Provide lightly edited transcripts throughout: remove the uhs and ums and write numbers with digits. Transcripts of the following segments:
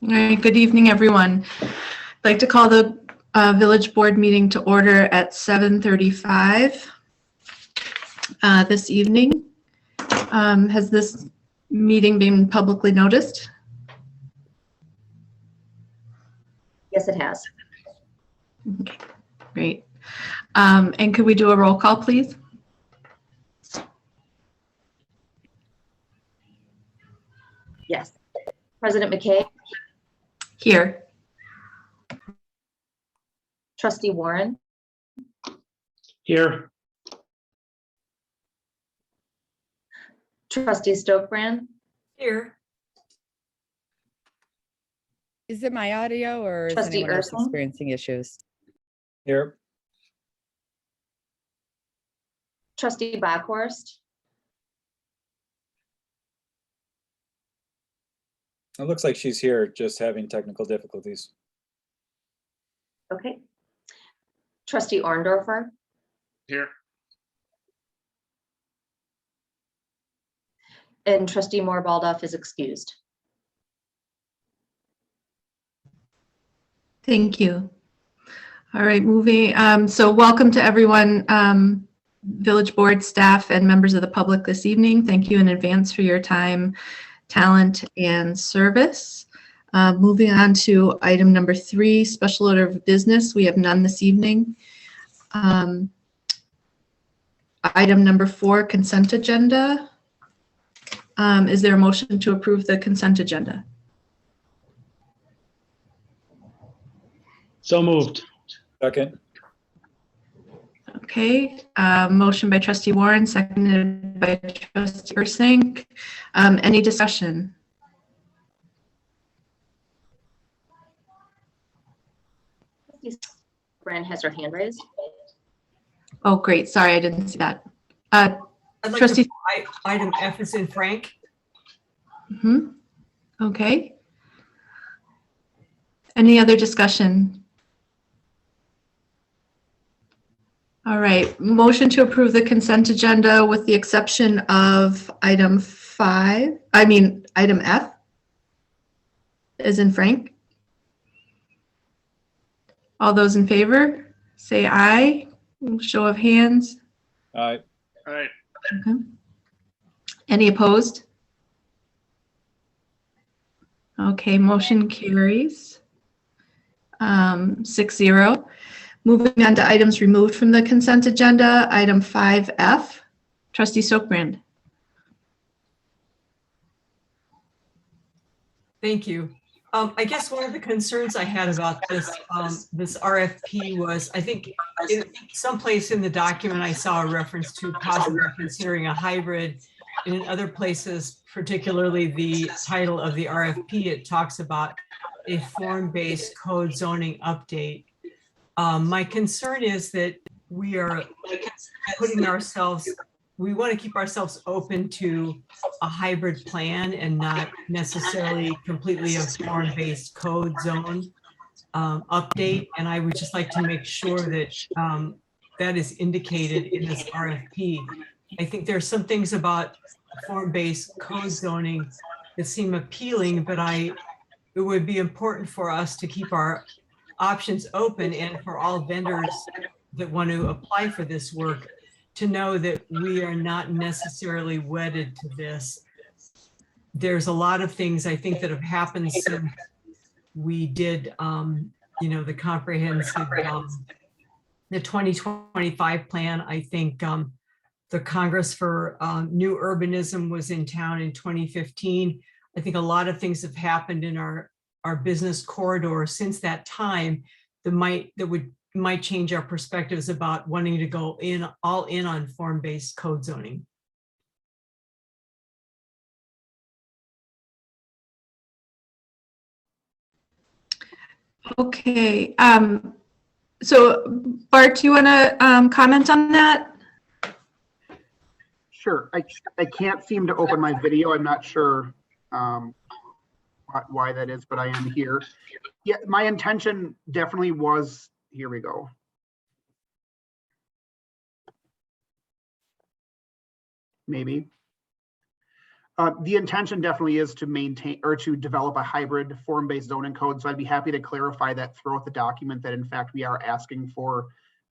All right, good evening, everyone. I'd like to call the Village Board meeting to order at 7:35 this evening. Has this meeting been publicly noticed? Yes, it has. Okay, great. And could we do a roll call, please? Yes. President McKay, Here. Trustee Warren, Here. Trustee Stokebrand, Here. Is it my audio or is Trustee anyone else Ursula? experiencing issues? Here. Trustee Backhorst, It looks like she's here, just having technical difficulties. okay. Trustee Orndorfer, Here. and Trustee Moore Baldoff is excused. Thank you. All right, moving. So welcome to everyone, Village Board staff and members of the public this evening. Thank you in advance for your time, talent, and service. Moving on to item number 3, special order of business. We have none this evening. Item number 4, consent agenda. Is there a motion to approve the consent agenda? So moved. Second. Okay, motion by Trustee Warren, seconded by Trustee Ursink. Any discussion? Trustee Stokebrand has her hand raised. Oh, great. Sorry, I didn't see that. I'd like Trustee- to, item F is in Frank. Okay. Any other discussion? All right, motion to approve the consent agenda with the exception of item F, as in Frank. All those in favor, say aye. Show of hands. Aye. Aye. Okay. Any opposed? Okay, motion carries 6-0. Moving on to items removed from the consent agenda, item 5F. Trustee Stokebrand. Thank you. I guess one of the concerns I had about this this RFP was, I think in someplace in the document I saw a reference to possibly considering a hybrid. And in other places, particularly the title of the RFP, it talks about a form-based code zoning update. My concern is that we are putting ourselves, we want to keep ourselves open to a hybrid plan and not necessarily completely a form-based code zone update. And I would just like to make sure that that is indicated in this RFP. I think there are some things about form-based code zoning that seem appealing, but it would be important for us to keep our options open and for all vendors that want to apply for this work to know that we are not necessarily wedded to this. There's a lot of things I think that have happened since we did, the comprehensive, the 2025 plan. I think the Congress for New Urbanism was in town in 2015. I think a lot of things have happened in our business corridor since that time that might change our perspectives about wanting to go all in on form-based code zoning. Okay, so Bart, do you want to comment on that? Sure. I can't seem to open my video. I'm not sure why that is, but I am here. Yeah, my intention definitely was, here we go. Maybe. The intention definitely is to maintain or to develop a hybrid form-based zoning code. So I'd be happy to clarify that throughout the document that in fact we are asking for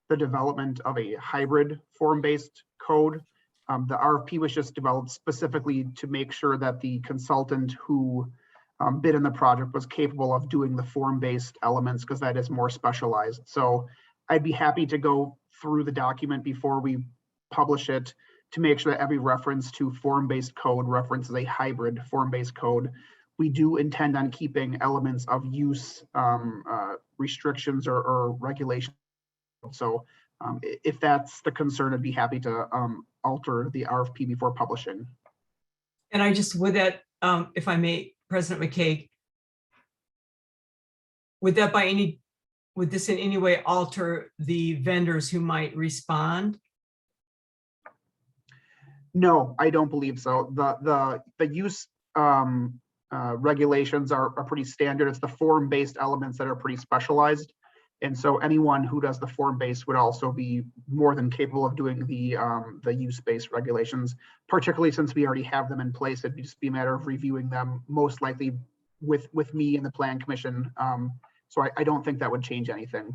the development of a hybrid form-based code. The RFP was just developed specifically to make sure that the consultant who bid in the project was capable of doing the form-based elements because that is more specialized. So I'd be happy to go through the document before we publish it to make sure that every reference to form-based code references a hybrid form-based code. We do intend on keeping elements of use restrictions or regulations. So if that's the concern, I'd be happy to alter the RFP before publishing. And I just, with that, if I may, President McCaig, would this in any way alter the vendors who might respond? No, I don't believe so. The use regulations are pretty standard. It's the form-based elements that are pretty specialized. And so anyone who does the form-based would also be more than capable of doing the use-based regulations, particularly since we already have them in place. It'd just be a matter of reviewing them, most likely with me and the Plan Commission. So I don't think that would change anything.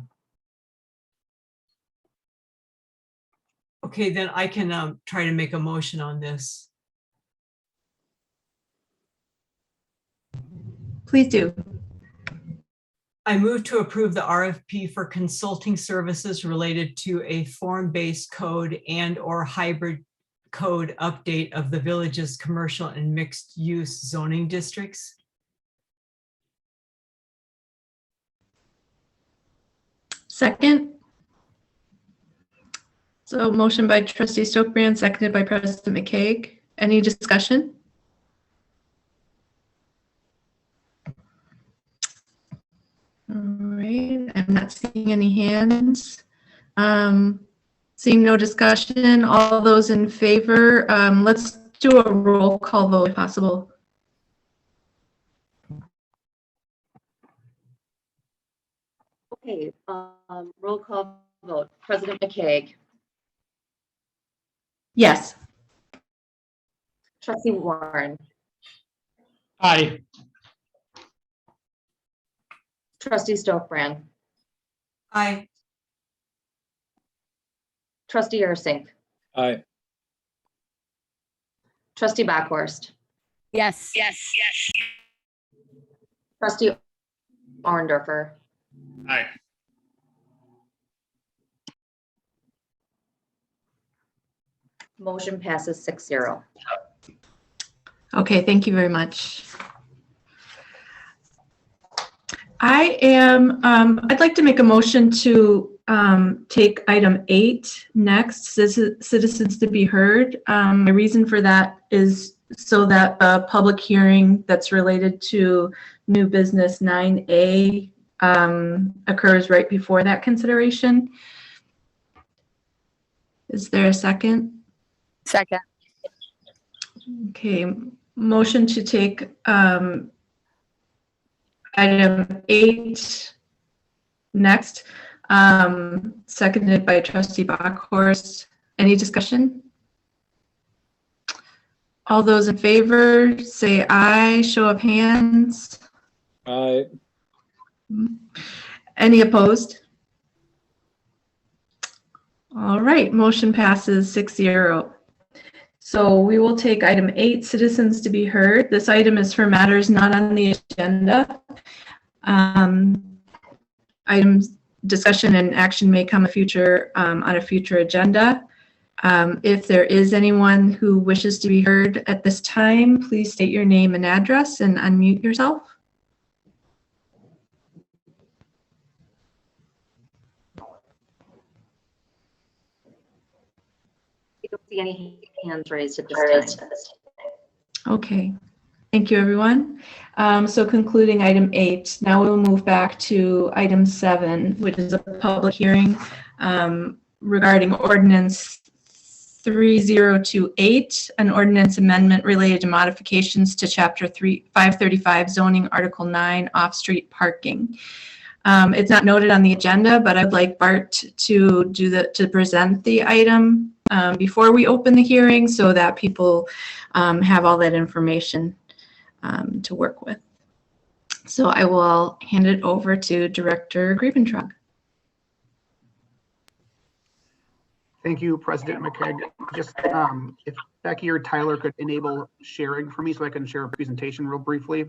Okay, then I can try to make a motion on this. Please do. I move to approve the RFP for consulting services related to a form-based code and/or hybrid code update of the village's commercial and mixed-use zoning districts. Second. So motion by trustee Stokebrand, seconded by President McCaig. Any discussion? All right, I'm not seeing any hands. Seeing no discussion, all those in favor, let's do a roll call vote if possible. Okay, roll call vote. President McCaig, Yes. Trustee Warren, Aye. Trustee Stokebrand, Aye. Trustee Ursink, Aye. Trustee Backhorst, Yes. Trustee Orndorfer, Aye. motion passes 6-0. Okay, thank you very much. I'd like to make a motion to take item 8 next, citizens to be heard. My reason for that is so that a public hearing that's related to new business 9A occurs right before that consideration. Is there a second? Second. Okay, motion to take item 8 next, seconded by trustee Backhorst. Any discussion? All those in favor say aye, show of hands. Aye. Any opposed? All right, motion passes 6-0. So we will take item 8, citizens to be heard. This item is for matters not on the agenda. Items discussion and action may come on a future agenda. If there is anyone who wishes to be heard at this time, please state your name and address and unmute yourself. I don't see any hands raised at this time. Okay, thank you, everyone. So concluding item 8, now we'll move back to item 7, which is a public hearing regarding Ordinance 3028, an ordinance amendment related to modifications to Chapter 535 zoning, Article 9, off-street parking. It's not noted on the agenda, but I'd like Bart to present the item before we open the hearing so that people have all that information to work with. So I will hand it over to Director Griebentrog. Thank you, President McKeag. Just if Becky or Tyler could enable sharing for me so I can share a presentation real briefly.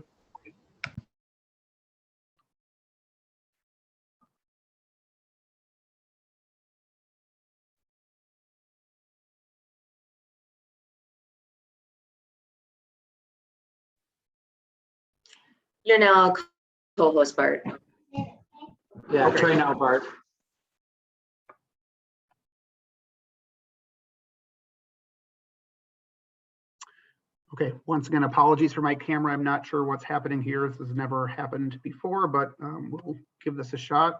You're now co-host, Bart. Yeah, try now, Bart. Okay, once again, apologies for my camera. I'm not sure what's happening here. This has never happened before, but we'll give this a shot.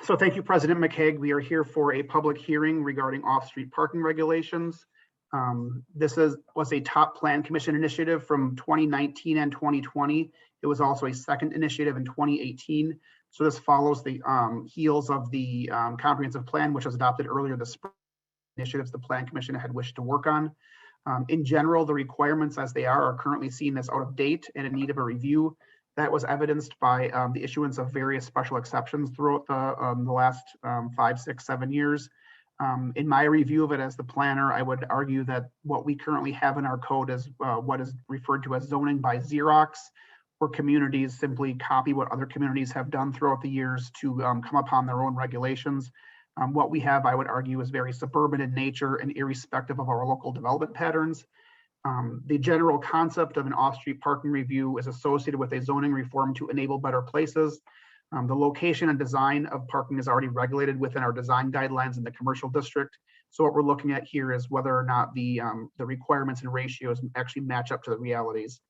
So thank you, President McKeag. We are here for a public hearing regarding off-street parking regulations. This was a top plan commission initiative from 2019 and 2020. It was also a second initiative in 2018. So this follows the heels of the comprehensive plan, which was adopted earlier this spring. Initiatives the Plan Commission had wished to work on. In general, the requirements as they are currently seen as out of date and in need of a review. That was evidenced by the issuance of various special exceptions throughout the last 5, 6, 7 years. In my review of it as the planner, I would argue that what we currently have in our code is what is referred to as zoning by Xerox, where communities simply copy what other communities have done throughout the years to come upon their own regulations. What we have, I would argue, is very suburban in nature and irrespective of our local development patterns. The general concept of an off-street parking review is associated with a zoning reform to enable better places. The location and design of parking is already regulated within our design guidelines in the commercial district. So what we're looking at here is whether or not the requirements and ratios actually match up to the realities.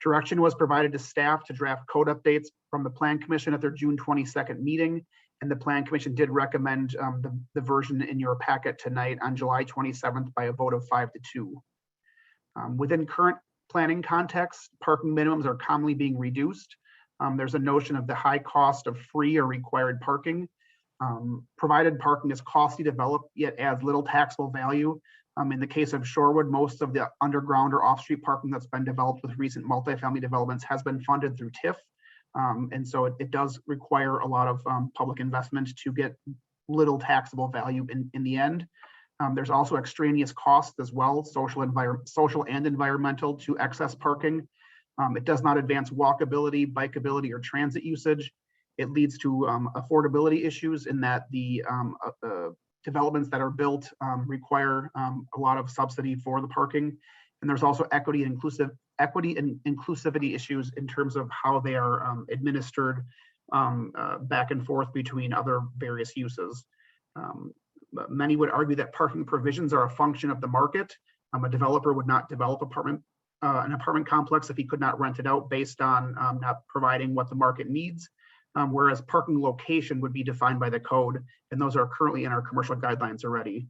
Direction was provided to staff to draft code updates from the Plan Commission at their June 22nd meeting. And the Plan Commission did recommend the version in your packet tonight on July 27th by a vote of 5-2. Within current planning context, parking minimums are commonly being reduced. There's a notion of the high cost of free or required parking. Provided parking is costly to develop, yet adds little taxable value. In the case of Shorewood, most of the underground or off-street parking that's been developed with recent multifamily developments has been funded through TIF. And so it does require a lot of public investment to get little taxable value in the end. There's also extraneous costs as well, social and environmental, to excess parking. It does not advance walkability, bikeability, or transit usage. It leads to affordability issues in that the developments that are built require a lot of subsidy for the parking. And there's also equity and inclusivity issues in terms of how they are administered back and forth between other various uses. Many would argue that parking provisions are a function of the market. A developer would not develop an apartment complex if he could not rent it out based on not providing what the market needs. Whereas parking location would be defined by the code, and those are currently in our commercial guidelines already.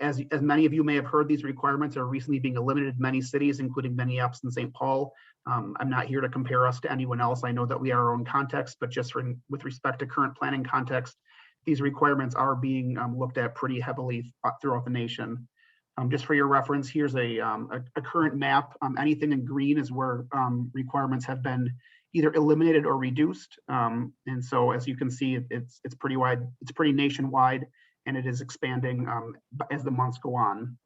As many of you may have heard, these requirements are recently being eliminated in many cities, including Minneapolis and St. Paul. I'm not here to compare us to anyone else. I know that we are our own context, but just with respect to current planning context, these requirements are being looked at pretty heavily throughout the nation. Just for your reference, here's a current map. Anything in green is where requirements have been either eliminated or reduced. And so as you can see, it's pretty wide, it's pretty nationwide, and it is expanding as the months go on.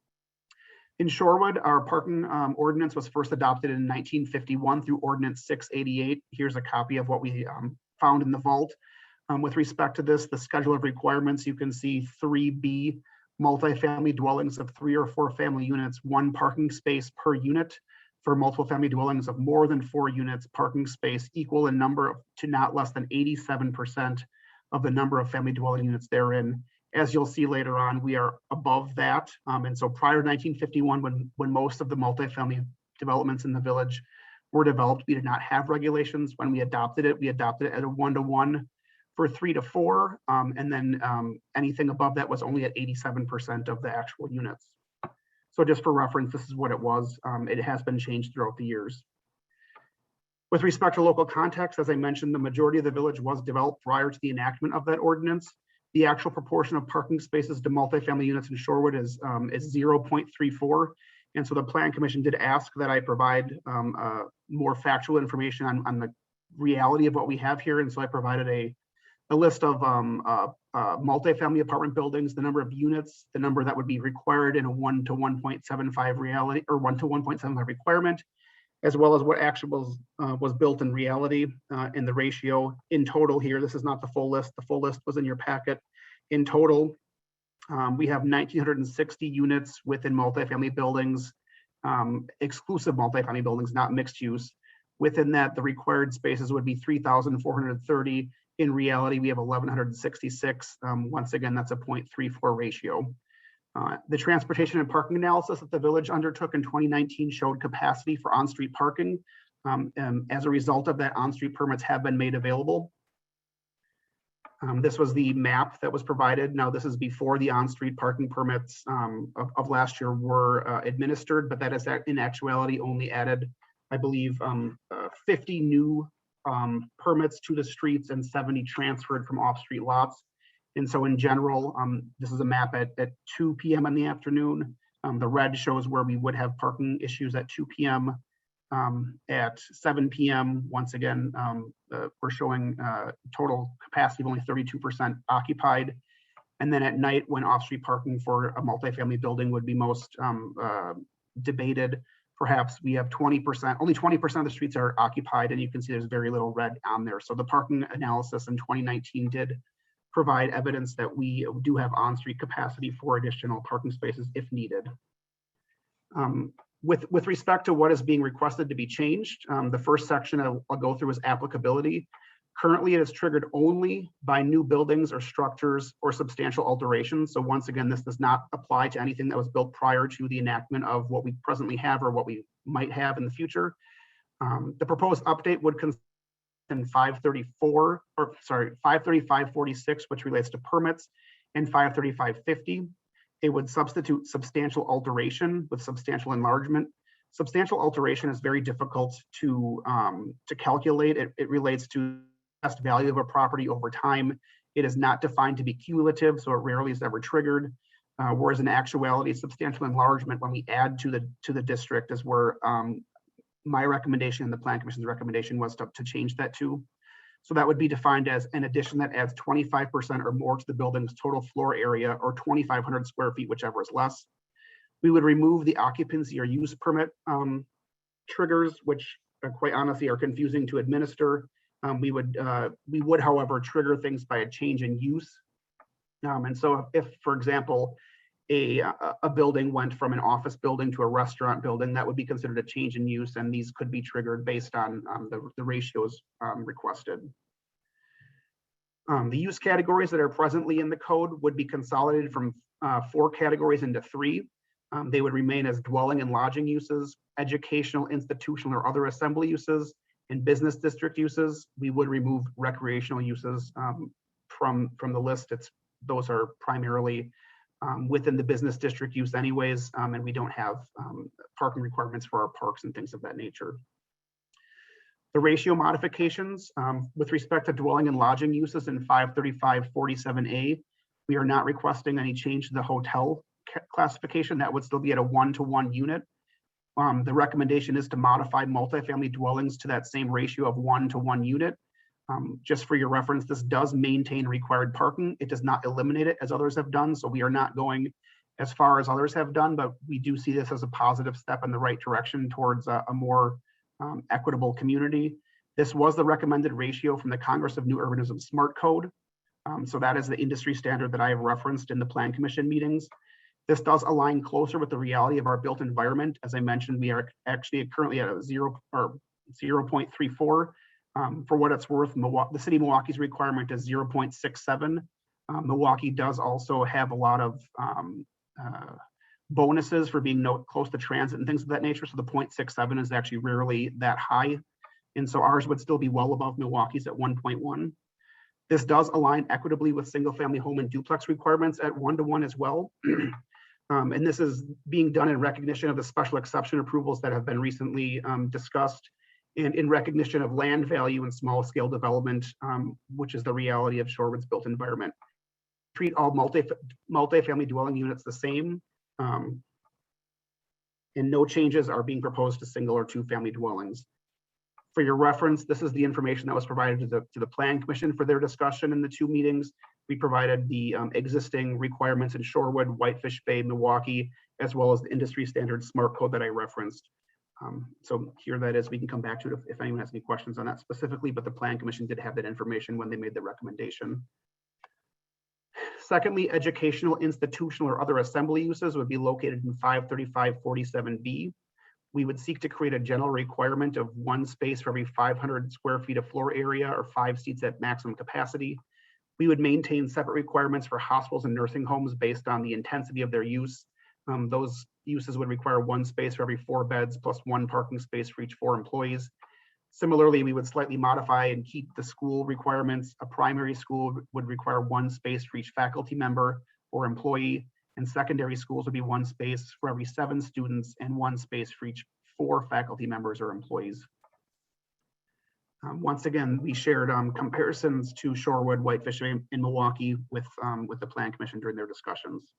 In Shorewood, our parking ordinance was first adopted in 1951 through Ordinance 688. Here's a copy of what we found in the vault. With respect to this, the schedule of requirements, you can see 3B, multifamily dwellings of 3 or 4 family units, 1 parking space per unit. For multiple family dwellings of more than 4 units, parking space equal in number to not less than 87% of the number of family dwelling units therein. As you'll see later on, we are above that. And so prior to 1951, when most of the multifamily developments in the village were developed, we did not have regulations. When we adopted it at a 1-to-1 for 3 to 4. And then anything above that was only at 87% of the actual units. So just for reference, this is what it was. It has been changed throughout the years. With respect to local context, as I mentioned, the majority of the village was developed prior to the enactment of that ordinance. The actual proportion of parking spaces to multifamily units in Shorewood is 0.34. And so the Plan Commission did ask that I provide more factual information on the reality of what we have here. And so I provided a list of multifamily apartment buildings, the number of units, the number that would be required in a 1 to 1.75 reality or 1 to 1.75 requirement, as well as what actually was built in reality in the ratio in total here. This is not the full list. The full list was in your packet. In total, we have 1,960 units within multifamily buildings, exclusive multifamily buildings, not mixed use. Within that, the required spaces would be 3,430. In reality, we have 1,166. Once again, that's a 0.34 ratio. The transportation and parking analysis that the village undertook in 2019 showed capacity for on-street parking. As a result of that, on-street permits have been made available. This was the map that was provided. Now, this is before the on-street parking permits of last year were administered, but that is in actuality only added, I believe, 50 new permits to the streets and 70 transferred from off-street lots. And so in general, this is a map at 2 p.m. in the afternoon. The red shows where we would have parking issues at 2 p.m. At 7 p.m., once again, we're showing total capacity of only 32% occupied. And then at night, when off-street parking for a multifamily building would be most debated, perhaps we have 20%, only 20% of the streets are occupied, and you can see there's very little red on there. So the parking analysis in 2019 did provide evidence that we do have on-street capacity for additional parking spaces if needed. With respect to what is being requested to be changed, the first section I'll go through is applicability. Currently, it is triggered only by new buildings or structures or substantial alterations. So once again, this does not apply to anything that was built prior to the enactment of what we presently have or what we might have in the future. The proposed update would consist in 53546, which relates to permits, and 53550. It would substitute substantial alteration with substantial enlargement. Substantial alteration is very difficult to calculate. It relates to best value of a property over time. It is not defined to be cumulative, so it rarely is ever triggered. Whereas in actuality, substantial enlargement, when we add to the district, is where my recommendation and the Plan Commission's recommendation was to change that to. So that would be defined as an addition that adds 25% or more to the building's total floor area, or 2,500 square feet, whichever is less. We would remove the occupancy or use permit triggers, which quite honestly are confusing to administer. We would, however, trigger things by a change in use. And so if, for example, a building went from an office building to a restaurant building, that would be considered a change in use, and these could be triggered based on the ratios requested. The use categories that are presently in the code would be consolidated from 4 categories into 3. They would remain as dwelling and lodging uses, educational, institutional, or other assembly uses, and business district uses. We would remove recreational uses from the list. Those are primarily within the business district use anyways, and we don't have parking requirements for our parks and things of that nature. The ratio modifications with respect to dwelling and lodging uses in 53547A, we are not requesting any change to the hotel classification. That would still be at a 1-to-1 unit. The recommendation is to modify multifamily dwellings to that same ratio of 1-to-1 unit. Just for your reference, this does maintain required parking. It does not eliminate it as others have done. So we are not going as far as others have done, but we do see this as a positive step in the right direction towards a more equitable community. This was the recommended ratio from the Congress of New Urbanism Smart Code. So that is the industry standard that I have referenced in the Plan Commission meetings. This does align closer with the reality of our built environment. As I mentioned, we are actually currently at a 0.34. For what it's worth, the city of Milwaukee's requirement is 0.67. Milwaukee does also have a lot of bonuses for being close to transit and things of that nature. So the 0.67 is actually rarely that high. And so ours would still be well above Milwaukee's at 1.1. This does align equitably with single family home and duplex requirements at 1-to-1 as well. And this is being done in recognition of the special exception approvals that have been recently discussed, and in recognition of land value and small scale development, which is the reality of Shorewood's built environment. treat all multifamily dwelling units the same. And no changes are being proposed to single or two family dwellings. For your reference, this is the information that was provided to the Plan Commission for their discussion in the two meetings. We provided the existing requirements in Shorewood, Whitefish Bay, Milwaukee, as well as the industry standard SMART code that I referenced. So here that is, we can come back to it if anyone has any questions on that specifically, but the Plan Commission did have that information when they made the recommendation. Secondly, educational, institutional, or other assembly uses would be located in 53547B. We would seek to create a general requirement of one space for every 500 square feet of floor area or 5 seats at maximum capacity. We would maintain separate requirements for hospitals and nursing homes based on the intensity of their use. Those uses would require one space for every 4 beds plus 1 parking space for each 4 employees. Similarly, we would slightly modify and keep the school requirements. A primary school would require 1 space for each faculty member or employee, and secondary schools would be 1 space for every 7 students and 1 space for each 4 faculty members or employees. Once again, we shared comparisons to Shorewood, Whitefish, and Milwaukee with the Plan Commission during their discussions.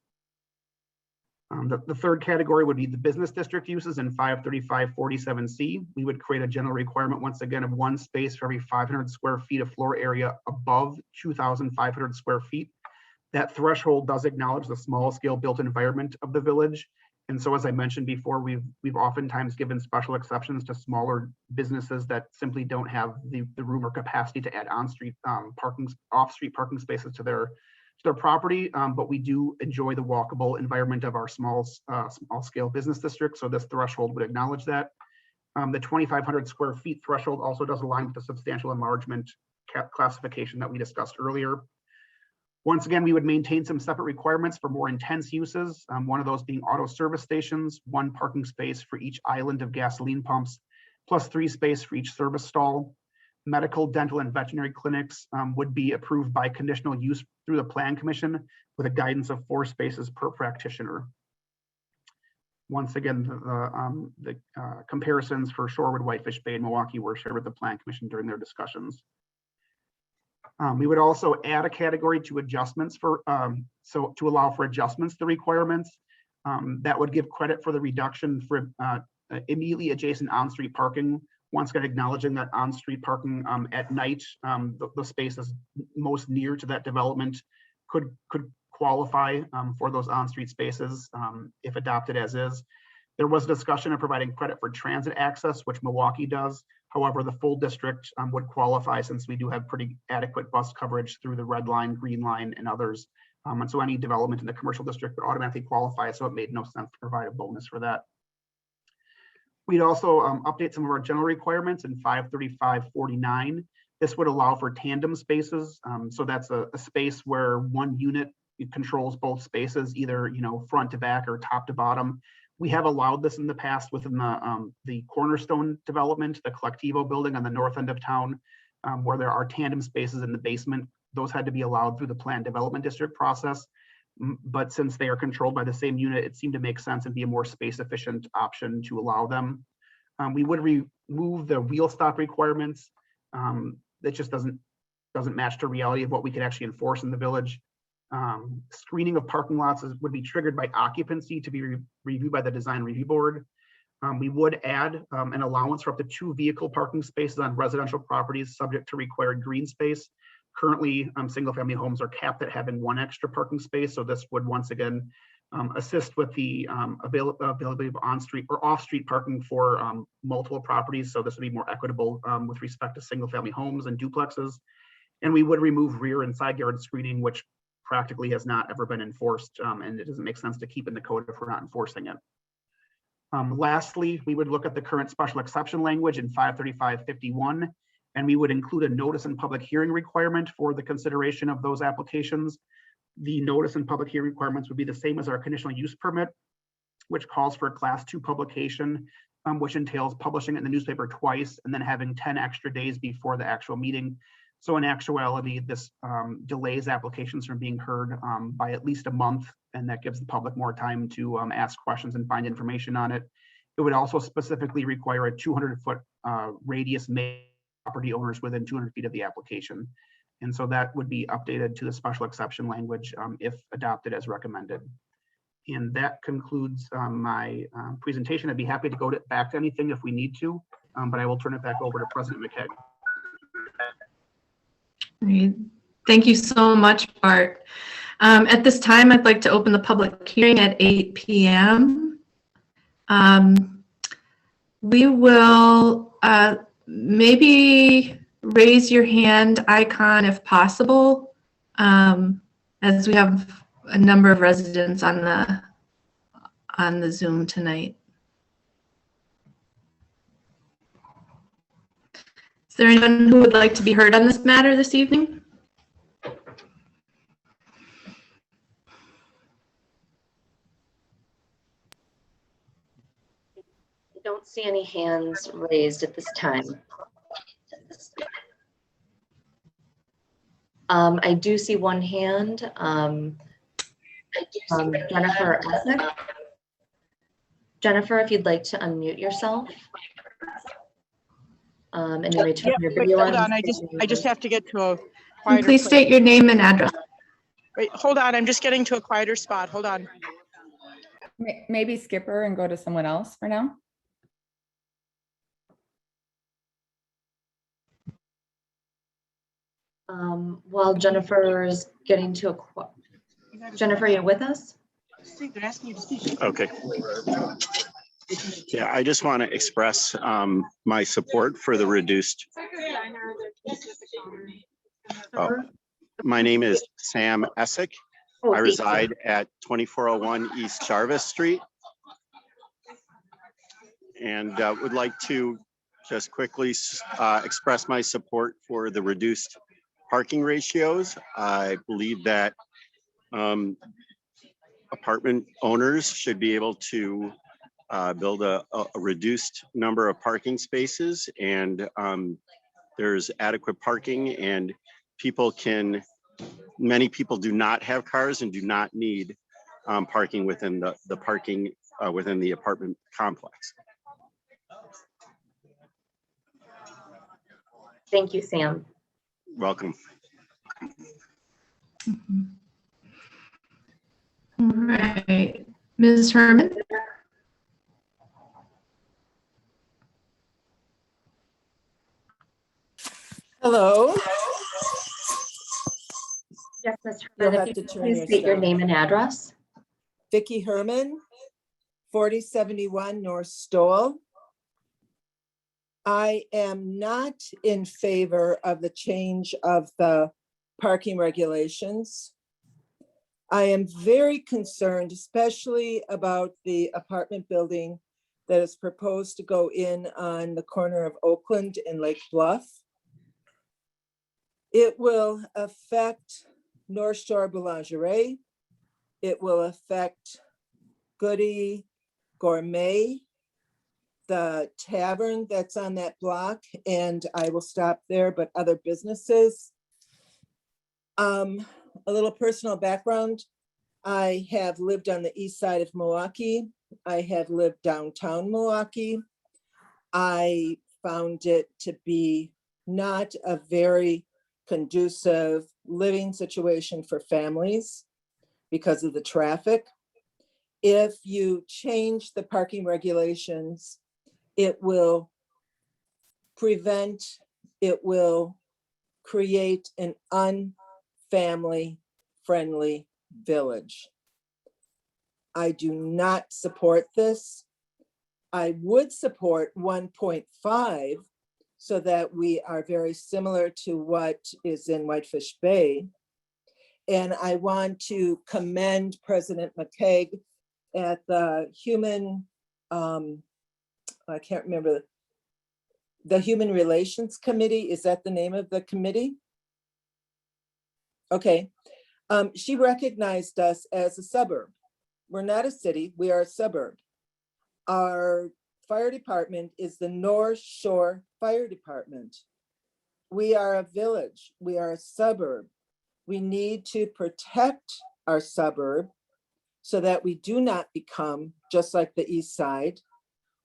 The third category would be the business district uses in 53547C. We would create a general requirement, once again, of 1 space for every 500 square feet of floor area above 2,500 square feet. That threshold does acknowledge the small scale built environment of the village. And so, as I mentioned before, we've oftentimes given special exceptions to smaller businesses that simply don't have the room or capacity to add on-street off-street parking spaces to their property, but we do enjoy the walkable environment of our small scale business district. So this threshold would acknowledge that. The 2,500 square feet threshold also does align with the substantial enlargement classification that we discussed earlier. Once again, we would maintain some separate requirements for more intense uses. One of those being auto service stations, 1 parking space for each island of gasoline pumps, plus 3 space for each service stall. Medical, dental, and veterinary clinics would be approved by conditional use through the Plan Commission with a guidance of 4 spaces per practitioner. Once again, the comparisons for Shorewood, Whitefish Bay, and Milwaukee were shared with the Plan Commission during their discussions. We would also add a category to adjustments to allow for adjustments to requirements. That would give credit for the reduction for immediately adjacent on-street parking. Once again, acknowledging that on-street parking at night, the spaces most near to that development could qualify for those on-street spaces if adopted as is. There was discussion of providing credit for transit access, which Milwaukee does. However, the full district would qualify since we do have pretty adequate bus coverage through the Red Line, Green Line, and others. And so any development in the commercial district would automatically qualify, so it made no sense to provide a bonus for that. We'd also update some of our general requirements in 53549. This would allow for tandem spaces. So that's a space where one unit controls both spaces, either front to back or top to bottom. We have allowed this in the past within the Cornerstone development, the Collectivo building on the north end of town, where there are tandem spaces in the basement. Those had to be allowed through the planned development district process. But since they are controlled by the same unit, it seemed to make sense and be a more space efficient option to allow them. We would remove the wheel stop requirements. That just doesn't match the reality of what we could actually enforce in the village. Screening of parking lots would be triggered by occupancy to be reviewed by the design review board. We would add an allowance for up to 2 vehicle parking spaces on residential properties subject to required green space. Currently, single family homes are capped at having 1 extra parking space. So this would once again assist with the availability of on-street or off-street parking for multiple properties. So this would be more equitable with respect to single family homes and duplexes. And we would remove rear and side yard screening, which practically has not ever been enforced, and it doesn't make sense to keep in the code if we're not enforcing it. Lastly, we would look at the current special exception language in 53551, and we would include a notice and public hearing requirement for the consideration of those applications. The notice and public hearing requirements would be the same as our conditional use permit, which calls for a class 2 publication, which entails publishing it in the newspaper twice and then having 10 extra days before the actual meeting. So in actuality, this delays applications from being heard by at least a month, and that gives the public more time to ask questions and find information on it. It would also specifically require a 200-foot radius made property owners within 200 feet of the application. And so that would be updated to the special exception language if adopted as recommended. And that concludes my presentation. I'd be happy to go back to anything if we need to, but I will turn it back over to President McKeag. Great. Thank you so much, Bart. At this time, I'd like to open the public hearing at 8 p.m. We will maybe raise your hand icon if possible, as we have a number of residents on the Zoom tonight. Is there anyone who would like to be heard on this matter this evening? I don't see any hands raised at this time. I do see one hand. Jennifer Essex. Jennifer, if you'd like to unmute yourself. And then return your video Hold on. on, I just have to get to a And quieter please place. state your name and address. Wait, hold on, I'm just getting to a quieter spot. Hold on. Maybe skip her and go to someone else for now. While Jennifer is getting to a Jennifer, are you with us? They're asking you to speak. Okay. Yeah, I just want to express my support for the reduced. Oh, my name is Sam Essick. I reside at 2401 East Jarvis Street. And would like to just quickly express my support for the reduced parking ratios. I believe that apartment owners should be able to build a reduced number of parking spaces, and there's adequate parking, and many people do not have cars and do not need parking within the parking within the apartment complex. Thank you, Sam. Welcome. All right, Ms. Herman. Hello. Yes, Ms. You'll Herman, have if you to could turn please your state your stuff. name and address. Vicki Herman, 4071 North Stoll. I am not in favor of the change of the parking regulations. I am very concerned, especially about the apartment building that is proposed to go in on the corner of Oakland and Lake Bluff. It will affect North Shore Boulangerie. It will affect Goody Gourmet, the tavern that's on that block, and I will stop there, but other businesses. A little personal background. I have lived on the east side of Milwaukee. I have lived downtown Milwaukee. I found it to be not a very conducive living situation for families because of the traffic. If you change the parking regulations, it will create an unfamily friendly village. I do not support this. I would support 1.5 so that we are very similar to what is in Whitefish Bay. And I want to commend President McKeag at the I can't remember, the Human Relations Committee. Is that the name of the committee? Okay. She recognized us as a suburb. We're not a city, we are a suburb. Our fire department is the North Shore Fire Department. We are a village, we are a suburb. We need to protect our suburb so that we do not become just like the East Side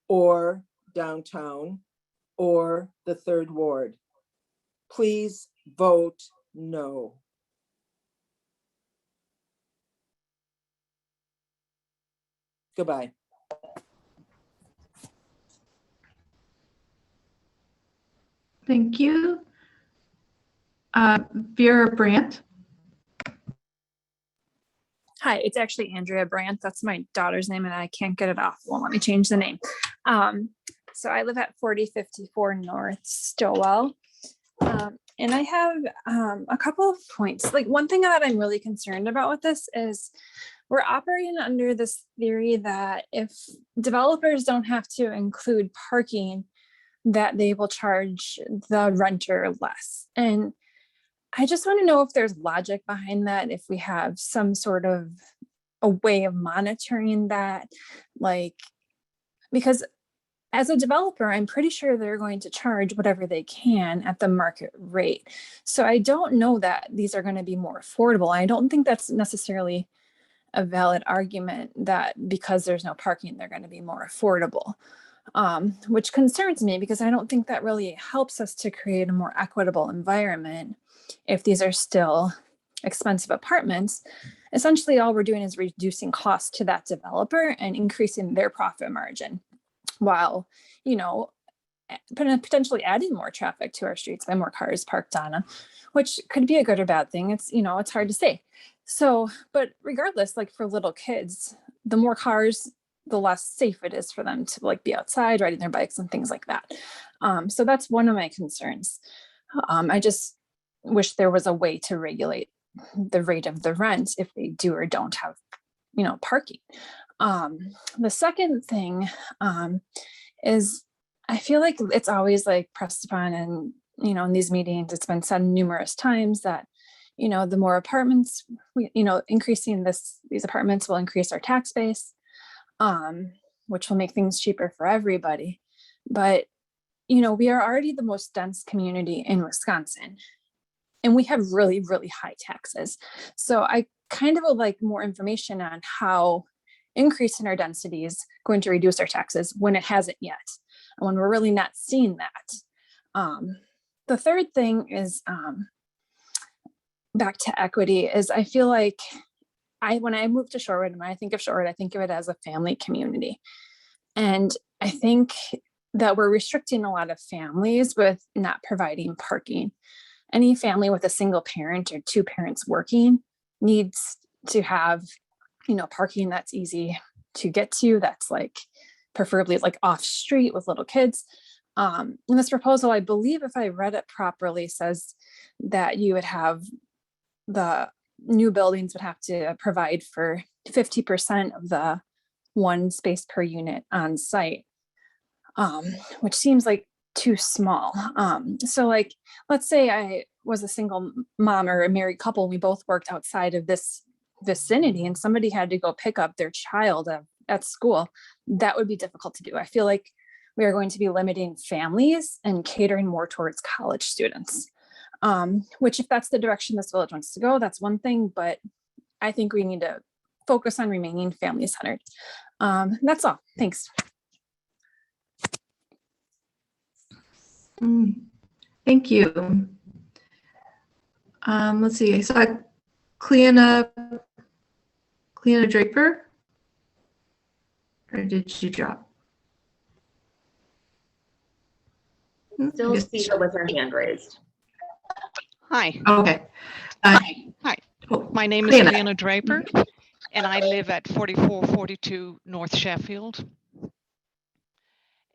or downtown or the Third Ward. Please vote No. Goodbye. Thank you. Vera Brandt. Hi, it's actually Andrea Brandt. That's my daughter's name and I can't get it off. Won't let me change the name. So I live at 4054 North Stowell. And I have a couple of points. Like, one thing that I'm really concerned about with this is we're operating under this theory that if developers don't have to include parking, that they will charge the renter less. And I just want to know if there's logic behind that, if we have some sort of a way of monitoring that, like, because as a developer, I'm pretty sure they're going to charge whatever they can at the market rate. So I don't know that these are going to be more affordable. I don't think that's necessarily a valid argument that because there's no parking, they're going to be more affordable, which concerns me because I don't think that really helps us to create a more equitable environment. If these are still expensive apartments, essentially all we're doing is reducing costs to that developer and increasing their profit margin, while, you know, potentially adding more traffic to our streets by more cars parked on them, which could be a good or bad thing. It's, you know, it's hard to say. So, but regardless, like for little kids, the more cars, the less safe it is for them to like be outside riding their bikes and things like that. So that's one of my concerns. I just wish there was a way to regulate the rate of the rent if they do or don't have, you know, parking. The second thing is I feel like it's always like pressed upon, and, you know, in these meetings, it's been said numerous times that, you know, the more apartments, you know, increasing these apartments will increase our tax base, which will make things cheaper for everybody. But, you know, we are already the most dense community in Wisconsin, and we have really, really high taxes. So I kind of would like more information on how increasing our density is going to reduce our taxes when it hasn't yet, and when we're really not seeing that. The third thing is back to equity, is I feel like when I moved to Shorewood, when I think of Shorewood, I think of it as a family community. And I think that we're restricting a lot of families with not providing parking. Any family with a single parent or two parents working needs to have, you know, parking that's easy to get to, that's like preferably like off street with little kids. And this proposal, I believe if I read it properly, says that you would have the new buildings would have to provide for 50% of the one space per unit on site, which seems like too small. So like, let's say I was a single mom or a married couple, and we both worked outside of this vicinity and somebody had to go pick up their child at school. That would be difficult to do. I feel like we are going to be limiting families and catering more towards college students, which if that's the direction this village wants to go, that's one thing, but I think we need to focus on remaining family centered. That's all. Thanks. Thank you. Let's see, I saw Cleana Draper, or did you drop? Still see her with her hand raised. Hi. Okay. Hi. My name is Cleana. Cleana Draper, and I live at 4442 North Sheffield.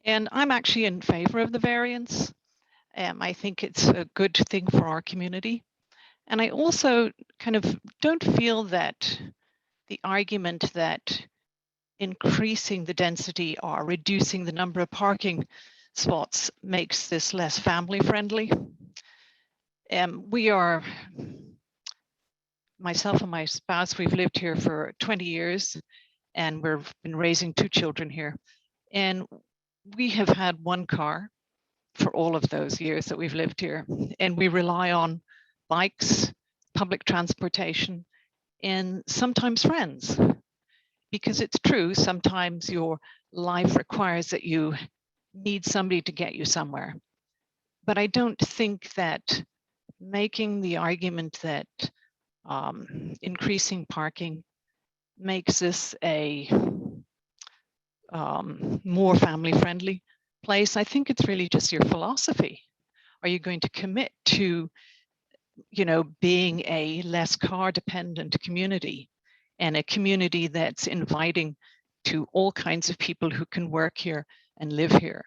And I'm actually in favor of the variance. I think it's a good thing for our community. And I also kind of don't feel that the argument that increasing the density or reducing the number of parking spots makes this less family friendly. We are, myself and my spouse, we've lived here for 20 years and we've been raising 2 children here. And we have had one car for all of those years that we've lived here. And we rely on bikes, public transportation, and sometimes friends. Because it's true, sometimes your life requires that you need somebody to get you somewhere. But I don't think that making the argument that increasing parking makes this a more family-friendly place. I think it's really just your philosophy. Are you going to commit to, being a less car-dependent community and a community that's inviting to all kinds of people who can work here and live here?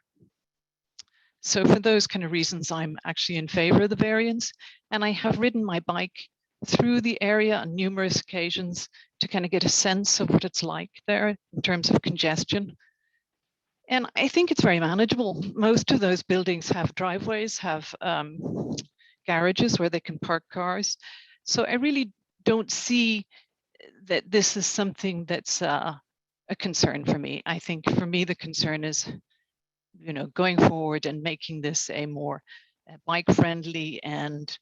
So for those kind of reasons, I'm actually in favor of the variance. And I have ridden my bike through the area on numerous occasions to kind of get a sense of what it's like there in terms of congestion. And I think it's very manageable. Most of those buildings have driveways, have garages where they can park cars. So I really don't see that this is something that's a concern for me. I think for me, the concern is, going forward and making this a more bike-friendly and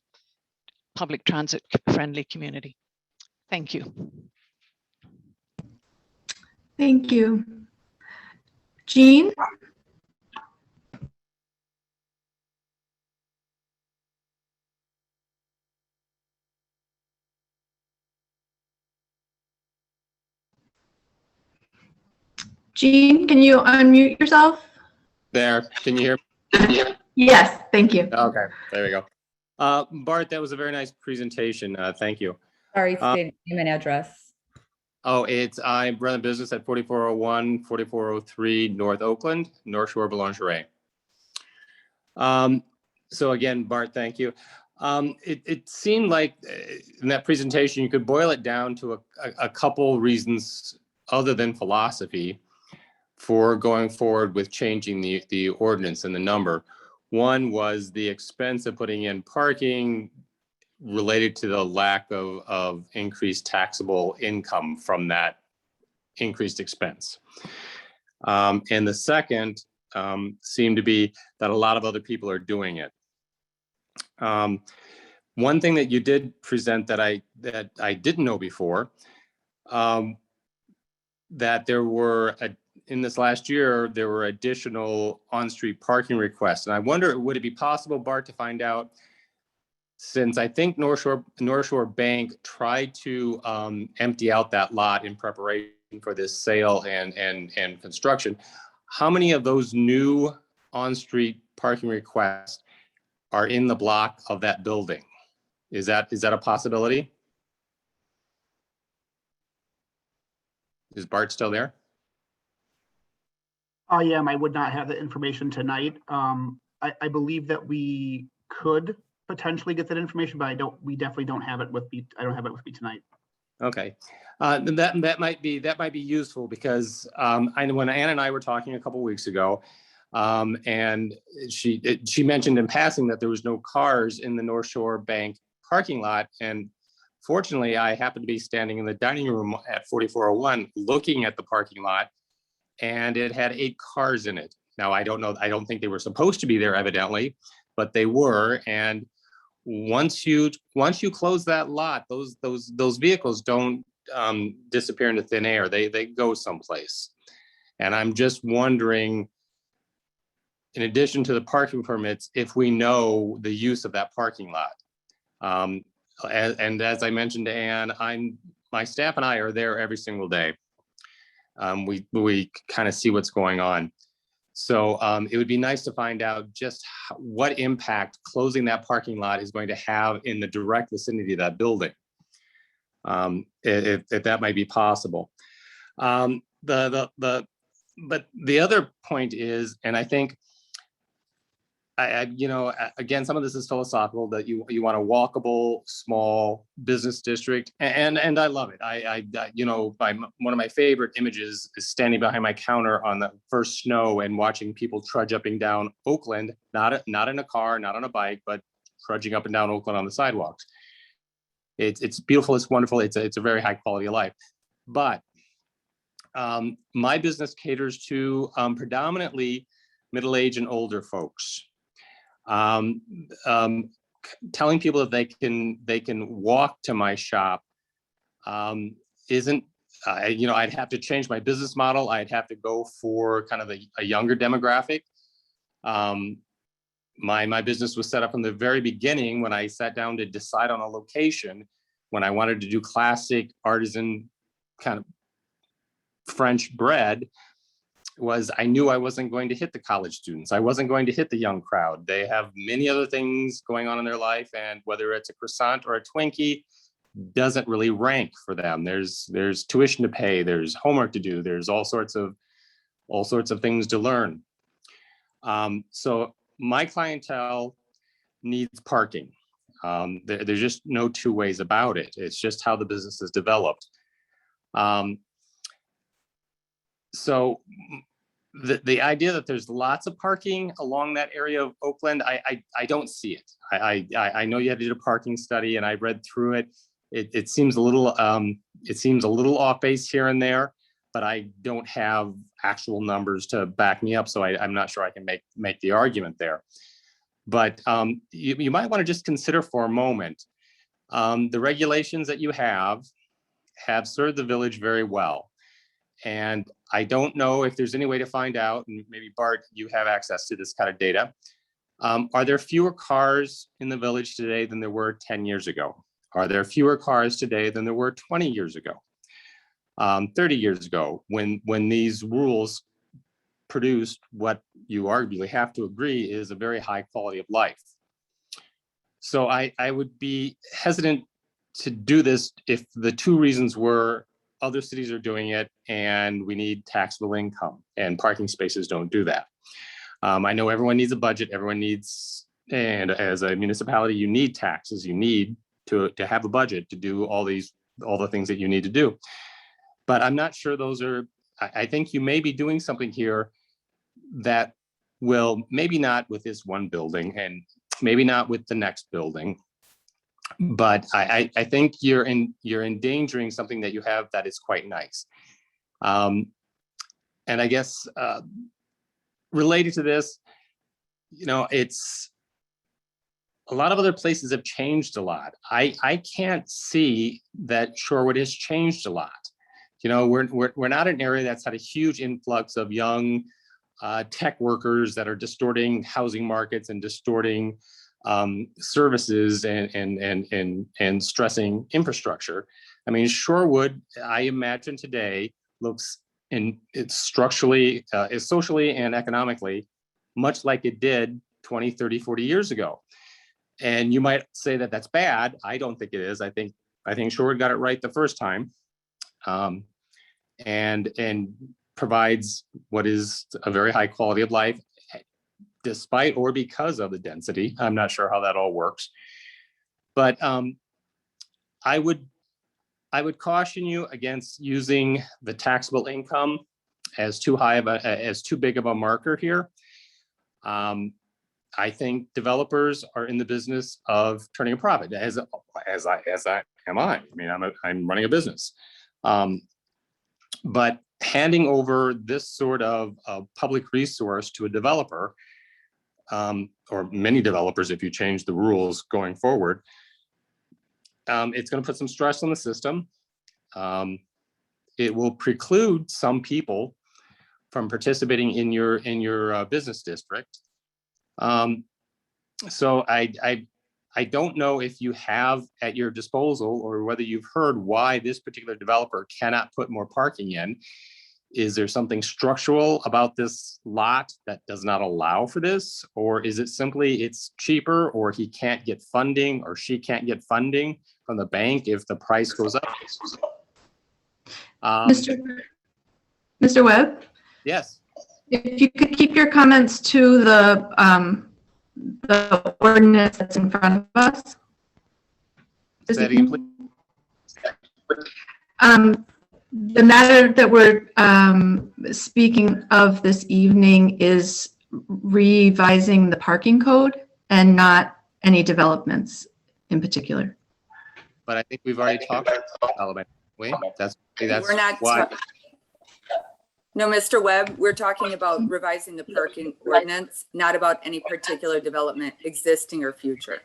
public transit-friendly community. Thank you. Thank you. Jean? Jean, can you unmute yourself? There, can you hear me? Yes, thank you. Okay, there we go. Bart, that was a very nice presentation. Thank you. Sorry, state name and address. Oh, I run a business at 4401, 4403 North Oakland, North Shore Boulangerie. So again, Bart, thank you. It seemed like in that presentation, you could boil it down to a couple reasons other than philosophy for going forward with changing the ordinance and the number. One was the expense of putting in parking related to the lack of increased taxable income from that increased expense. And the second seemed to be that a lot of other people are doing it. One thing that you did present that I didn't know before, that there were in this last year, there were additional on-street parking requests. And I wonder, would it be possible, Bart, to find out, since I think North Shore Bank tried to empty out that lot in preparation for this sale and construction, how many of those new on-street parking requests are in the block of that building? Is that a possibility? Is Bart still there? I am. I would not have the information tonight. I believe that we could potentially get that information, but we definitely don't have it with me. I don't have it with me tonight. Okay, that might be useful because I know when Ann and I were talking a couple weeks ago, and she mentioned in passing that there was no cars in the North Shore Bank parking lot, and fortunately, I happened to be standing in the dining room at 4401 looking at the parking lot, and it had 8 cars in it. Now, I don't think they were supposed to be there evidently, but they were. And once you close that lot, those vehicles don't disappear into thin air. They go someplace. And I'm just wondering, in addition to the parking permits, if we know the use of that parking lot. And as I mentioned to Ann, my staff and I are there every single day. We kind of see what's going on. So it would be nice to find out just what impact closing that parking lot is going to have in the direct vicinity of that building, if that might be possible. But the other point is, and I think, again, some of this is philosophical, that you want a walkable, small business district, and I love it. One of my favorite images is standing behind my counter on the first snow and watching people trudge up and down Oakland, not in a car, not on a bike, but trudging up and down Oakland on the sidewalks. It's beautiful, it's wonderful, it's a very high quality of life. But my business caters to predominantly middle-aged and older folks. Telling people that they can walk to my shop isn't, I'd have to change my business model. I'd have to go for kind of a younger demographic. my business was set up from the very beginning when I sat down to decide on a location, when I wanted to do classic artisan kind of French bread, was I knew I wasn't going to hit the college students. I wasn't going to hit the young crowd. They have many other things going on in their life, and whether it's a croissant or a Twinkie doesn't really rank for them. There's tuition to pay, there's homework to do, there's all sorts of things to learn. So my clientele needs parking. There's just no two ways about it. It's just how the business is developed. So the idea that there's lots of parking along that area of Oakland, I don't see it. I know you had to do a parking study, and I read through it. It seems a little off base here and there, but I don't have actual numbers to back me up, so I'm not sure I can make the argument there. But you might want to just consider for a moment the regulations that you have served the village very well. And I don't know if there's any way to find out, and maybe Bart, you have access to this kind of data. Are there fewer cars in the village today than there were 10 years ago? Are there fewer cars today than there were 20 years ago? 30 years ago, when these rules produced what you arguably have to agree is a very high quality of life. So I would be hesitant to do this if the two reasons were other cities are doing it and we need taxable income, and parking spaces don't do that. I know everyone needs a budget, everyone needs, and as a municipality, you need taxes, you need to have a budget to do all the things that you need to do. But I'm not sure those are, I think you may be doing something here that will, maybe not with this one building and maybe not with the next building, but I think you're endangering something that you have that is quite nice. And I guess related to this, it's a lot of other places have changed a lot. I can't see that Shorewood has changed a lot. We're not an area that's had a huge influx of young tech workers that are distorting housing markets and distorting services and stressing infrastructure. I mean, Shorewood, I imagine today looks it's structurally, is socially and economically much like it did 20, 30, 40 years ago. And you might say that that's bad. I don't think it is. I think Shorewood got it right the first time, and provides what is a very high quality of life, despite or because of the density. I'm not sure how that all works, but I would caution you against using the taxable income as too big of a marker here. I think developers are in the business of turning a profit, as I am. I mean, I'm running a business, but handing over this sort of public resource to a developer, or many developers, if you change the rules going forward, it's going to put some stress on the system. It will preclude some people from participating in your business district. So I don't know if you have at your disposal, or whether you've heard why this particular developer cannot put more parking in. Is there something structural about this lot that does not allow for this? Or is it simply it's cheaper, or he can't get funding, or she can't get funding from the bank if the price goes up? Mr. Webb? Yes. If you could keep your comments to the ordinance that's in front of us. Say that again, please. The matter that we're speaking of this evening is revising the parking code and not any developments in particular. But I think we've already talked about development. That's We're not why. No, Mr. Webb, we're talking about revising the parking ordinance, not about any particular development, existing or future.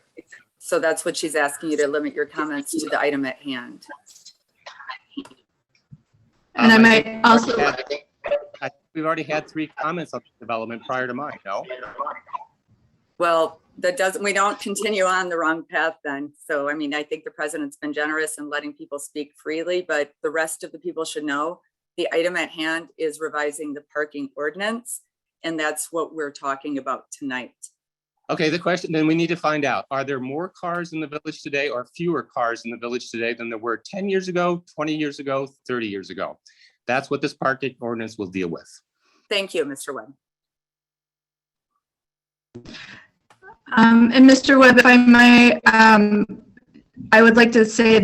So that's what she's asking you to limit your comments to the item at hand. And I might also. I think we've already had 3 comments on development prior to mine, no? Well, that doesn't, we don't continue on the wrong path then. So, I mean, I think the president's been generous in letting people speak freely, but the rest of the people should know the item at hand is revising the parking ordinance. And that's what we're talking about tonight. Okay, the question, then we need to find out, are there more cars in the village today or fewer cars in the village today than there were 10 years ago, 20 years ago, 30 years ago? That's what this parking ordinance will deal with. Thank you, Mr. Webb. And Mr. Webb, if I may, I would like to say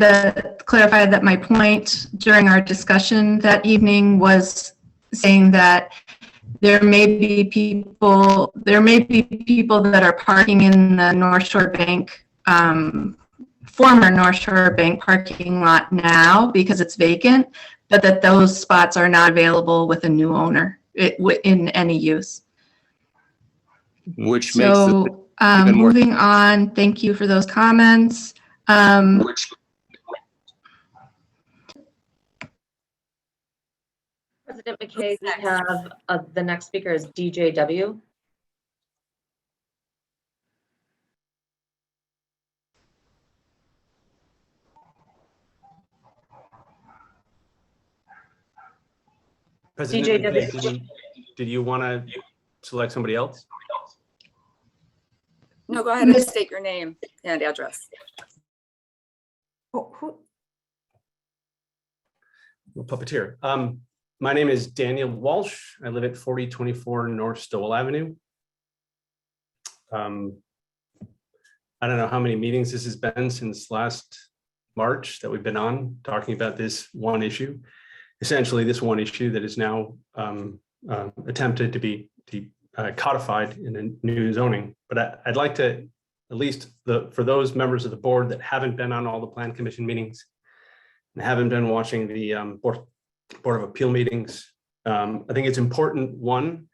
clarify that my point during our discussion that evening was saying that there may be people that are parking in the North Shore Bank, former North Shore Bank parking lot now because it's vacant, but that those spots are not available with a new owner in any use. Which makes it even more. Moving on, thank you for those comments. President McKay, we have the next speaker is DJW. President McKay, did you want to select somebody else? No, go ahead and state your name and address. Puppeteer. My name is Daniel Walsh. I live at 4024 North Stowell Avenue. I don't know how many meetings this has been since last March that we've been on talking about this one issue. Essentially, this one issue that is now attempted to be codified in a new zoning. But I'd like to, at least for those members of the board that haven't been on all the Plan Commission meetings and haven't been watching the Board of Appeal meetings, I think it's important, one,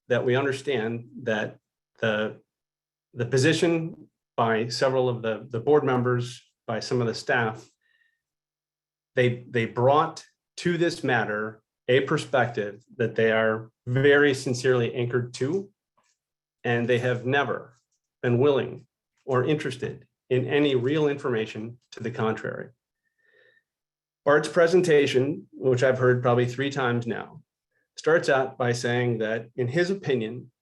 that we understand that the position by several of the board members, by some of the staff, they brought to this matter a perspective that they are very sincerely anchored to, and they have never been willing or interested in any real information to the contrary. Bart's presentation, which I've heard probably 3 times now, starts out by saying that, in his opinion,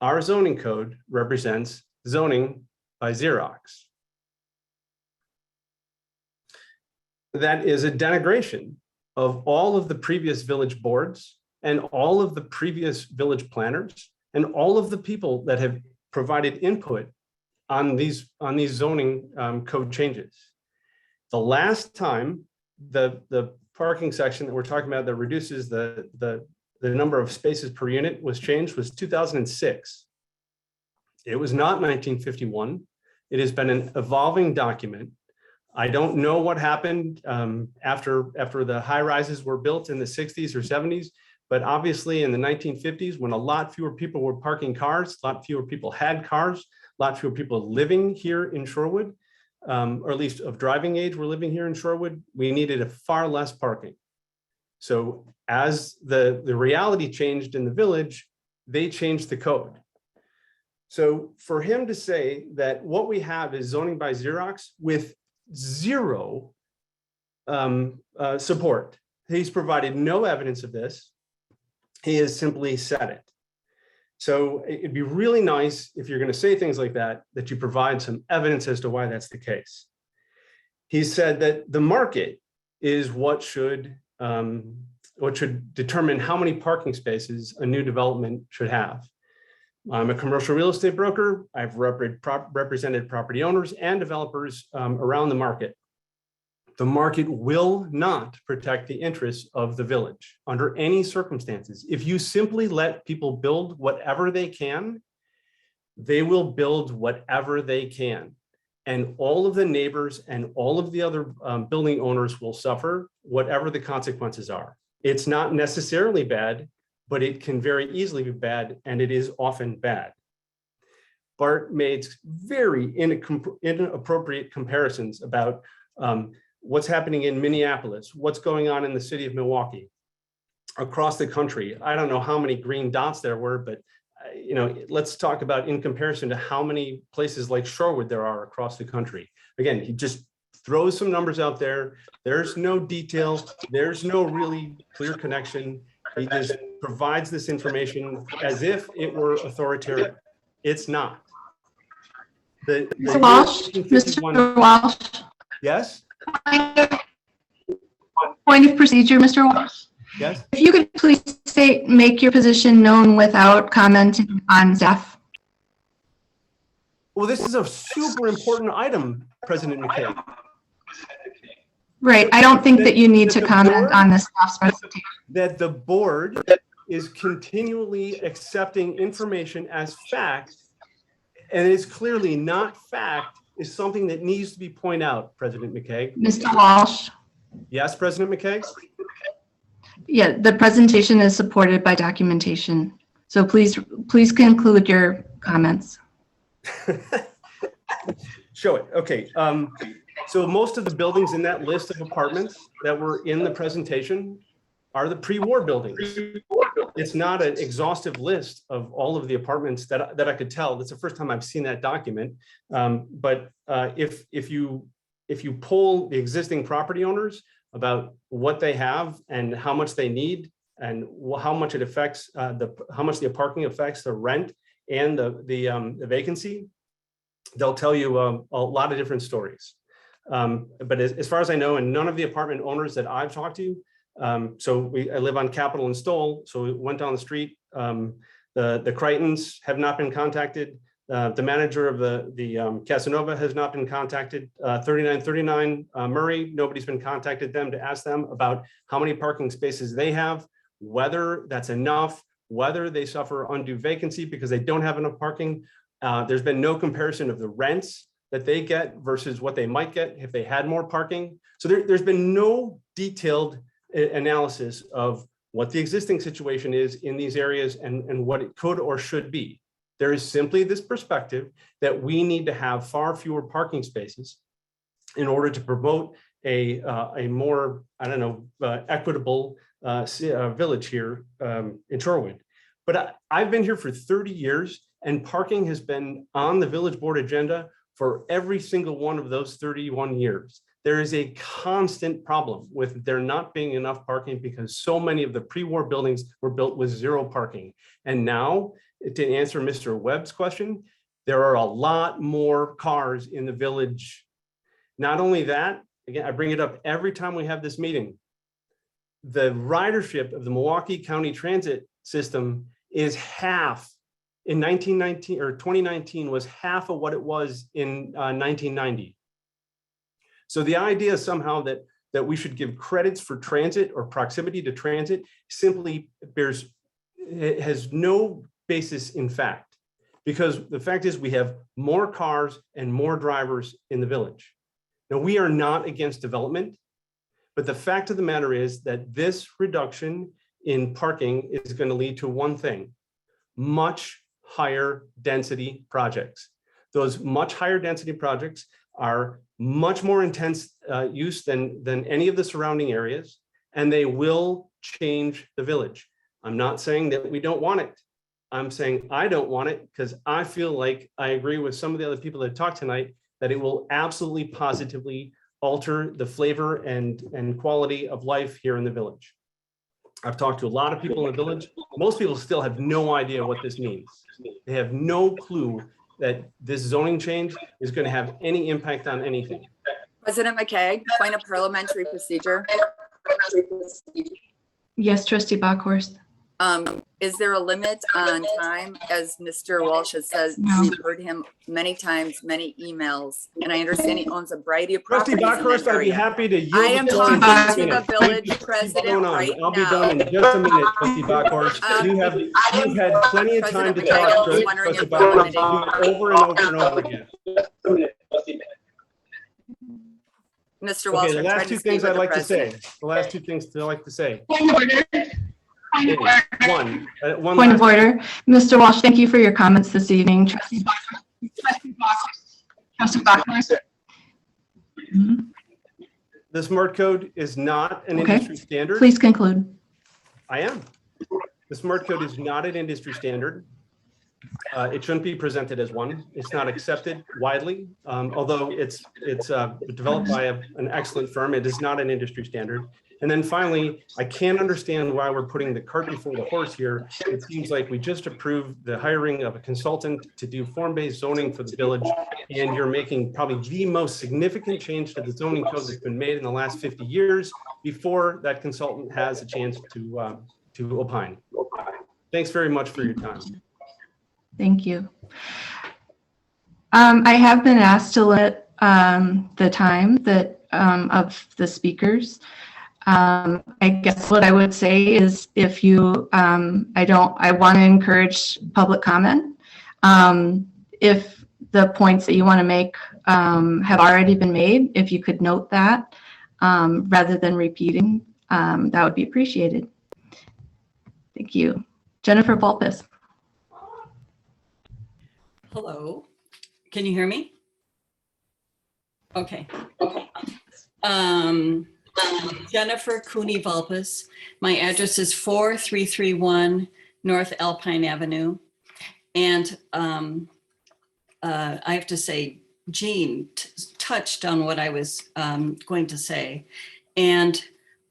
our zoning code represents zoning by Xerox. That is a denigration of all of the previous village boards and all of the previous village planners and all of the people that have provided input on these zoning code changes. The last time the parking section that we're talking about that reduces the number of spaces per unit was changed was 2006. It was not 1951. It has been an evolving document. I don't know what happened after the high rises were built in the 60s or 70s, but obviously in the 1950s, when a lot fewer people were parking cars, a lot fewer people had cars, a lot fewer people living here in Shorewood, or at least of driving age were living here in Shorewood, we needed a far less parking. So as the reality changed in the village, they changed the code. So for him to say that what we have is zoning by Xerox with zero support, he's provided no evidence of this. He has simply said it. So it'd be really nice if you're going to say things like that, that you provide some evidence as to why that's the case. He said that the market is what should determine how many parking spaces a new development should have. I'm a commercial real estate broker. I've represented property owners and developers around the market. The market will not protect the interests of the village under any circumstances. If you simply let people build whatever they can, they will build whatever they can. And all of the neighbors and all of the other building owners will suffer whatever the consequences are. It's not necessarily bad, but it can very easily be bad, and it is often bad. Bart made very inappropriate comparisons about what's happening in Minneapolis, what's going on in the city of Milwaukee, across the country. I don't know how many green dots there were, but let's talk about in comparison to how many places like Shorewood there are across the country. Again, he just throws some numbers out there. There's no detail. There's no really clear connection. He just provides this information as if it were authoritarian. It's not. Mr. Walsh, Mr. Walsh. Yes? Point of procedure, Mr. Walsh. Yes? If you could please make your position known without commenting on staff. Well, this is a super important item, President McKay. Right. I don't think that you need to comment on this staff's presentation. That the board is continually accepting information as fact, and it's clearly not fact, is something that needs to be pointed out, President McKay. Mr. Walsh. Yes, President McKay? Yeah, the presentation is supported by documentation. So please conclude your comments. Show it. Okay. So most of the buildings in that list of apartments that were in the presentation are the pre-war buildings. It's not an exhaustive list of all of the apartments that I could tell. That's the first time I've seen that document. But if you poll the existing property owners about what they have and how much they need and how much it affects how much the parking affects the rent and the vacancy, they'll tell you a lot of different stories. But as far as I know, and none of the apartment owners that I've talked to, I live on Capitol and Stoll, so we went down the street. The Crichtons have not been contacted. The manager of the Casanova has not been contacted. 3939 Murray, nobody's been contacted them to ask them about how many parking spaces they have, whether that's enough, whether they suffer undue vacancy because they don't have enough parking. There's been no comparison of the rents that they get versus what they might get if they had more parking. So there's been no detailed analysis of what the existing situation is in these areas and what it could or should be. There is simply this perspective that we need to have far fewer parking spaces in order to promote a more, equitable village here in Shorewood. But I've been here for 30 years and parking has been on the village board agenda for every single one of those 31 years. There is a constant problem with there not being enough parking because so many of the pre-war buildings were built with zero parking. And now, to answer Mr. Webb's question, there are a lot more cars in the village. Not only that, again, I bring it up every time we have this meeting. The ridership of the Milwaukee County Transit system is half. In 2019 was half of what it was in 1990. So the idea somehow that we should give credits for transit or proximity to transit simply has no basis in fact, because the fact is we have more cars and more drivers in the village. Now, we are not against development, but the fact of the matter is that this reduction in parking is going to lead to one thing: much higher density projects. Those much higher density projects are much more intense use than any of the surrounding areas, and they will change the village. I'm not saying that we don't want it. I'm saying I don't want it because I feel like I agree with some of the other people that talked tonight that it will absolutely positively alter the flavor and quality of life here in the village. I've talked to a lot of people in the village. Most people still have no idea what this means. They have no clue that this zoning change is going to have any impact on anything. President McKay, point of parliamentary procedure. Yes, Trustee Bockhorst. Is there a limit on time? As Mr. Walsh has said, No. we've heard him many times, many emails, and I understand he owns a variety of Trustee properties in Bockhorst, that I'd be area. happy to yield. I am the floor in talking just a to the minute. village Keep president going on. right I'll be done now. in just a minute, Trustee Bockhorst. You've had plenty of time to President McKay, I talk, was wondering Trustee if we're Bockhorst, limiting- over and over and over again. Mr. Walsh, Okay, the I'm trying last to two speak things with I'd the like to say. president. The last two things that I'd like to say. Point of order. One Point of last- order. Mr. Walsh, thank you for your comments this evening. Trustee Bockhorst. Mhm. The smart code is not an Okay. industry standard. Please conclude. I am. The smart code is not an industry standard. It shouldn't be presented as one. It's not accepted widely, although it's developed by an excellent firm. It is not an industry standard. And then finally, I can't understand why we're putting the cart before the horse here. It seems like we just approved the hiring of a consultant to do form-based zoning for the village, and you're making probably the most significant change to the zoning code that's been made in the last 50 years before that consultant has a chance to opine. Thanks very much for your time. Thank you. I have been asked to limit the time that of the speakers. I guess what I would say is if you, I want to encourage public comment. If the points that you want to make have already been made, if you could note that rather than repeating, that would be appreciated. Thank you. Jennifer Vulpes. Hello, can you hear me? Okay. Jennifer Cooney Vulpes. My address is 4331 North Alpine Avenue. And I have to say, Jean touched on what I was going to say. And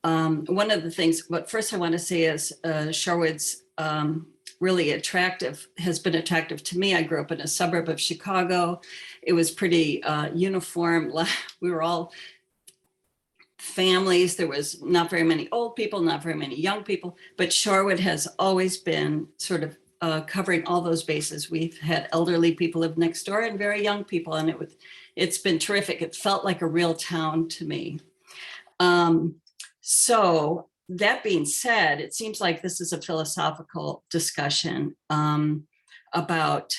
one of the things, what first I want to say is Shorewood's really attractive, has been attractive to me. I grew up in a suburb of Chicago. It was pretty uniform. We were all families. There was not very many old people, not very many young people, but Shorewood has always been sort of covering all those bases. We've had elderly people live next door and very young people, and it's been terrific. It felt like a real town to me. So that being said, it seems like this is a philosophical discussion about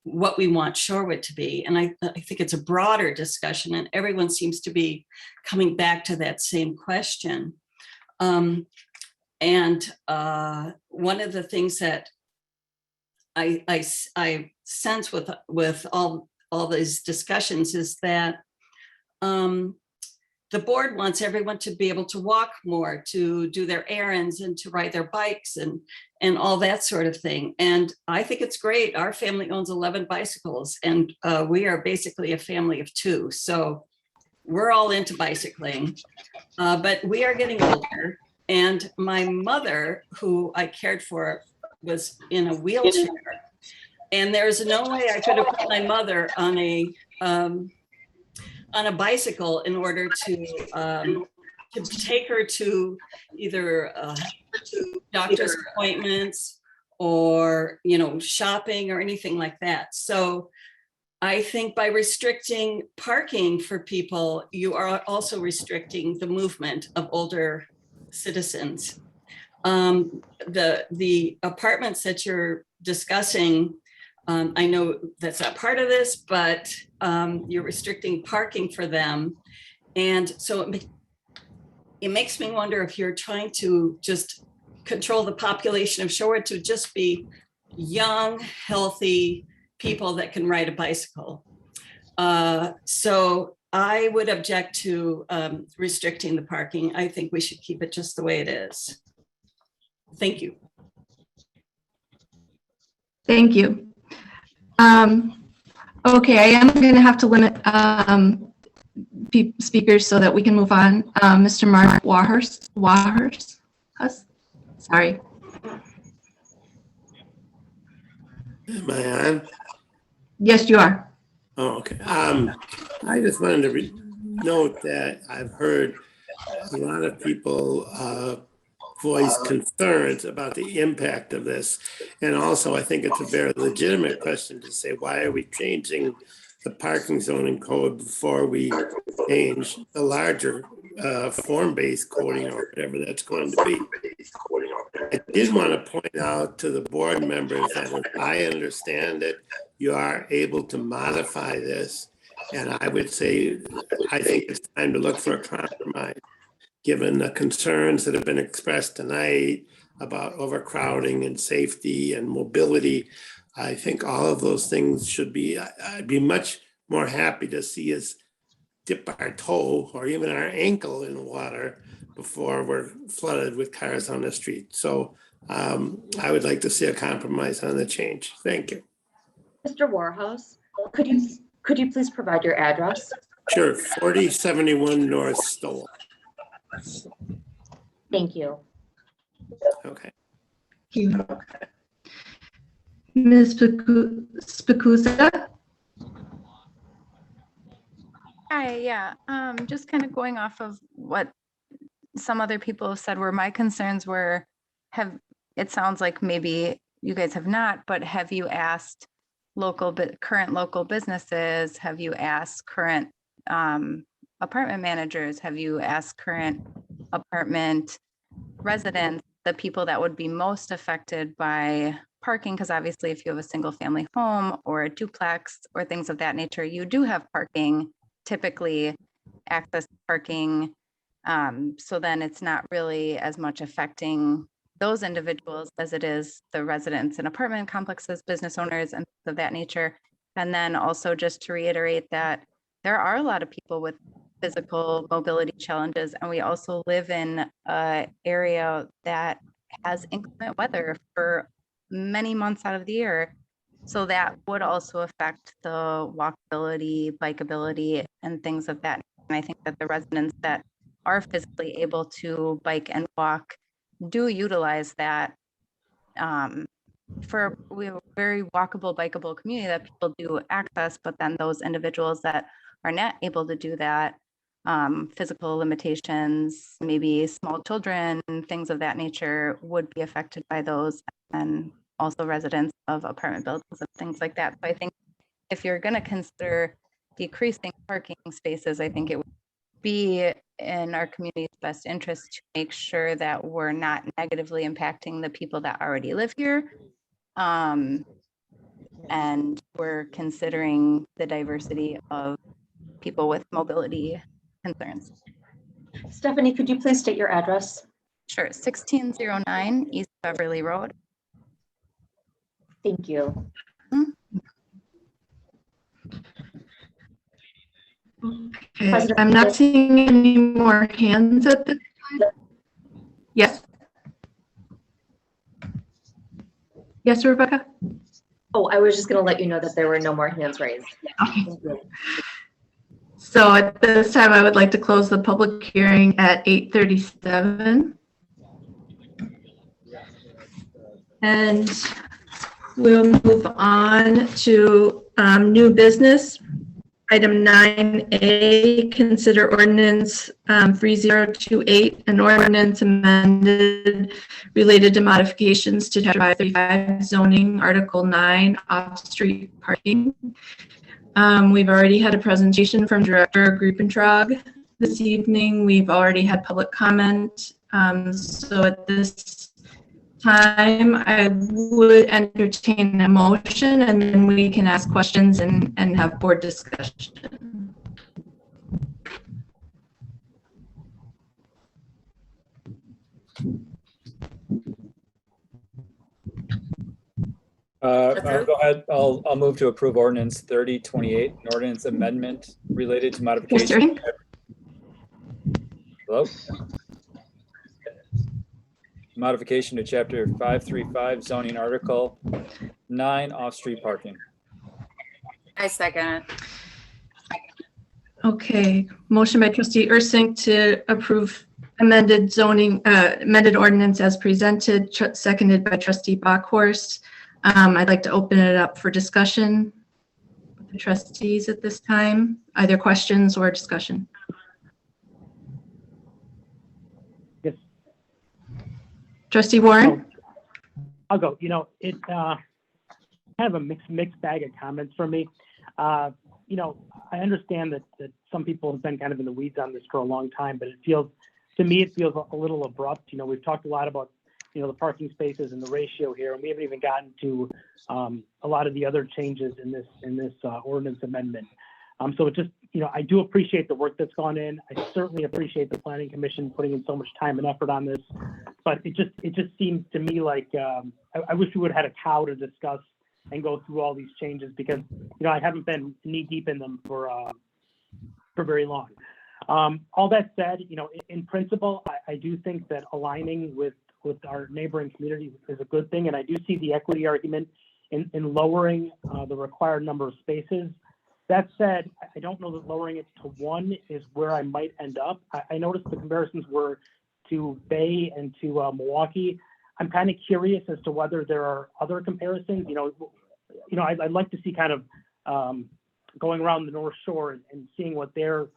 what we want Shorewood to be. And I think it's a broader discussion, and everyone seems to be coming back to that same question. And one of the things that I sense with all these discussions is that the board wants everyone to be able to walk more, to do their errands and to ride their bikes and all that sort of thing. And I think it's great. Our family owns 11 bicycles, and we are basically a family of 2. So we're all into bicycling, but we are getting older. And my mother, who I cared for, was in a wheelchair. And there's no way I could have put my mother on a bicycle in order to take her to either doctor's appointments or, shopping or anything like that. So I think by restricting parking for people, you are also restricting the movement of older citizens. The apartments that you're discussing, I know that's not part of this, but you're restricting parking for them. And so it makes me wonder if you're trying to just control the population of Shorewood to just be young, healthy people that can ride a bicycle. So I would object to restricting the parking. I think we should keep it just the way it is. Thank you. Thank you. Okay, I am going to have to limit speakers so that we can move on. Mr. Mark Wahurst. Sorry. Am I on? Yes, you are. Oh, okay. I just wanted to note that I've heard a lot of people voice concerns about the impact of this. And also, I think it's a very legitimate question to say, why are we changing the parking zoning code before we change the larger form-based coding or whatever that's going to be? I did want to point out to the board members that as I understand it, you are able to modify this. And I would say, I think it's time to look for a compromise, given the concerns that have been expressed tonight about overcrowding and safety and mobility. I think all of those things should be, I'd be much more happy to see us dip our toe or even our ankle in water before we're flooded with cars on the street. So I would like to see a compromise on the change. Thank you. Mr. Warhouse, could you please provide your address? Sure, 4071 North Stowell. Thank you. Okay. Ms. Spikuza? Hi, yeah, just kind of going off of what some other people have said, where my concerns were, it sounds like maybe you guys have not, but have you asked current local businesses? Have you asked current apartment managers? Have you asked current apartment residents, the people that would be most affected by parking? Because obviously if you have a single family home or a duplex or things of that nature, you do have parking, typically access parking. So then it's not really as much affecting those individuals as it is the residents in apartment complexes, business owners, and things of that nature. And then also just to reiterate that there are a lot of people with physical mobility challenges, and we also live in an area that has inclement weather for many months out of the year. So that would also affect the walkability, bikeability, and things of that. And I think that the residents that are physically able to bike and walk do utilize that. We have a very walkable, bikeable community that people do access, but then those individuals that are not able to do that, physical limitations, maybe small children, things of that nature would be affected by those, and also residents of apartment buildings and things like that. So I think if you're going to consider decreasing parking spaces, I think it would be in our community's best interest to make sure that we're not negatively impacting the people that already live here. And we're considering the diversity of people with mobility concerns. Stephanie, could you please state your address? Sure, 1609 East Beverly Road. Thank you. Okay, I'm not seeing any more hands at this time. Yes. Yes, Rebecca? Oh, I was just going to let you know that there were no more hands raised. Okay. So at this time, I would like to close the public hearing at 8:37. And we'll move on to new business. Item 9A, consider ordinance 3028, an ordinance amended related to modifications to Chapter 535 zoning, Article 9, off-street parking. We've already had a presentation from Director Grupentrag this evening. We've already had public comment. So at this time, I would entertain a motion, and then we can ask questions and have board discussion. Go ahead. I'll move to approve ordinance 3028, an ordinance amendment related to modification. Hello? Modification to Chapter 535 zoning, Article 9, off-street parking. I second it. Okay, motion by Trustee Ursink to approve amended zoning, amended ordinance as presented, seconded by Trustee Bockhorst. I'd like to open it up for discussion with the trustees at this time, either questions or discussion. Yes. Trustee Warren? I'll go. You know, it's kind of a mixed bag of comments from me. You know, I understand that some people have been kind of in the weeds on this for a long time, but to me, it feels a little abrupt. You know, we've talked a lot about, you know, the parking spaces and the ratio here, and we haven't even gotten to a lot of the other changes in this ordinance amendment. So it just, you know, I do appreciate the work that's gone in. I certainly appreciate the Planning Commission putting in so much time and effort on this, but it just seems to me like I wish we would have had a cow to discuss and go through all these changes, because, you know, I haven't been knee deep in them for very long. All that said, you know, in principle, I do think that aligning with with our neighboring communities is a good thing. And I do see the equity argument in lowering the required number of spaces. That said, I don't know that lowering it to 1 is where I might end up. I noticed the comparisons were to Bay and to Milwaukee. I'm kind of curious as to whether there are other comparisons. I'd like to see kind of going around the North Shore and seeing what their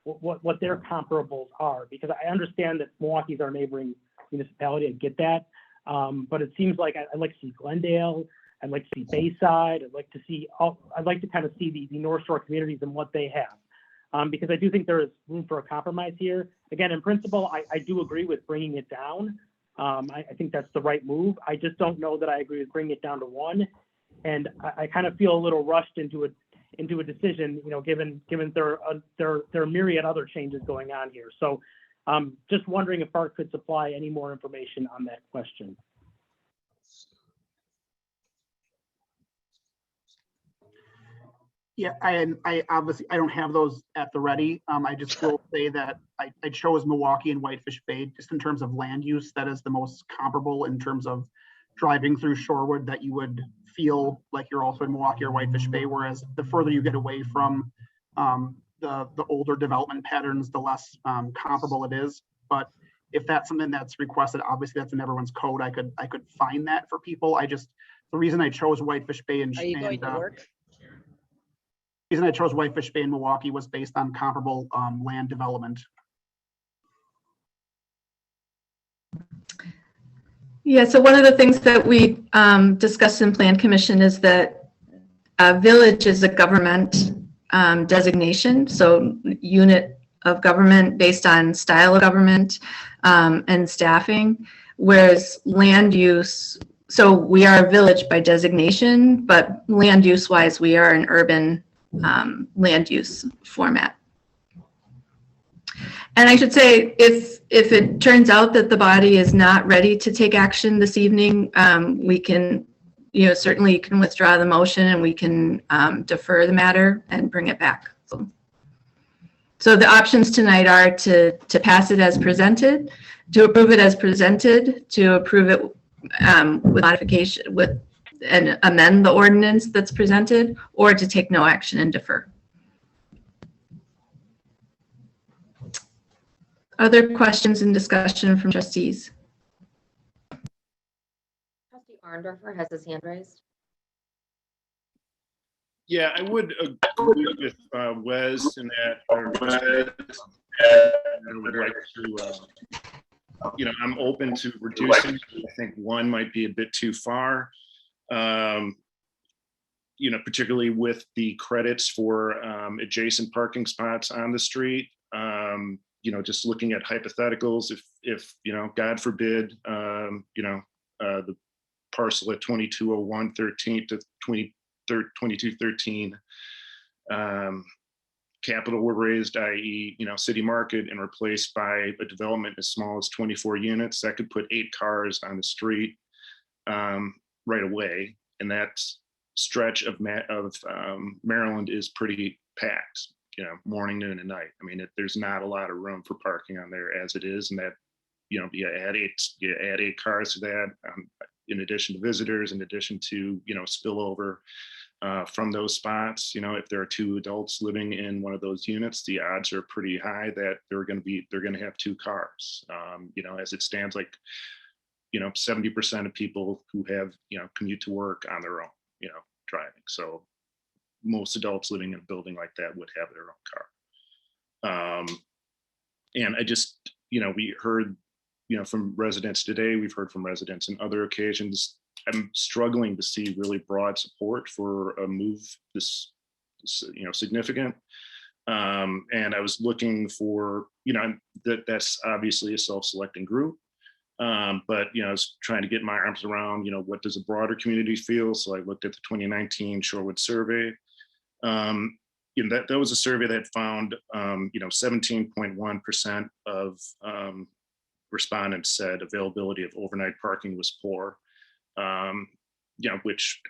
comparables are, because I understand that Milwaukee's our neighboring municipality. I get that, but it seems like I'd like to see Glendale. I'd like to see Bayside. I'd like to kind of see the North Shore communities and what they have, because I do think there is room for a compromise here. Again, in principle, I do agree with bringing it down. I think that's the right move. I just don't know that I agree with bringing it down to 1, and I kind of feel a little rushed into a decision, given there are myriad other changes going on here. So, just wondering if Bart could supply any more information on that question. Yeah, I obviously, I don't have those at the ready. I just will say that I chose Milwaukee and Whitefish Bay just in terms of land use. That is the most comparable in terms of driving through Shorewood, that you would feel like you're also in Milwaukee or Whitefish Bay. Whereas the further you get away from the older development patterns, the less comparable it is. But if that's something that's requested, obviously that's in everyone's code. I could find that for people. The reason I chose Whitefish Bay and Are you going to work? The reason I chose Whitefish Bay and Milwaukee was based on comparable land development. Yeah, so one of the things that we discussed in Plan Commission is that village is a government designation, so unit of government based on style of government and staffing, whereas land use, so we are a village by designation, but land use wise, we are an urban land use format. And I should say, if it turns out that the body is not ready to take action this evening, we can, certainly you can withdraw the motion and we can defer the matter and bring it back. So the options tonight are to pass it as presented, to approve it as presented, to approve it with modification, and amend the ordinance that's presented, or to take no action and defer. Other questions and discussion from trustees? Trustee Arndorfer has his hand raised. Yeah, I would agree with Wes in that, I would like to, I'm open to reducing. I think 1 might be a bit too far. Particularly with the credits for adjacent parking spots on the street. Just looking at hypotheticals, if God forbid, the parcel at 2201 13th to 2213 capital were raised, i.e., City Market, and replaced by a development as small as 24 units, that could put 8 cars on the street right away, and that stretch of Maryland is pretty packed. Morning, noon, and night. I mean, there's not a lot of room for parking on there as it is, and that, you add 8 cars to that, in addition to visitors, in addition to, spillover from those spots. If there are 2 adults living in one of those units, the odds are pretty high that they're going to have 2 cars. As it stands, like, 70% of people who have, commute to work on their own, driving. So most adults living in a building like that would have their own car. And I just, we heard, from residents today, we've heard from residents on other occasions. I'm struggling to see really broad support for a move this significant. And I was looking for, that's obviously a self-selecting group. But I was trying to get my arms around, what does a broader community feel? So I looked at the 2019 Shorewood survey. That was a survey that found 17.1% of respondents said availability of overnight parking was poor. Which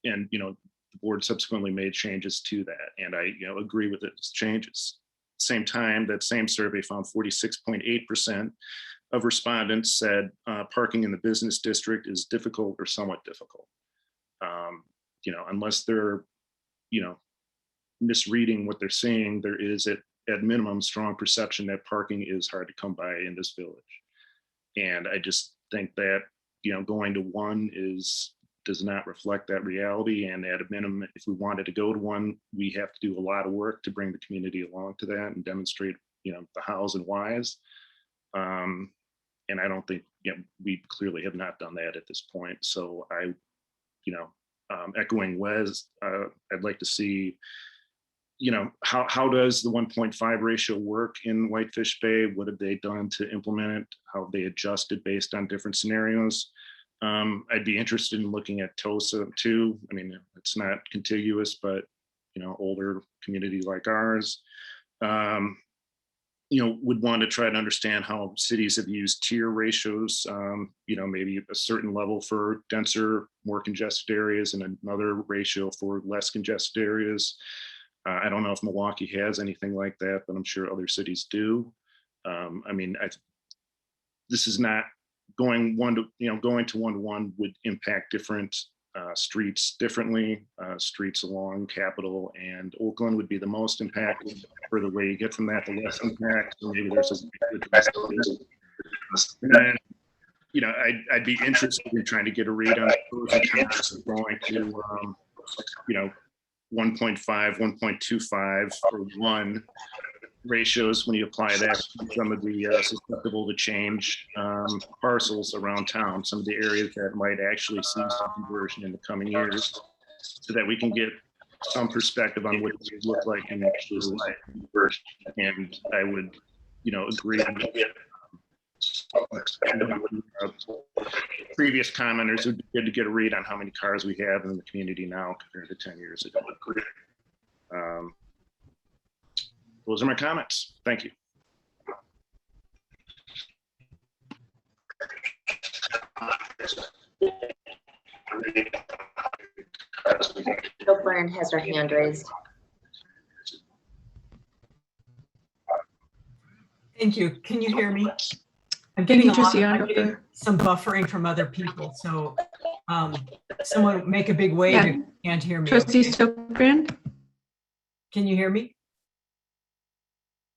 the board subsequently made changes to that, and I agree with its changes. Same time, that same survey found 46.8% of respondents said parking in the business district is difficult or somewhat difficult. Unless they're, misreading what they're saying, there is at minimum strong perception that parking is hard to come by in this village. And I just think that, going to one does not reflect that reality. And at a minimum, if we wanted to go to one, we have to do a lot of work to bring the community along to that and demonstrate, the hows and whys. And I don't think, we clearly have not done that at this point. So I, echoing Wes, I'd like to see, how does the 1.5 ratio work in Whitefish Bay? What have they done to implement it? How have they adjusted based on different scenarios? I'd be interested in looking at TOSA too. I mean, it's not contiguous, but, older community like ours, would want to try to understand how cities have used tier ratios, maybe a certain level for denser, more congested areas and another ratio for less congested areas. I don't know if Milwaukee has anything like that, but I'm sure other cities do. This is not going going to one would impact different streets differently. Streets along Capitol and Oakland would be the most impacted. For the way you get from that to less impact, so maybe there's I'd be interested in trying to get a read on the pros and cons of going to 1.5, 1.25, or 1 ratios when you apply that to some of the susceptible to change parcels around town, some of the areas that might actually see some conversion in the coming years, so that we can get some perspective on what it would look like in actual life. And I would, agree with previous commenters who did to get a read on how many cars we have in the community now compared to 10 years ago. Those are my comments. Thank you. Bill Byrne has her hand raised. Thank you. Can you hear me? I'm Thank you, getting, Trustee I'm getting some buffering from other people. So someone make a big wave if you can't hear me. Trustee Stokebrand? Can you hear me?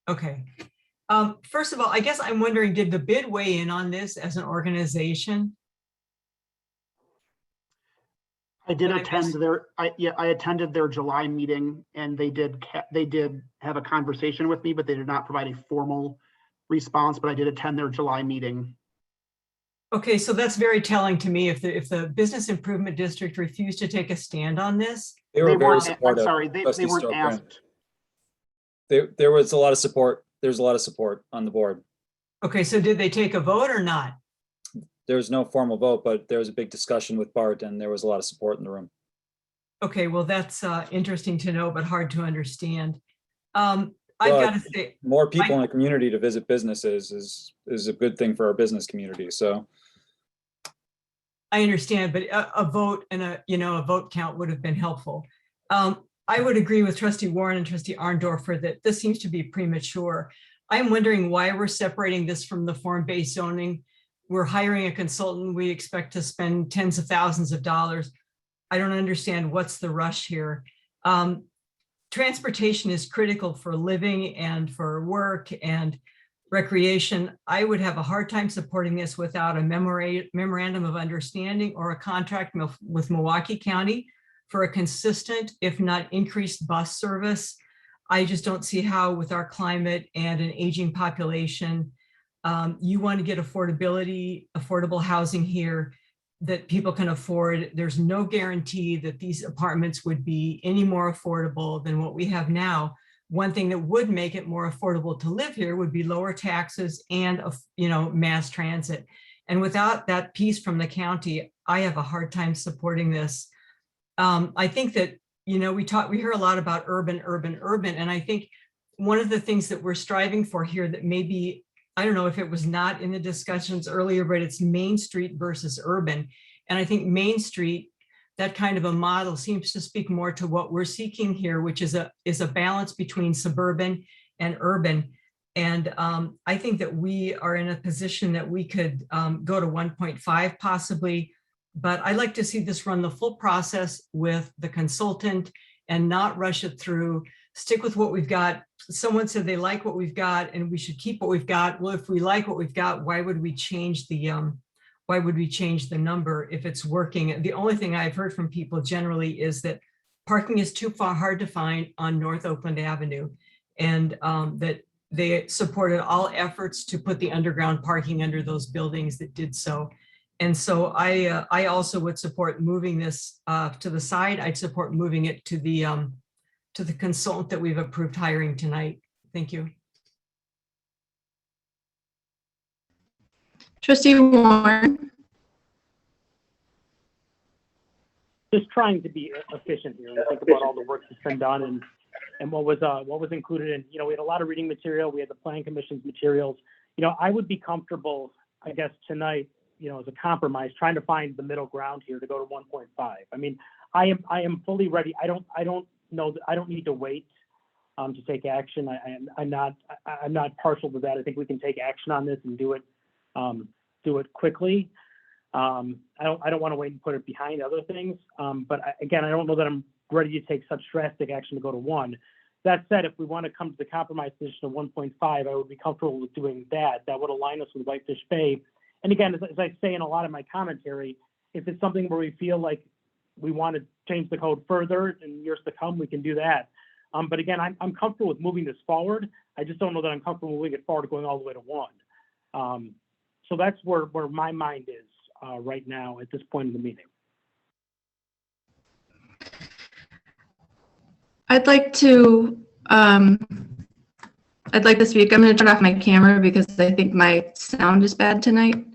Okay. First of all, I guess I'm wondering, did the bid weigh in on this as an organization? I did attend their, I attended their July meeting, and they did have a conversation with me, but they did not provide a formal response, but I did attend their July meeting. Okay, so that's very telling to me. If the Business Improvement District refused to take a stand on this, they were very supportive. I'm sorry, they weren't asked. There was a lot of support. There's a lot of support on the board. Okay, so did they take a vote or not? There was no formal vote, but there was a big discussion with Bart, and there was a lot of support in the room. Okay, well, that's interesting to know, but hard to understand. I've got to say, more people in the community to visit businesses is a good thing for our business community. So I understand, but a vote and a vote count would have been helpful. I would agree with Trustee Warren and Trustee Arndorfer that this seems to be premature. I'm wondering why we're separating this from the form-based zoning. We're hiring a consultant. We expect to spend tens of thousands of dollars. I don't understand what's the rush here. Transportation is critical for living and for work and recreation. I would have a hard time supporting this without a memorandum of understanding or a contract with Milwaukee County for a consistent, if not increased, bus service. I just don't see how, with our climate and an aging population, you want to get affordable housing here that people can afford. There's no guarantee that these apartments would be any more affordable than what we have now. One thing that would make it more affordable to live here would be lower taxes and mass transit. And without that piece from the county, I have a hard time supporting this. I think that, we hear a lot about urban, and I think one of the things that we're striving for here that maybe, I don't know if it was not in the discussions earlier, but it's Main Street versus urban. And I think Main Street, that kind of a model, seems to speak more to what we're seeking here, which is a balance between suburban and urban. And I think that we are in a position that we could go to 1.5 possibly, but I'd like to see this run the full process with the consultant and not rush it through, stick with what we've got. Someone said they like what we've got and we should keep what we've got. Well, if we like what we've got, why would we change the number if it's working? The only thing I've heard from people generally is that parking is too hard to find on North Oakland Avenue, and that they supported all efforts to put the underground parking under those buildings that did so. And so I also would support moving this to the side. I'd support moving it to the consultant that we've approved hiring tonight. Thank you. Trustee Warren. Just trying to be efficient here and think about all the work that's been done and what was included in, you know, we had a lot of reading material. We had the Plan Commission's materials. You know, I would be comfortable, I guess, tonight, you know, as a compromise, trying to find the middle ground here to go to 1.5. I mean, I am fully ready. I don't know that I don't need to wait to take action. I'm not partial to that. I think we can take action on this and do it quickly. I don't want to wait and put it behind other things. But again, I don't know that I'm ready to take such drastic action to go to 1. That said, if we want to come to the compromise position of 1.5, I would be comfortable with doing that. That would align us with Whitefish Bay. And again, as I say in a lot of my commentary, if it's something where we feel like we want to change the code further in years to come, we can do that. But again, I'm comfortable with moving this forward. I just don't know that I'm comfortable moving it forward going all the way to 1. So that's where my mind is right now at this point in the meeting. I'd like to speak. I'm going to turn off my camera because I think my sound is bad tonight.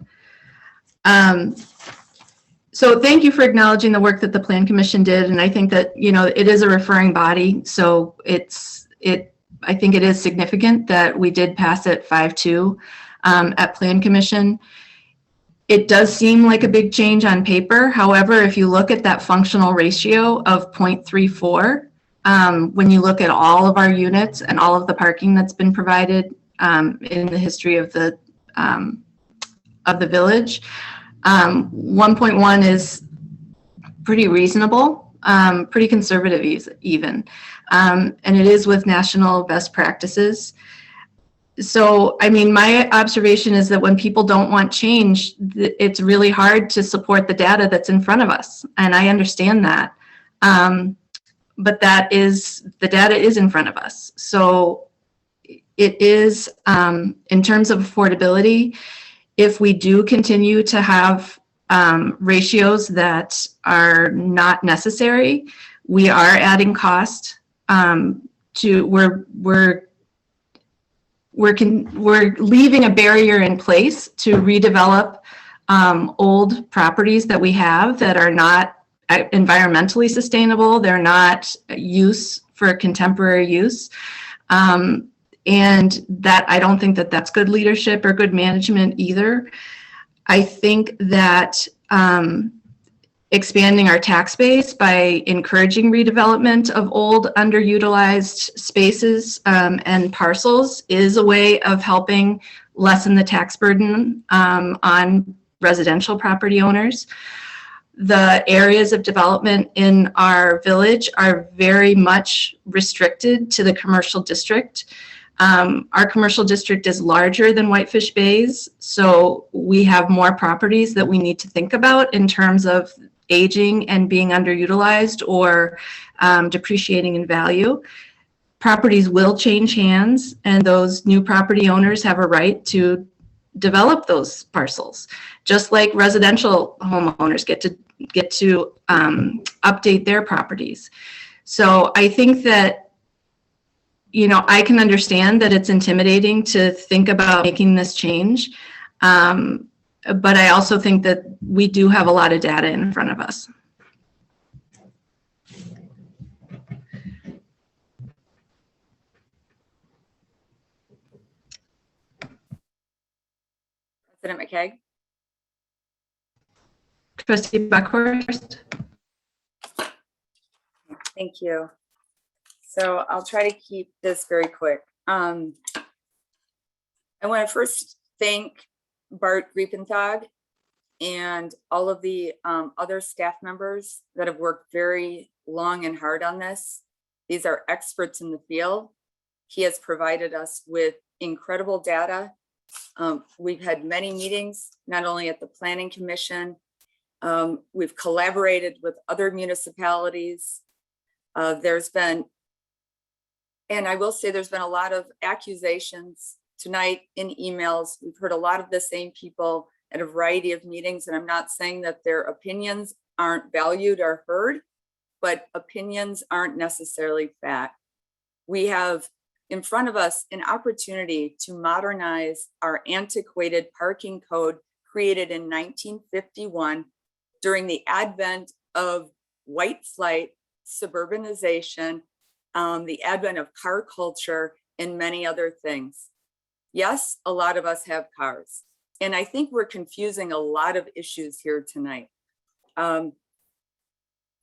So thank you for acknowledging the work that the Plan Commission did, and I think that, you know, it is a referring body, so I think it is significant that we did pass it 5-2 at Plan Commission. It does seem like a big change on paper. However, if you look at that functional ratio of 0.34, when you look at all of our units and all of the parking that's been provided in the history of the village, 1.1 is pretty reasonable, pretty conservative even, and it is with national best practices. So, I mean, my observation is that when people don't want change, it's really hard to support the data that's in front of us, and I understand that. But the data is in front of us. So it is, in terms of affordability, if we do continue to have ratios that are not necessary, we are adding cost we're leaving a barrier in place to redevelop old properties that we have that are not environmentally sustainable. They're not use for contemporary use. And that I don't think that that's good leadership or good management either. I think that expanding our tax base by encouraging redevelopment of old underutilized spaces and parcels is a way of helping lessen the tax burden on residential property owners. The areas of development in our village are very much restricted to the commercial district. Our commercial district is larger than Whitefish Bay's, so we have more properties that we need to think about in terms of aging and being underutilized or depreciating in value. Properties will change hands, and those new property owners have a right to develop those parcels, just like residential homeowners get to update their properties. So I think that, you know, I can understand that it's intimidating to think about making this change, but I also think that we do have a lot of data in front of us. President McKay? Trustee Buckhorst? Thank you. So I'll try to keep this very quick. I want to first thank Bart Griepenthag and all of the other staff members that have worked very long and hard on this. These are experts in the field. He has provided us with incredible data. We've had many meetings, not only at the Planning Commission, we've collaborated with other municipalities. There's been, and I will say there's been a lot of accusations tonight in emails. We've heard a lot of the same people at a variety of meetings, and I'm not saying that their opinions aren't valued or heard, but opinions aren't necessarily fact. We have in front of us an opportunity to modernize our antiquated parking code created in 1951 during the advent of white flight, suburbanization, the advent of car culture, and many other things. Yes, a lot of us have cars. And I think we're confusing a lot of issues here tonight. No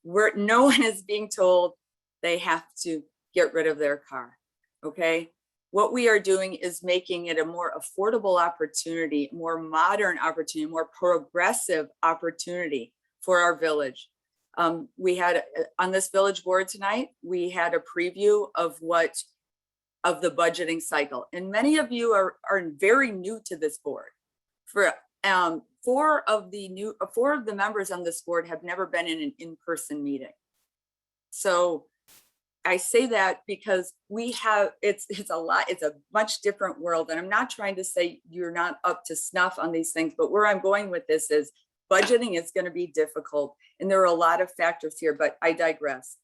one is being told they have to get rid of their car, okay? What we are doing is making it a more affordable opportunity, more modern opportunity, more progressive opportunity for our village. We had, on this village board tonight, we had a preview of the budgeting cycle. And many of you are very new to this board. Four of the members on this board have never been in an in-person meeting. So I say that because it's a much different world. And I'm not trying to say you're not up to snuff on these things, but where I'm going with this is budgeting is going to be difficult. And there are a lot of factors here, but I digress.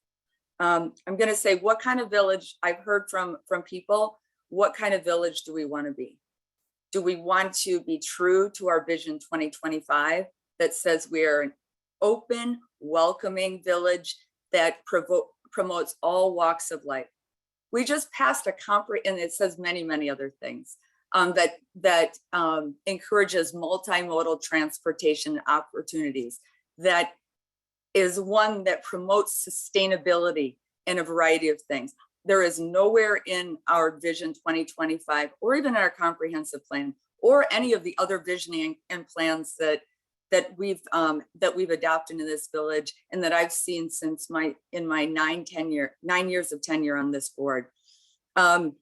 I'm going to say what kind of village I've heard from people, what kind of village do we want to be? Do we want to be true to our vision 2025 that says we are an open, welcoming village that promotes all walks of life? We just passed a and it says many, many other things that encourages multimodal transportation opportunities. That is one that promotes sustainability and a variety of things. There is nowhere in our Vision 2025 or even our comprehensive plan or any of the other visioning and plans that we've adopted in this village and that I've seen since my 9 years of tenure on this board. In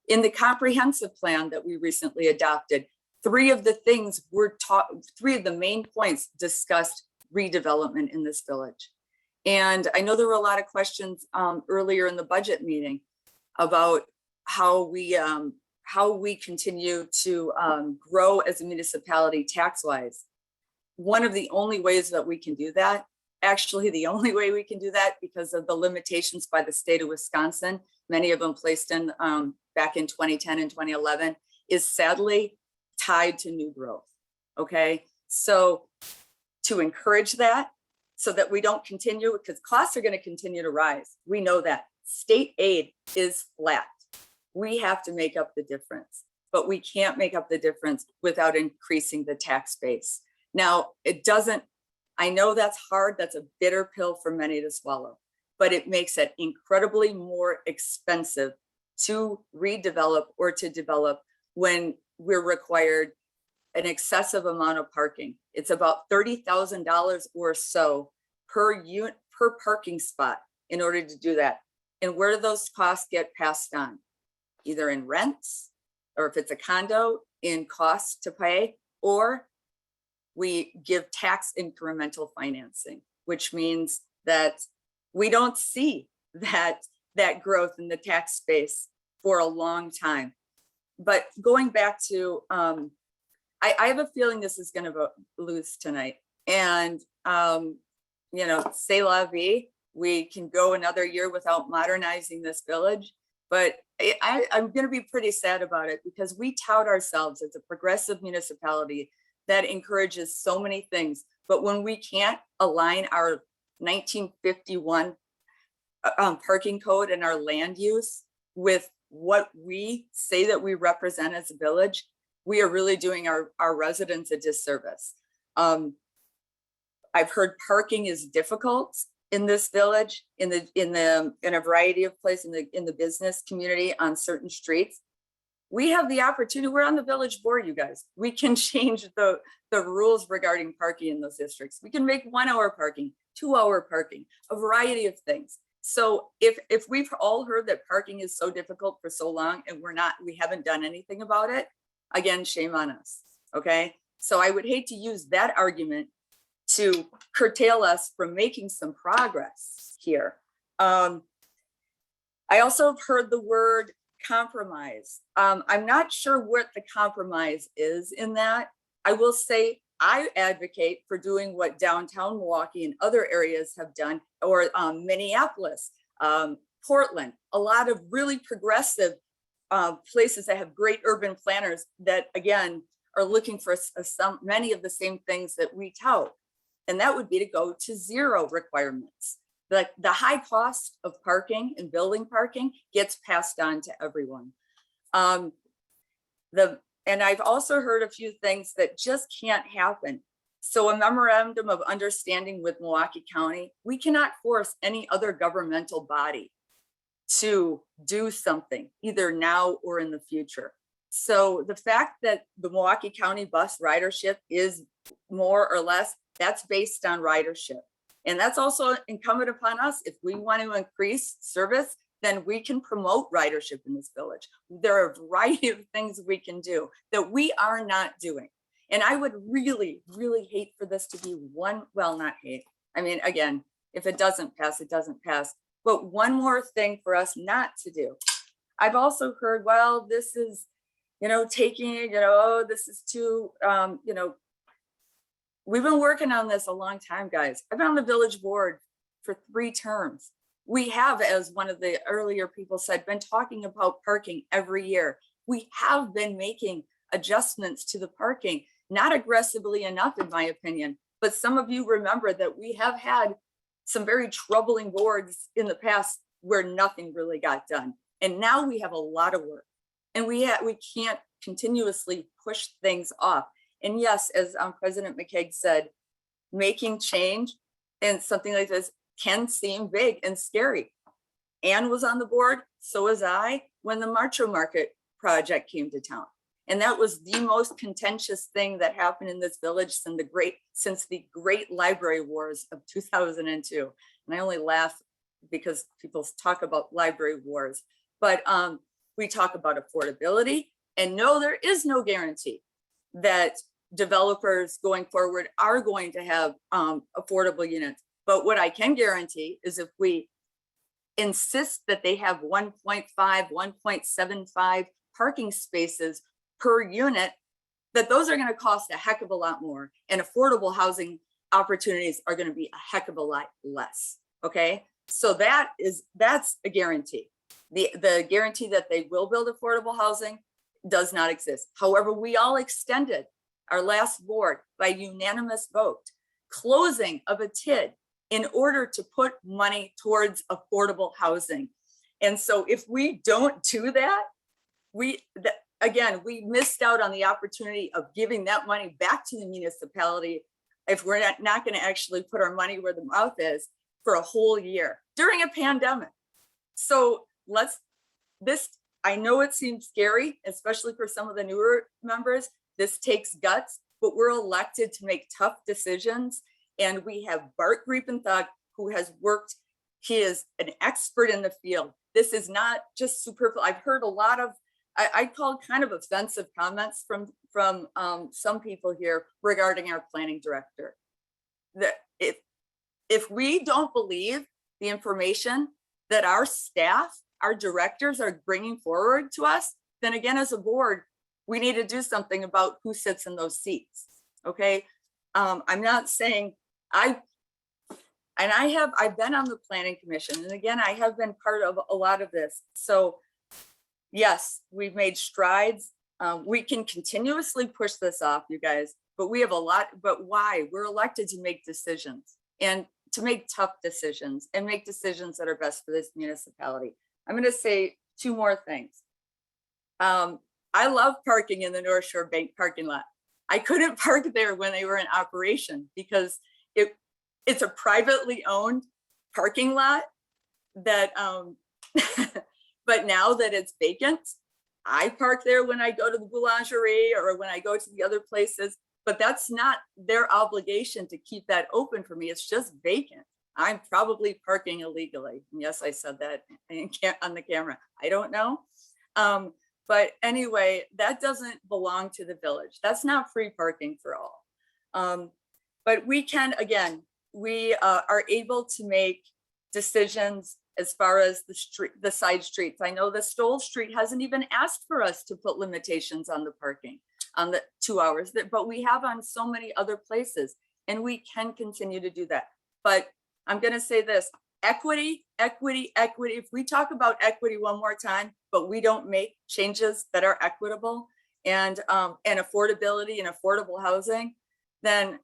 the comprehensive plan that we recently adopted, three of the main points discussed redevelopment in this village. And I know there were a lot of questions earlier in the budget meeting about how we continue to grow as a municipality tax-wise. One of the only ways that we can do that, actually the only way we can do that because of the limitations by the state of Wisconsin, many of them placed in back in 2010 and 2011, is sadly tied to new growth, okay? So to encourage that, so that we don't continue, because costs are going to continue to rise. We know that. State aid is flat. We have to make up the difference, but we can't make up the difference without increasing the tax base. Now, I know that's hard. That's a bitter pill for many to swallow, but it makes it incredibly more expensive to redevelop or to develop when we're required an excessive amount of parking. It's about $30,000 or so per parking spot in order to do that. And where do those costs get passed on? Either in rents, or if it's a condo, in costs to pay, or we give tax incremental financing, which means that we don't see that growth in the tax space for a long time. But going back to, I have a feeling this is going to lose tonight. And, c'est la vie. We can go another year without modernizing this village. But I'm going to be pretty sad about it because we tout ourselves as a progressive municipality that encourages so many things. But when we can't align our 1951 parking code and our land use with what we say that we represent as a village, we are really doing our residents a disservice. I've heard parking is difficult in this village, in a variety of places in the business community on certain streets. we have the opportunity, we're on the village board, you guys. We can change the rules regarding parking in those districts. We can make 1 hour parking, 2 hour parking, a variety of things. So if we've all heard that parking is so difficult for so long and we haven't done anything about it, again, shame on us, okay? So I would hate to use that argument to curtail us from making some progress here. I also have heard the word compromise. I'm not sure what the compromise is in that. I will say I advocate for doing what downtown Milwaukee and other areas have done, or Minneapolis, Portland, a lot of really progressive places that have great urban planners that, again, are looking for many of the same things that we tout. And that would be to go to 0 requirements. The high cost of parking and building parking gets passed on to everyone. And I've also heard a few things that just can't happen. So a memorandum of understanding with Milwaukee County, we cannot force any other governmental body to do something, either now or in the future. So the fact that the Milwaukee County bus ridership is more or less, that's based on ridership. And that's also incumbent upon us. If we want to increase service, then we can promote ridership in this village. There are a variety of things we can do that we are not doing. And I would really, really hate for this to be not hate. I mean, again, if it doesn't pass, it doesn't pass. But one more thing for us not to do. I've also heard, well, this is, taking, oh, this is too, we've been working on this a long time, guys. I've been on the village board for 3 terms. We have, as one of the earlier people said, been talking about parking every year. We have been making adjustments to the parking, not aggressively enough, in my opinion. But some of you remember that we have had some very troubling boards in the past where nothing really got done. And now we have a lot of work. And we can't continuously push things off. And yes, as President McKeag said, making change and something like this can seem big and scary. Ann was on the board, so was I, when the Marcho Market project came to town. And that was the most contentious thing that happened in this village since the great library wars of 2002. And I only laugh because people talk about library wars, but we talk about affordability. And no, there is no guarantee that developers going forward are going to have affordable units. But what I can guarantee is if we insist that they have 1.5, 1.75 parking spaces per unit, that those are going to cost a heck of a lot more, and affordable housing opportunities are going to be a heck of a lot less. Okay, so that's a guarantee. The guarantee that they will build affordable housing does not exist. However, we all extended our last board by unanimous vote closing of a TID in order to put money towards affordable housing. And so if we don't do that, we missed out on the opportunity of giving that money back to the municipality if we're not going to actually put our money where the mouth is for a whole year during a pandemic. So I know it seems scary, especially for some of the newer members. This takes guts, but we're elected to make tough decisions. And we have Bart Griepenthal, who has worked, he is an expert in the field. This is not just superfluous. I've heard a lot of, I call kind of offensive comments from some people here regarding our planning director. That if we don't believe the information that our staff, our directors are bringing forward to us, then again, as a board, we need to do something about who sits in those seats. Okay, I'm not saying I've been on the planning commission, and again, I have been part of a lot of this. So yes, we've made strides. We can continuously push this off, you guys, but we have a lot. But why? We're elected to make decisions and to make tough decisions and make decisions that are best for this municipality. I'm going to say 2 more things. I love parking in the North Shore Bank parking lot. I couldn't park there when they were in operation because it's a privately owned parking lot that, but now that it's vacant, I park there when I go to the boulangerie or when I go to the other places, but that's not their obligation to keep that open for me. It's just vacant. I'm probably parking illegally. And yes, I said that on the camera. I don't know. But anyway, that doesn't belong to the village. That's not free parking for all. But we can, again, we are able to make decisions as far as the side streets. I know the Stoll Street hasn't even asked for us to put limitations on the parking on the 2 hours, but we have on so many other places, and we can continue to do that. But I'm going to say this: equity, equity, equity. If we talk about equity one more time, but we don't make changes that are equitable and affordability and affordable housing, then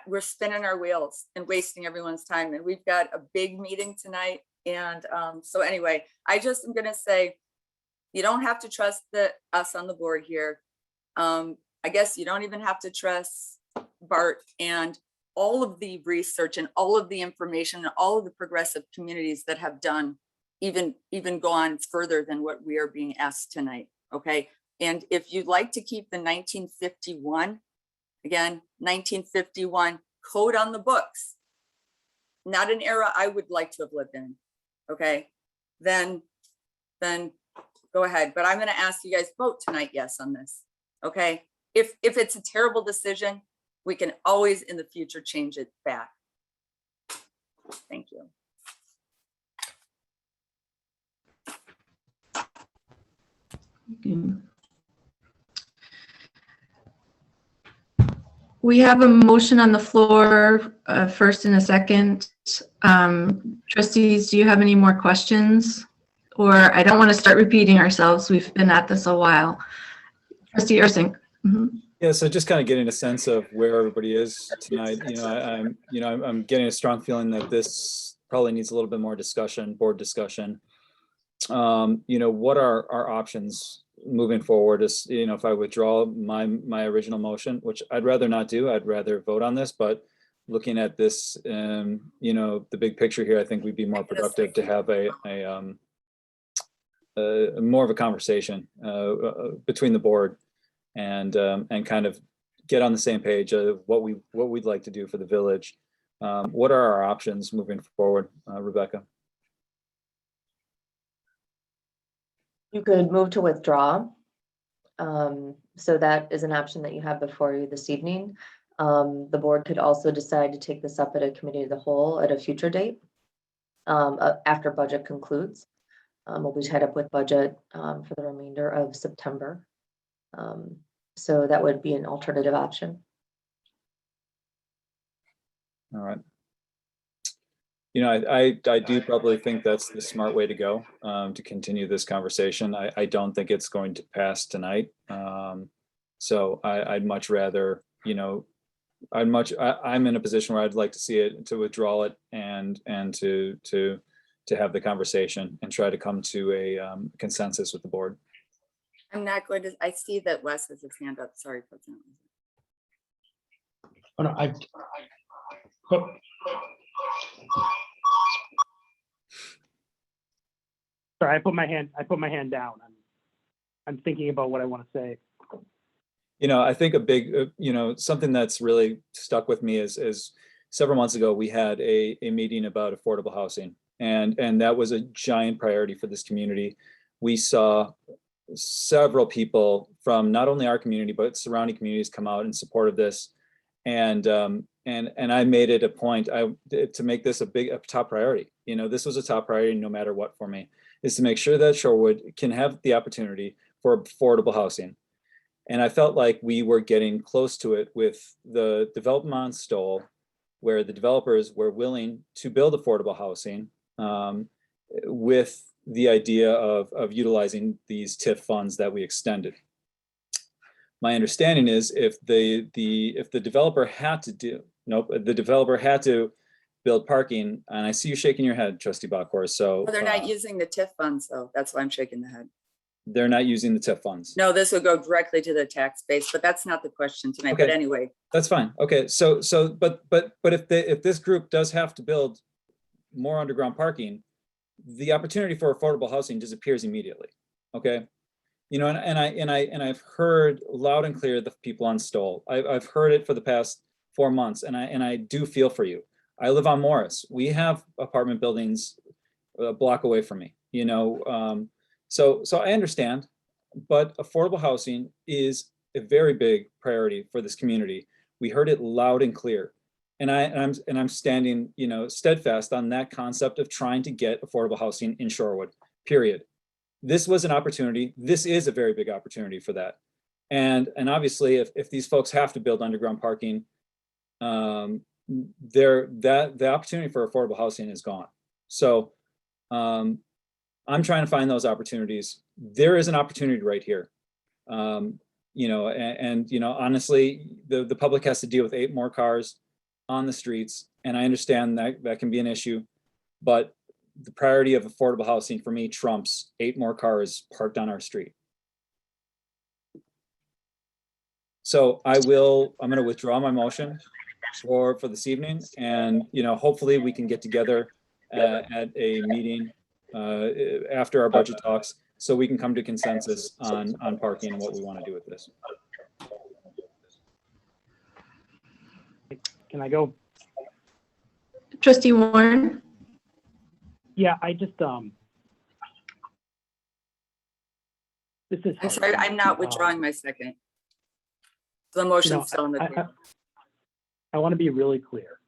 we're spinning our wheels and wasting everyone's time. And we've got a big meeting tonight. And so anyway, I just am going to say, you don't have to trust us on the board here. I guess you don't even have to trust Bart and all of the research and all of the information and all of the progressive communities that have done even gone further than what we are being asked tonight. Okay. And if you'd like to keep the 1951, again, 1951 code on the books, not an era I would like to have lived in. Okay. Then go ahead. But I'm going to ask you guys vote tonight yes on this. Okay. If it's a terrible decision, we can always in the future change it back. Thank you. We have a motion on the floor, first and a second. Trustees, do you have any more questions? Or I don't want to start repeating ourselves. We've been at this a while. Trustee Ursink. Yeah, so just kind of getting a sense of where everybody is tonight. I'm getting a strong feeling that this probably needs a little bit more discussion, board discussion. What are our options moving forward? Is, if I withdraw my original motion, which I'd rather not do, I'd rather vote on this, but looking at this, the big picture here, I think we'd be more productive to have a more of a conversation between the board and kind of get on the same page of what we'd like to do for the village. What are our options moving forward, Rebecca? You could move to withdraw. So that is an option that you have before you this evening. The board could also decide to take this up at a committee of the whole at a future date after budget concludes. We'll be tied up with budget for the remainder of September. So that would be an alternative option. All right. I do probably think that's the smart way to go, to continue this conversation. I don't think it's going to pass tonight. So I'd much rather, I'm in a position where I'd like to see it, to withdraw it and to have the conversation and try to come to a consensus with the board. I'm not going to, I see that Wes has his hand up. Sorry, President. Oh, no, sorry, I put my hand down. I'm thinking about what I want to say. I think a big, something that's really stuck with me is several months ago, we had a meeting about affordable housing, and that was a giant priority for this community. We saw several people from not only our community, but surrounding communities come out in support of this. And I made it a point to make this a top priority. This was a top priority no matter what for me, is to make sure that Shorewood can have the opportunity for affordable housing. And I felt like we were getting close to it with the development on Stoll, where the developers were willing to build affordable housing with the idea of utilizing these TIF funds that we extended. My understanding is if the developer had to build parking, and I see you shaking your head, Trustee Bachor. So They're not using the TIF funds, though. That's why I'm shaking the head. They're not using the TIF funds. No, this would go directly to the tax base, but that's not the question tonight. Okay. But anyway, That's fine. Okay, but if this group does have to build more underground parking, the opportunity for affordable housing disappears immediately. Okay. You know, and I've heard loud and clear the people on Stoll. I've heard it for the past 4 months, and I do feel for you. I live on Morris. We have apartment buildings a block away from me, you know. So I understand, but affordable housing is a very big priority for this community. We heard it loud and clear. And I'm standing, you know, steadfast on that concept of trying to get affordable housing in Shorewood, period. This was an opportunity. This is a very big opportunity for that. And obviously if these folks have to build underground parking, the opportunity for affordable housing is gone. So I'm trying to find those opportunities. There is an opportunity right here. You know, and you know, honestly, the public has to deal with 8 more cars on the streets. And I understand that can be an issue, but the priority of affordable housing for me trumps 8 more cars parked on our street. So I'm going to withdraw my motion for this evening, and you know, hopefully we can get together at a meeting after our budget talks, so we can come to consensus on parking and what we want to do with this. Can I go? Trustee Warren? Yeah, I just, this is. I'm sorry, I'm not withdrawing my second. The motion's still on the table. I want to be really clear.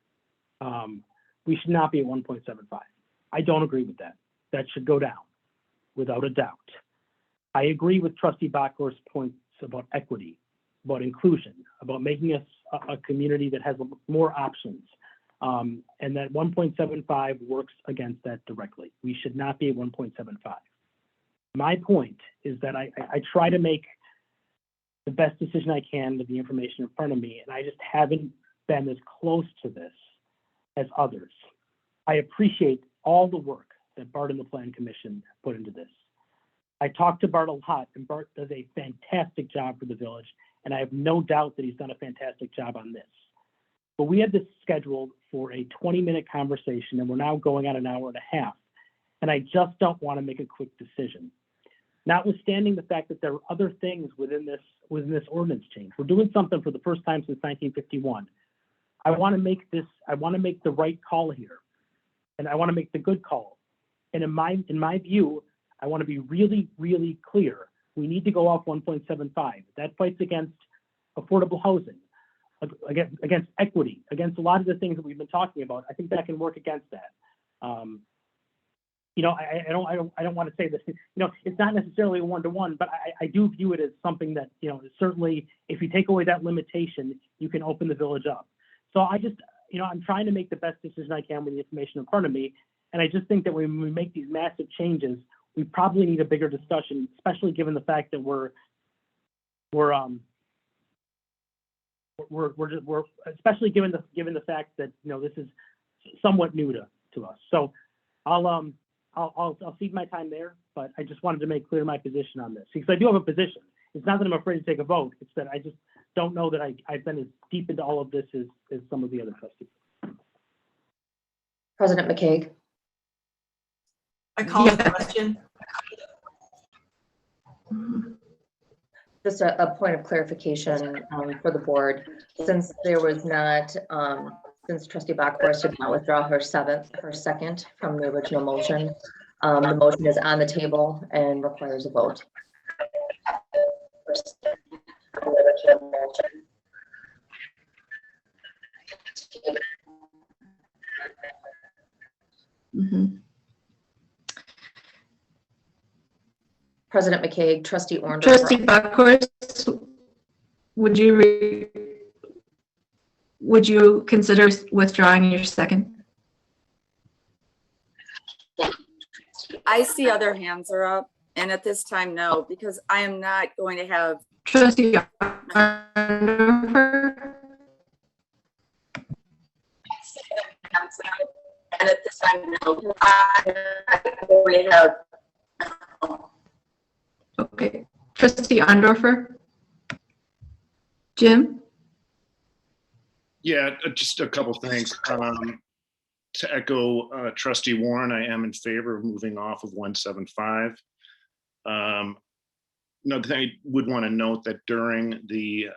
We should not be at 1.75. I don't agree with that. That should go down, without a doubt. I agree with Trustee Bachor's points about equity, about inclusion, about making us a community that has more options. And that 1.75 works against that directly. We should not be at 1.75. My point is that I try to make the best decision I can with the information in front of me, and I just haven't been as close to this as others. I appreciate all the work that Bart and the Plan Commission put into this. I talked to Bart a lot, and Bart does a fantastic job for the village, and I have no doubt that he's done a fantastic job on this. But we had this scheduled for a 20-minute conversation, and we're now going on an hour and a half, and I just don't want to make a quick decision. Notwithstanding the fact that there are other things within this ordinance change. We're doing something for the first time since 1951. I want to make the right call here, and I want to make the good call. And in my view, I want to be really, really clear. We need to go off 1.75. That fights against affordable housing, against equity, against a lot of the things that we've been talking about. I think that can work against that. You know, I don't want to say this. You know, it's not necessarily a 1-to-1, but I do view it as something that, you know, certainly if you take away that limitation, you can open the village up. So I just, you know, I'm trying to make the best decision I can with the information in front of me, and I just think that when we make these massive changes, we probably need a bigger discussion, especially given the fact that we're especially given the fact that, you know, this is somewhat new to us. So I'll cede my time there, but I just wanted to make clear my position on this, because I do have a position. It's not that I'm afraid to take a vote. It's that I just don't know that I've been as deep into all of this as some of the other trustees. President McCaig. I call the question. Just a point of clarification for the board. Since there was not, since Trustee Bachor did not withdraw her second from the original motion, the motion is on the table and requires a vote. Mm-hmm. President McCaig, Trustee Orndorff. Trustee Bachor, would you consider withdrawing your second? I see other hands are up, and at this time, no, because I am not going to have. Trustee Orndorff. And at this time, no, I'm not going to have. Okay, Trustee Ondorfer. Jim? Yeah, just a couple things. To echo Trustee Warren, I am in favor of moving off of 175. Another thing I would want to note that during the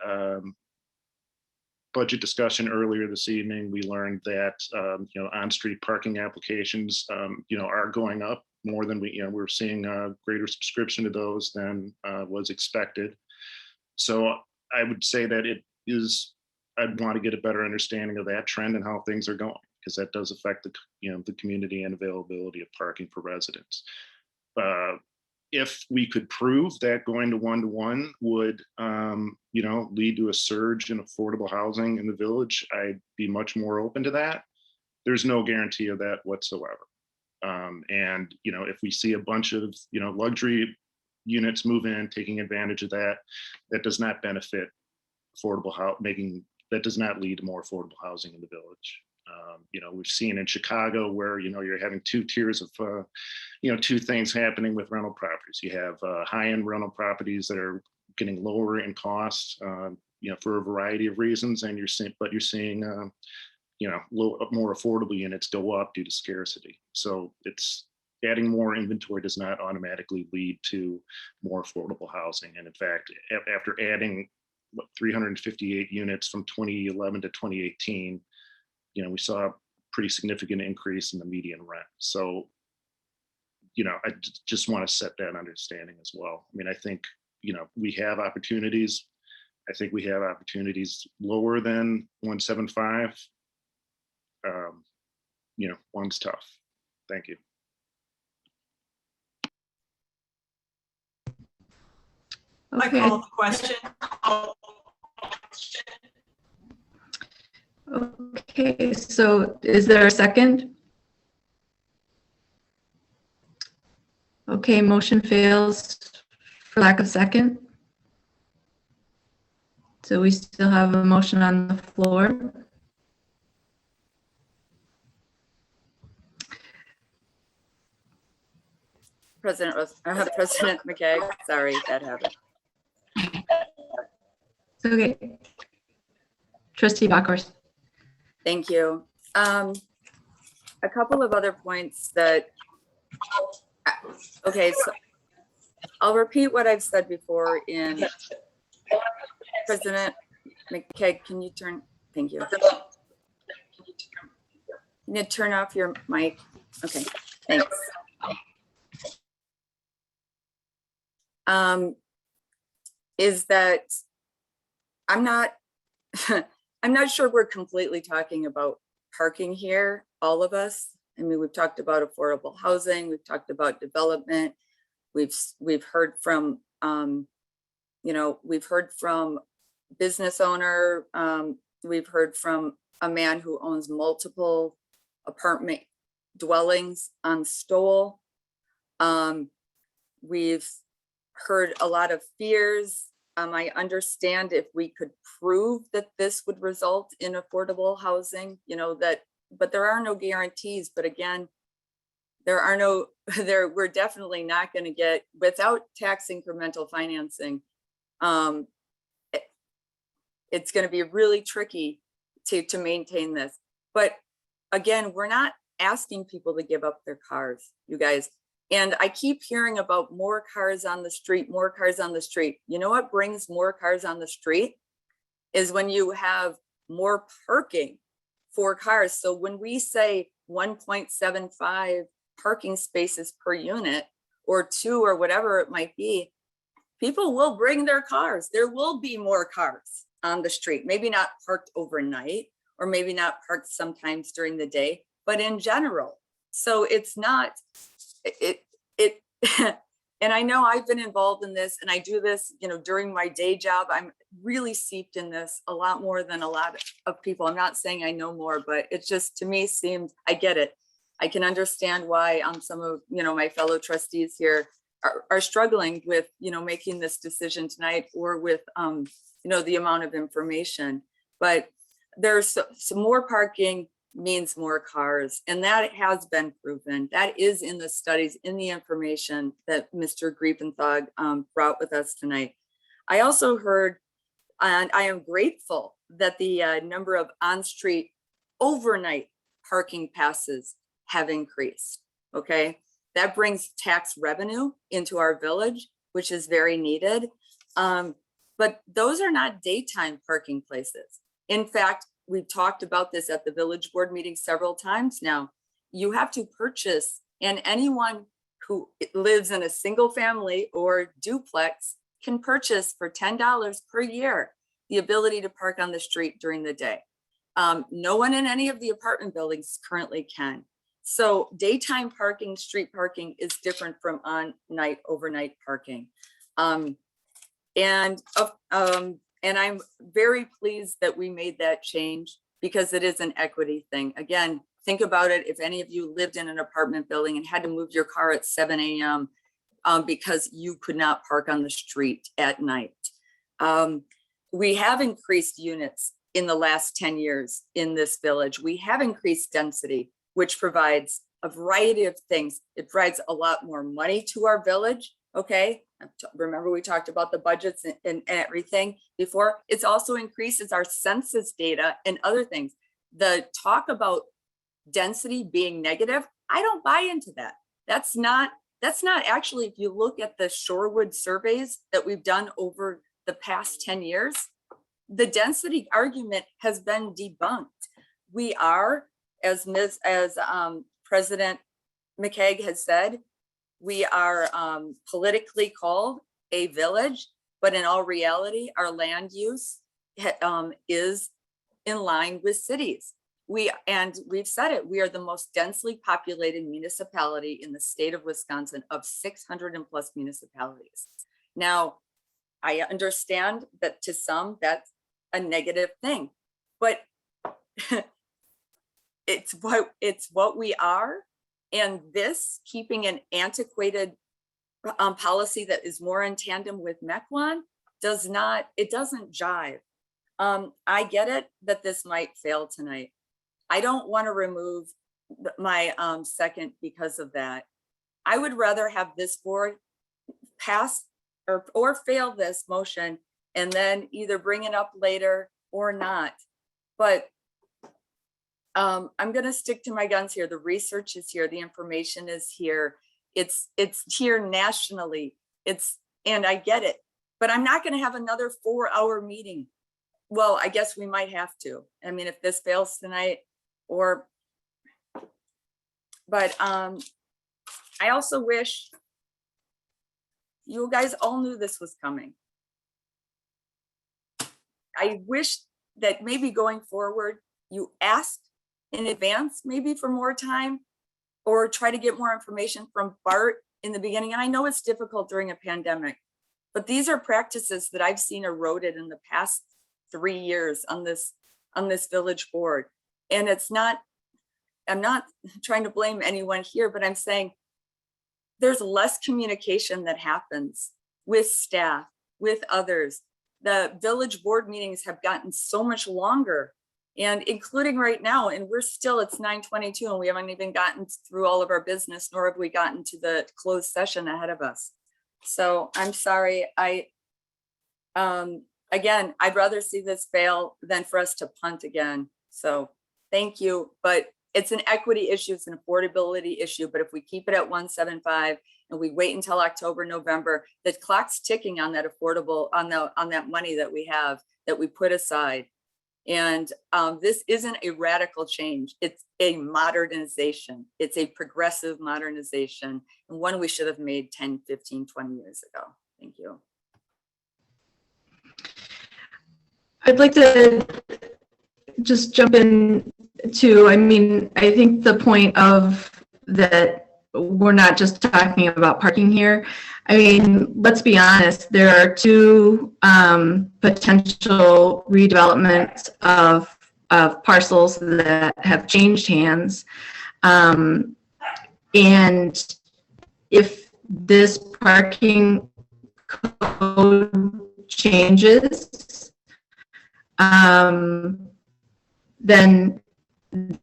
budget discussion earlier this evening, we learned that on-street parking applications are going up more than we're seeing a greater subscription to those than was expected. So I would say that I'd want to get a better understanding of that trend and how things are going, because that does affect the community and availability of parking for residents. If we could prove that going to one-to-one would, lead to a surge in affordable housing in the village, I'd be much more open to that. There's no guarantee of that whatsoever. And if we see a bunch of, luxury units move in, taking advantage of that, that does not benefit affordable housing, that does not lead to more affordable housing in the village. We've seen in Chicago where, you're having two tiers of, two things happening with rental properties. You have high-end rental properties that are getting lower in cost, for a variety of reasons. And you're seeing more affordable units go up due to scarcity. So it's adding more inventory does not automatically lead to more affordable housing. And in fact, after adding 358 units from 2011 to 2018, we saw a pretty significant increase in the median rent. So, I just want to set that understanding as well. I mean, I think, we have opportunities. I think we have opportunities lower than 175. One's tough. Thank you. I call the question. Okay, so is there a second? Okay, motion fails for lack of second. So we still have a motion on the floor. President McKay, sorry, that happened. It's okay. Trustee Bachhorst. Thank you. A couple of other points that, okay, so I'll repeat what I've said before in President McKay, can you turn, thank you. Can you turn off your mic? Okay, thanks. Is that I'm not sure we're completely talking about parking here, all of us. I mean, we've talked about affordable housing, we've talked about development, we've heard from we've heard from business owner, we've heard from a man who owns multiple apartment dwellings on Stowell. We've heard a lot of fears. I understand if we could prove that this would result in affordable housing, but there are no guarantees. But again, we're definitely not going to get, without tax incremental financing, it's going to be really tricky to maintain this. But again, we're not asking people to give up their cars, you guys. And I keep hearing about more cars on the street, more cars on the street. You know what brings more cars on the street is when you have more parking for cars. So when we say 1.75 parking spaces per unit or 2 or whatever it might be, people will bring their cars. There will be more cars on the street, maybe not parked overnight or maybe not parked sometimes during the day, but in general. So it's not, and I know I've been involved in this and I do this, during my day job. I'm really steeped in this a lot more than a lot of people. I'm not saying I know more, but it just, to me, seems, I get it. I can understand why some of, my fellow trustees here are struggling with, making this decision tonight or with, the amount of information. But there's some more parking means more cars, and that has been proven. That is in the studies, in the information that Mr. Griepenthal brought with us tonight. I also heard, and I am grateful that the number of on-street overnight parking passes have increased. Okay, That brings tax revenue into our village, which is very needed. But those are not daytime parking places. In fact, we've talked about this at the village board meeting several times now. You have to purchase, and anyone who lives in a single family or duplex can purchase for $10 per year the ability to park on the street during the day. No one in any of the apartment buildings currently can. So daytime parking, street parking is different from on-night, overnight parking. And I'm very pleased that we made that change because it is an equity thing. Again, think about it. If any of you lived in an apartment building and had to move your car at 7 a.m. Because you could not park on the street at night. We have increased units in the last 10 years in this village. We have increased density, which provides a variety of things. It provides a lot more money to our village. Okay, remember we talked about the budgets and everything before. It's also increases our census data and other things. The talk about density being negative, I don't buy into that. That's not actually, if you look at the Shorewood surveys that we've done over the past 10 years, the density argument has been debunked. We are, as President McKeag has said, we are politically called a village, but in all reality, our land use is in line with cities. We've said it, we are the most densely populated municipality in the state of Wisconsin of 600 and plus municipalities. Now, I understand that to some that's a negative thing, but it's what we are. And this keeping an antiquated policy that is more in tandem with Mequon doesn't jive. I get it that this might fail tonight. I don't want to remove my second because of that. I would rather have this board pass or fail this motion and then either bring it up later or not. But I'm going to stick to my guns here. The research is here. The information is here. It's here nationally. And I get it, but I'm not going to have another 4-hour meeting. Well, I guess we might have to. I mean, if this fails tonight, but I also wish you guys all knew this was coming. I wish that maybe going forward, you asked in advance, maybe for more time, or try to get more information from Bart in the beginning. And I know it's difficult during a pandemic, but these are practices that I've seen eroded in the past 3 years on this village board. And I'm not trying to blame anyone here, but I'm saying there's less communication that happens with staff, with others. The village board meetings have gotten so much longer, and including right now, and it's 9:22 and we haven't even gotten through all of our business, nor have we gotten to the closed session ahead of us. So I'm sorry. Again, I'd rather see this fail than for us to punt again. So thank you, but it's an equity issue, it's an affordability issue, but if we keep it at 175 and we wait until October, November, the clock's ticking on that on that money that we have, that we put aside. And this isn't a radical change, it's a modernization. It's a progressive modernization, and one we should have made 10, 15, 20 years ago. Thank you. I'd like to just jump in too. I mean, I think the point of that we're not just talking about parking here. I mean, let's be honest, there are two potential redevelopments of parcels that have changed hands. And if this parking code changes, then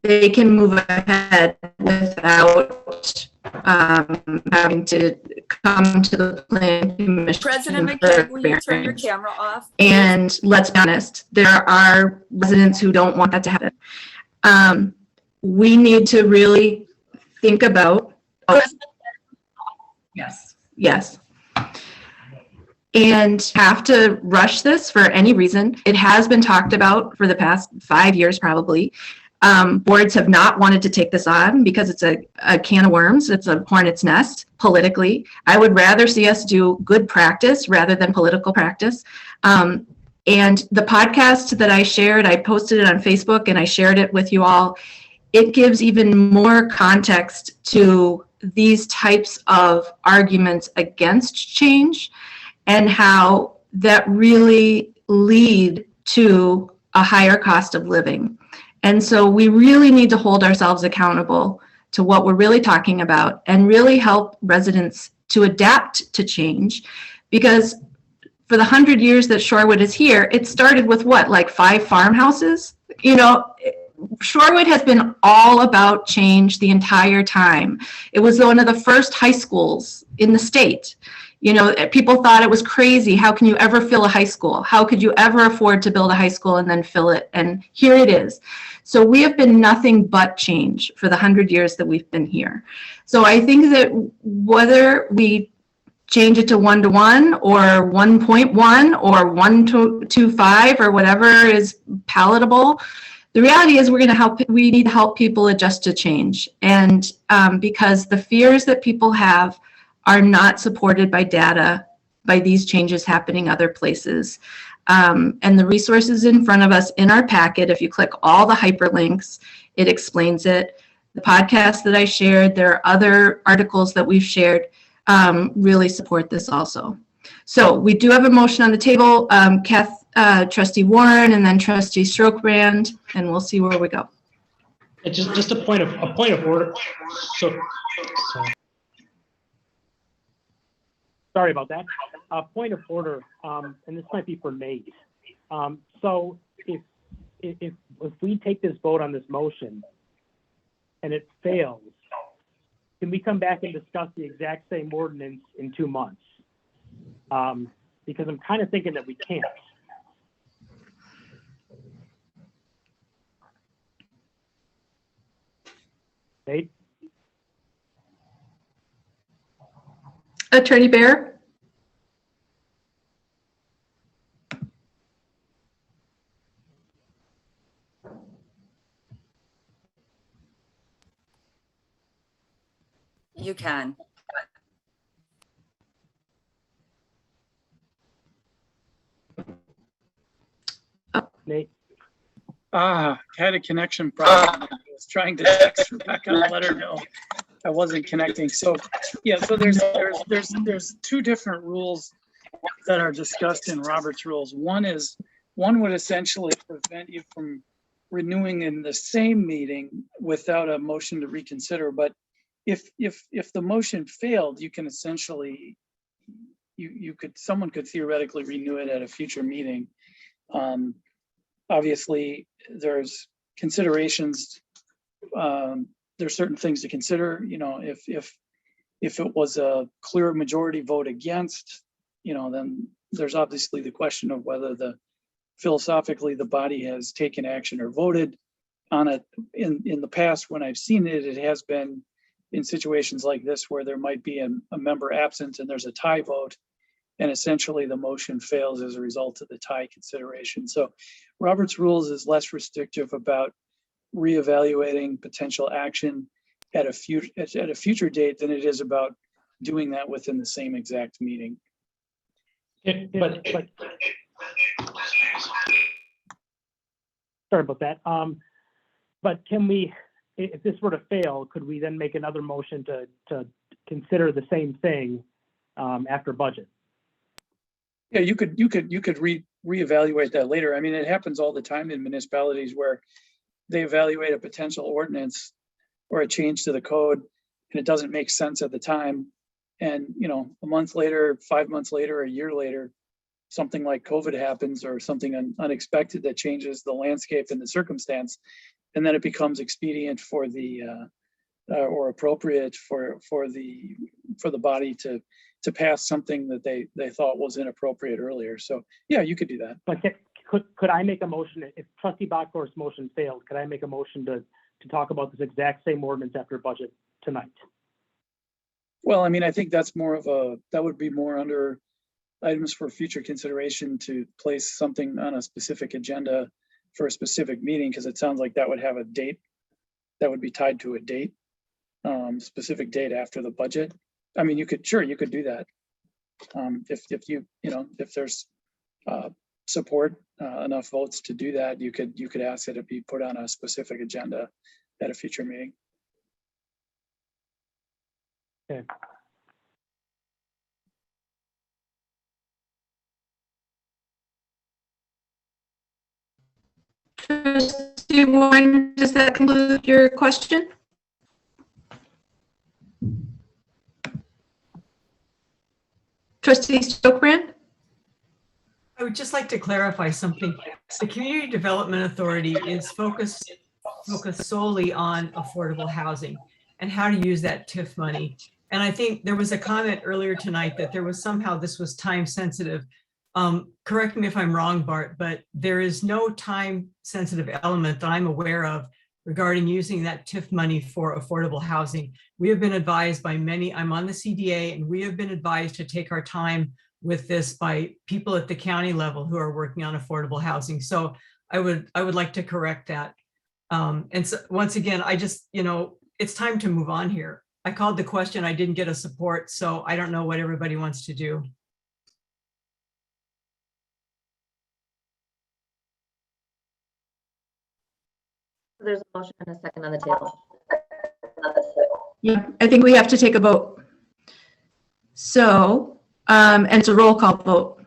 they can move ahead without having to come to the planning commission. President McKeag, will you turn your camera off? And let's be honest, there are residents who don't want that to happen. We need to really think about Yes, yes. And have to rush this for any reason. It has been talked about for the past 5 years, probably. Boards have not wanted to take this on because it's a can of worms. It's a hornet's nest politically. I would rather see us do good practice rather than political practice. And the podcast that I shared, I posted it on Facebook and I shared it with you all. It gives even more context to these types of arguments against change and how that really lead to a higher cost of living. And so we really need to hold ourselves accountable to what we're really talking about and really help residents to adapt to change. Because for the 100 years that Shorewood is here, it started with what, like 5 farmhouses? You know, Shorewood has been all about change the entire time. It was one of the first high schools in the state. You know, people thought it was crazy. How can you ever fill a high school? How could you ever afford to build a high school and then fill it? And here it is. So we have been nothing but change for the 100 years that we've been here. So I think that whether we change it to 1-to-1 or 1.1 or 1-to-5 or whatever is palatable, the reality is we need to help people adjust to change. And because the fears that people have are not supported by data, by these changes happening other places. And the resources in front of us in our packet, if you click all the hyperlinks, it explains it. The podcast that I shared, there are other articles that we've shared, really support this also. So we do have a motion on the table, Trustee Warren and then Trustee Strokebrand, and we'll see where we go. Just a point of order. So, Sorry about that. Point of order, and this might be for Nate. So if we take this vote on this motion and it fails, can we come back and discuss the exact same ordinance in 2 months? Because I'm kind of thinking that we can't. Nate? Attorney Bear? You can. Nate? Had a connection problem. I was trying to text Rebecca and let her know I wasn't connecting. So yeah, so there's 2 different rules that are discussed in Robert's rules. One would essentially prevent you from renewing in the same meeting without a motion to reconsider. But if the motion failed, you can essentially someone could theoretically renew it at a future meeting. Obviously, there's considerations. There's certain things to consider. You know, if it was a clear majority vote against, you know, then there's obviously the question of whether philosophically the body has taken action or voted on it. In the past, when I've seen it, it has been in situations like this where there might be a member absent and there's a tie vote, and essentially the motion fails as a result of the tie consideration. So Robert's rules is less restrictive about reevaluating potential action at a future date than it is about doing that within the same exact meeting. But sorry about that. But can we, if this were to fail, could we then make another motion to consider the same thing after budget? Yeah, you could reevaluate that later. I mean, it happens all the time in municipalities where they evaluate a potential ordinance or a change to the code and it doesn't make sense at the time. And, you know, a month later, 5 months later, a year later, something like COVID happens or something unexpected that changes the landscape and the circumstance. And then it becomes expedient for the or appropriate for the body to pass something that they thought was inappropriate earlier. So yeah, you could do that. But could I make a motion, if Trustee Bachor's motion failed, could I make a motion to talk about this exact same ordinance after budget tonight? Well, I mean, I think that's more of that would be more under items for future consideration to place something on a specific agenda for a specific meeting, because it sounds like that would have a date that would be tied to a date, specific date after the budget. I mean, you could do that. If if there's support, enough votes to do that, you could ask that it be put on a specific agenda at a future meeting. Okay. Trustee Warren, does that conclude your question? Trustee Stokebrand? I would just like to clarify something. The Community Development Authority is focused solely on affordable housing and how to use that TIF money. And I think there was a comment earlier tonight that there was somehow this was time sensitive. Correct me if I'm wrong, Bart, but there is no time sensitive element that I'm aware of regarding using that TIF money for affordable housing. We have been advised by many, I'm on the CDA, and we have been advised to take our time with this by people at the county level who are working on affordable housing. So I would like to correct that. And so once again, I just, it's time to move on here. I called the question, I didn't get a support, so I don't know what everybody wants to do. There's a motion and a second on the table. Yeah, I think we have to take a vote. So, and it's a roll call vote.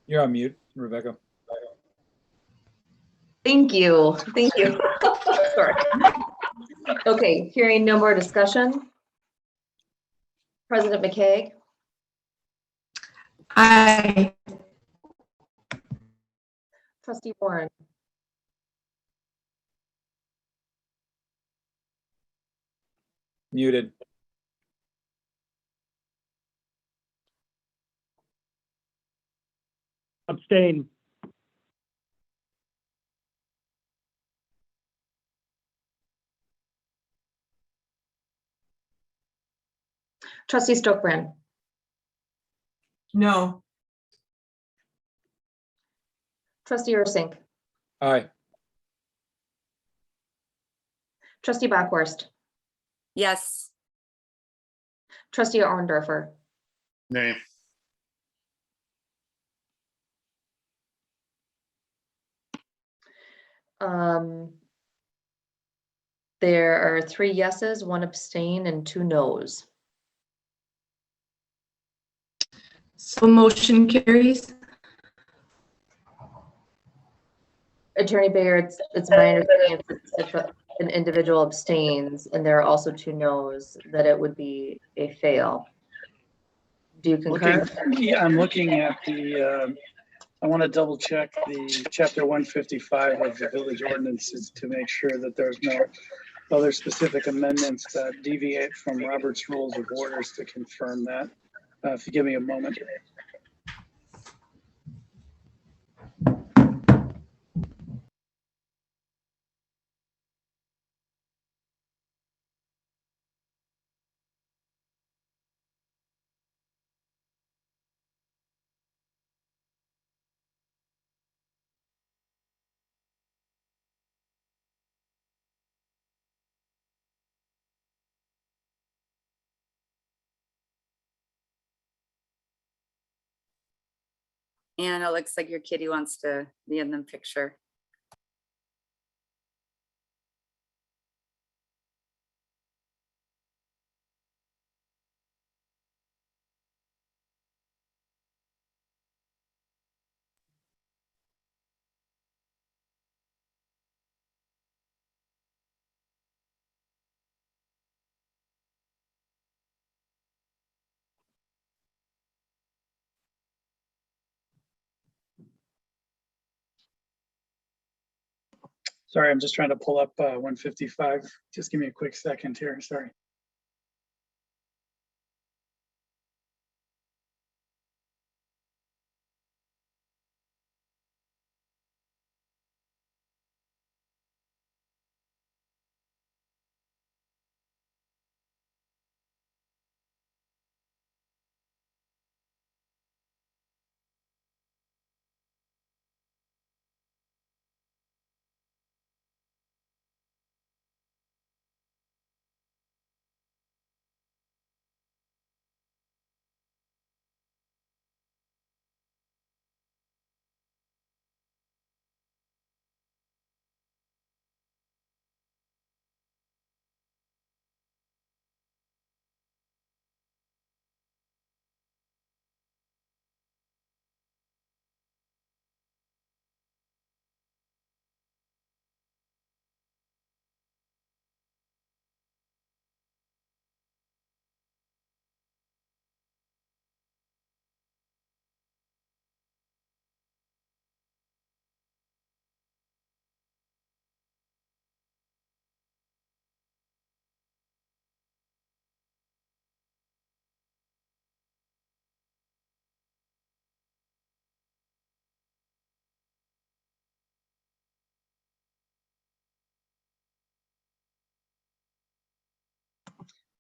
You're on mute, Rebecca. Thank you. Sorry. Okay, hearing no more discussion. President McKay, Aye. Trustee Warren, Muted. Abstain. Trustee Stokebrand, No. Trustee Ursink, Aye. Trustee Backhorst, Yes. Trustee Orndorfer, Nay. There are 3 yeses, 1 abstain, and 2 noes. So motion carries. Attorney Bayer, it's my understanding if an individual abstains and there are also 2 noes, that it would be a fail. Do you concur? Yeah, I'm looking at the, I want to double check the chapter 155 of the village ordinances to make sure that there's no other specific amendments that deviate from Robert's Rules of Orders to confirm that. If you give me a moment. And it looks like your kitty wants to be in the picture. Sorry, I'm just trying to pull up 155. Just give me a quick second here, sorry.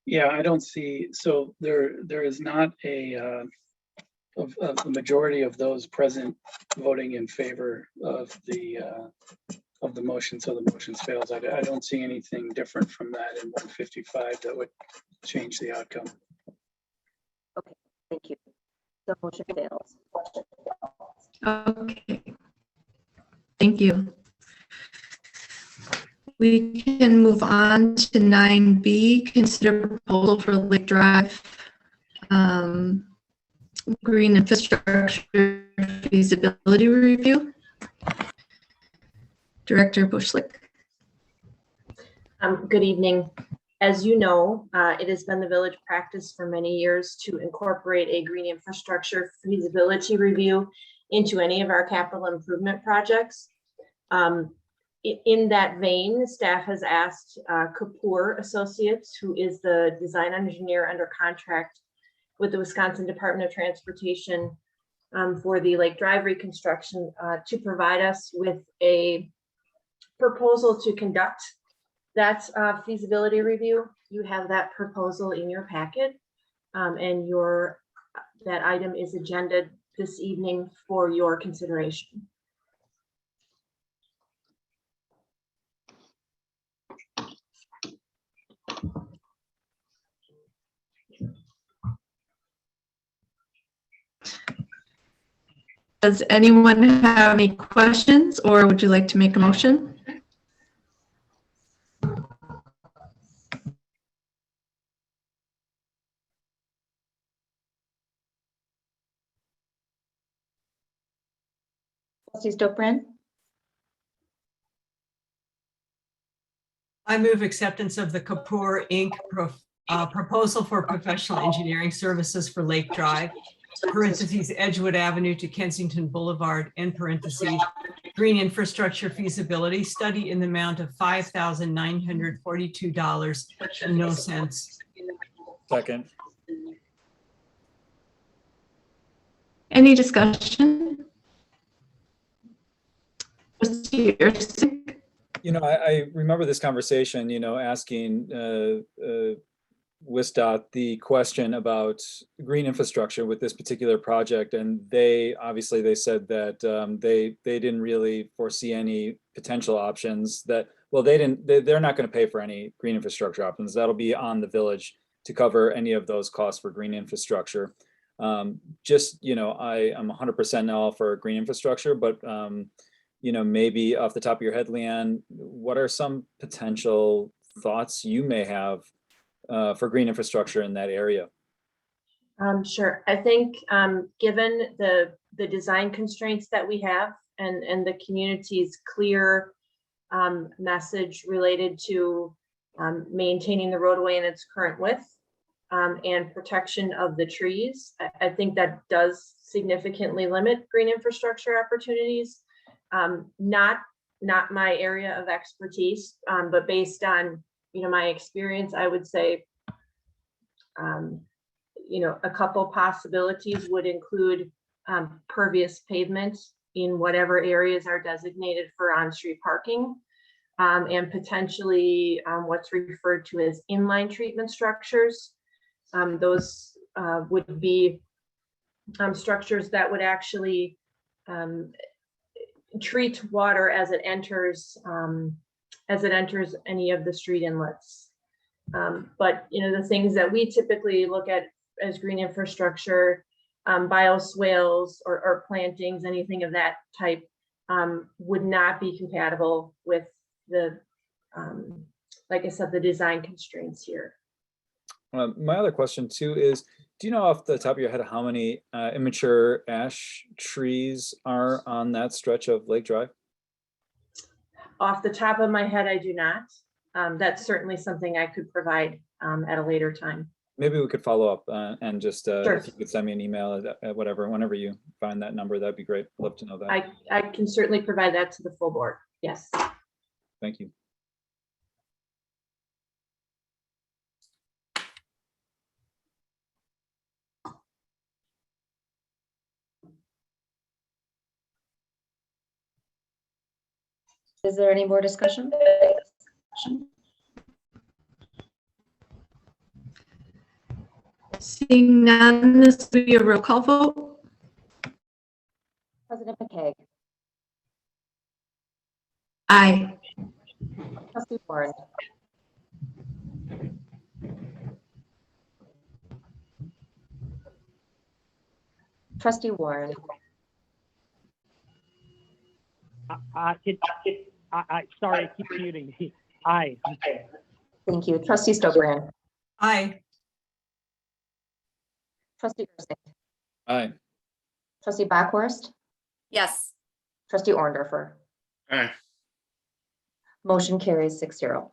Yeah, I don't see, so there is not of the majority of those present voting in favor of the motion, so the motion fails. I don't see anything different from that in 155 that would change the outcome. Okay, thank you. The motion fails. Okay. Thank you. We can move on to 9B, consider proposal for Lake Drive green infrastructure feasibility review. Director Bushlick. Good evening. As you know, it has been the village practice for many years to incorporate a green infrastructure feasibility review into any of our capital improvement projects. In that vein, staff has asked Kapoor Associates, who is the design engineer under contract with the Wisconsin Department of Transportation for the Lake Drive reconstruction, to provide us with a proposal to conduct that feasibility review. You have that proposal in your packet, and that item is agended this evening for your consideration. Does anyone have any questions, or would you like to make a motion? Trustee Stokbrand? I move acceptance of the Kapoor Inc. Proposal for professional engineering services for Lake Drive, parentheses, Edgewood Avenue to Kensington Boulevard, end parentheses, green infrastructure feasibility study in the amount of $5,942.00. Second. Any discussion? Trustee Erceg? I remember this conversation, asking WISDOT the question about green infrastructure with this particular project, and they said that they didn't really foresee any potential options. They're not going to pay for any green infrastructure options. That'll be on the village to cover any of those costs for green infrastructure. I am 100% all for green infrastructure, but maybe off the top of your head, Leanne, what are some potential thoughts you may have for green infrastructure in that area? Sure. I think given the design constraints that we have and the community's clear message related to maintaining the roadway in its current width and protection of the trees, I think that does significantly limit green infrastructure opportunities. Not my area of expertise, but based on my experience, I would say a couple possibilities would include pervious pavement in whatever areas are designated for on-street parking, and potentially what's referred to as inline treatment structures. Those would be structures that would actually treat water as it enters any of the street inlets. But the things that we typically look at as green infrastructure, bioswales or plantings, anything of that type, would not be compatible with the, like I said, the design constraints here. My other question too is, do you know off the top of your head how many immature ash trees are on that stretch of Lake Drive? Off the top of my head, I do not. That's certainly something I could provide at a later time. Maybe we could follow up and just Sure. if you could send me an email at whenever you find that number, that'd be great. I'd love to know that. I can certainly provide that to the full board. Yes. Thank you. Is there any more discussion? Seeing none, this will be a roll call vote. President McKay, Aye. Trustee Warren, Trustee Warren, Sorry, I keep muting me. Aye. thank you. Trustee Stokebrand, Aye. Trustee Ursink, Aye. Trustee Backhorst, Yes. Trustee Orndorfer. Aye. Motion carries 6-0.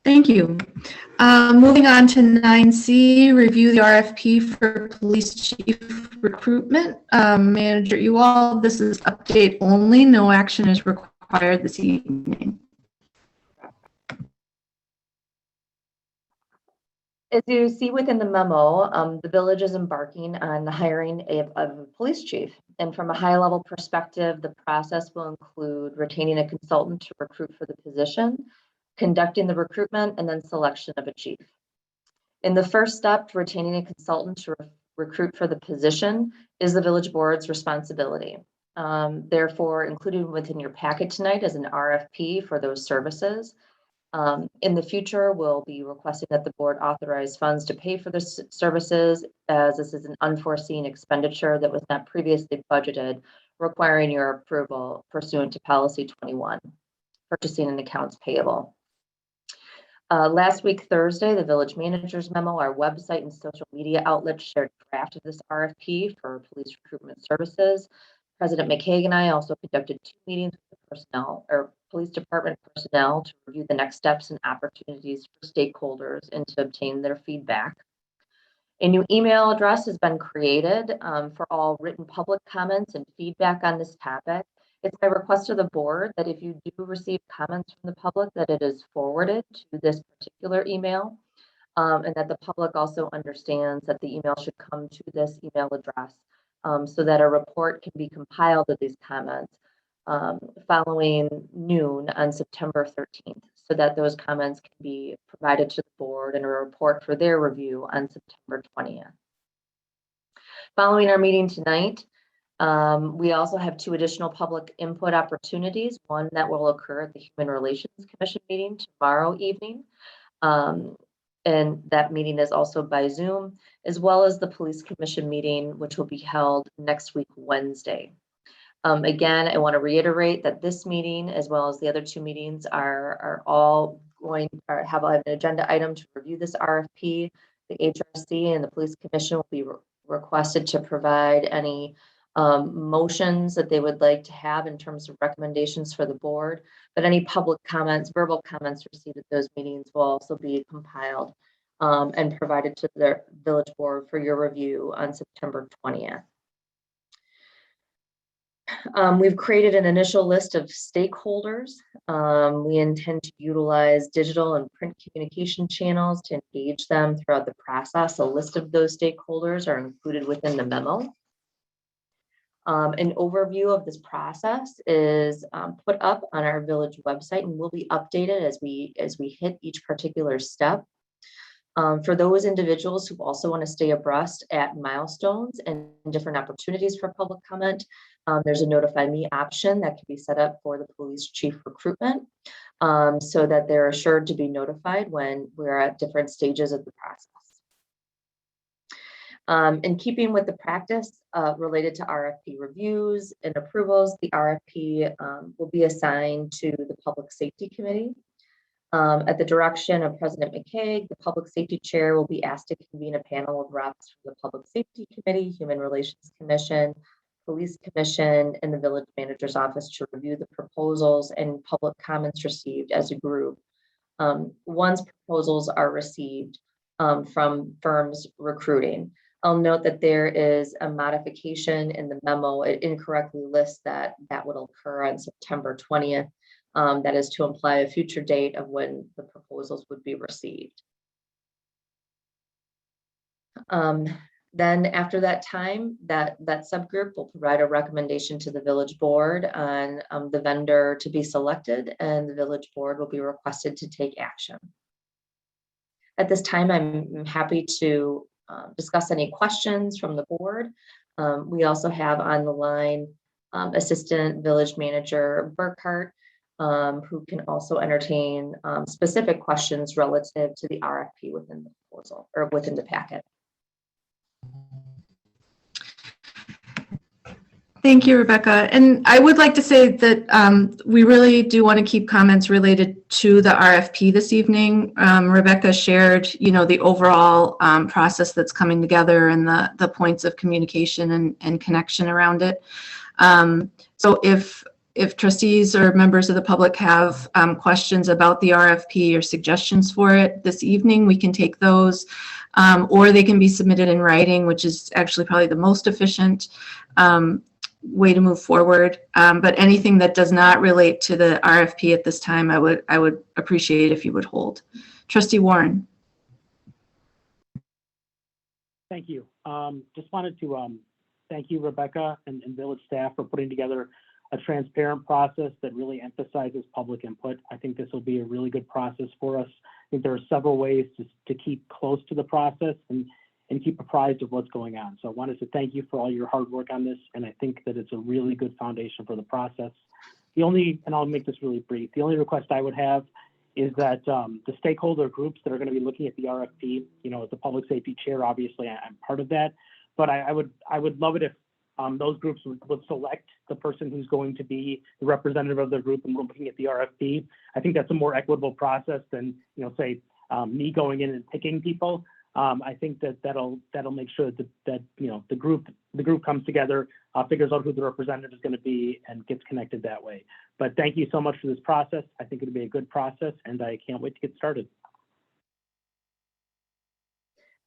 Thank you. Moving on to 9C, review the RFP for police chief recruitment. Manager Ewald, this is update only. No action is required this evening. As you see within the memo, the village is embarking on the hiring of a police chief. And from a high level perspective, the process will include retaining a consultant to recruit for the position, conducting the recruitment, and then selection of a chief. In the first step, retaining a consultant to recruit for the position is the village board's responsibility. Therefore, included within your packet tonight is an RFP for those services. In the future, we'll be requesting that the board authorize funds to pay for the services, as this is an unforeseen expenditure that was not previously budgeted, requiring your approval pursuant to policy 21, purchasing and accounts payable. Last week, Thursday, the village manager's memo, our website and social media outlets shared a draft of this RFP for police recruitment services. President McKay and I also conducted 2 meetings with the personnel or police department personnel to review the next steps and opportunities for stakeholders and to obtain their feedback. A new email address has been created for all written public comments and feedback on this topic. It's my request to the board that if you do receive comments from the public, that it is forwarded to this particular email, and that the public also understands that the email should come to this email address, so that a report can be compiled of these comments following noon on September 13th, so that those comments can be provided to the board and a report for their review on September 20th. Following our meeting tonight, we also have 2 additional public input opportunities, one that will occur at the Human Relations Commission meeting tomorrow evening. And that meeting is also by Zoom, as well as the Police Commission meeting, which will be held next week, Wednesday. Again, I want to reiterate that this meeting, as well as the other 2 meetings, are all going to have an agenda item to review this RFP. The HRC and the Police Commission will be requested to provide any motions that they would like to have in terms of recommendations for the board, but any public comments, verbal comments received at those meetings will also be compiled and provided to the village board for your review on September 20th. We've created an initial list of stakeholders. We intend to utilize digital and print communication channels to engage them throughout the process. A list of those stakeholders are included within the memo. An overview of this process is put up on our village website and will be updated as we hit each particular step. For those individuals who also want to stay abreast at milestones and different opportunities for public comment, there's a notify me option that can be set up for the police chief recruitment, so that they're assured to be notified when we're at different stages of the process. In keeping with the practice related to RFP reviews and approvals, the RFP will be assigned to the Public Safety Committee. At the direction of President McKay, the Public Safety Chair will be asked to convene a panel of reps from the Public Safety Committee, Human Relations Commission, Police Commission, and the Village Manager's Office to review the proposals and public comments received as a group. Once proposals are received from firms recruiting, I'll note that there is a modification in the memo. It incorrectly lists that would occur on September 20th. That is to imply a future date of when the proposals would be received. Then after that time, that subgroup will provide a recommendation to the village board on the vendor to be selected, and the village board will be requested to take action. At this time, I'm happy to discuss any questions from the board. We also have on the line Assistant Village Manager Burkhart, who can also entertain specific questions relative to the RFP within the proposal or within the packet. Thank you, Rebecca. And I would like to say that we really do want to keep comments related to the RFP this evening. Rebecca shared, the overall process that's coming together and the points of communication and connection around it. So if trustees or members of the public have questions about the RFP or suggestions for it this evening, we can take those, or they can be submitted in writing, which is actually probably the most efficient way to move forward. But anything that does not relate to the RFP at this time, I would appreciate if you would hold. Trustee Warren. Thank you. Just wanted to thank you, Rebecca, and village staff for putting together a transparent process that really emphasizes public input. I think this will be a really good process for us. I think there are several ways to keep close to the process and keep apprised of what's going on. So I wanted to thank you for all your hard work on this, and I think that it's a really good foundation for the process. And I'll make this really brief, the only request I would have is that the stakeholder groups that are going to be looking at the RFP, as the public safety chair, obviously I'm part of that, but I would love it if those groups would select the person who's going to be the representative of their group and looking at the RFP. I think that's a more equitable process than, say, me going in and picking people. I think that'll make sure that the group comes together, figures out who the representative is going to be, and gets connected that way. But thank you so much for this process. I think it'll be a good process, and I can't wait to get started.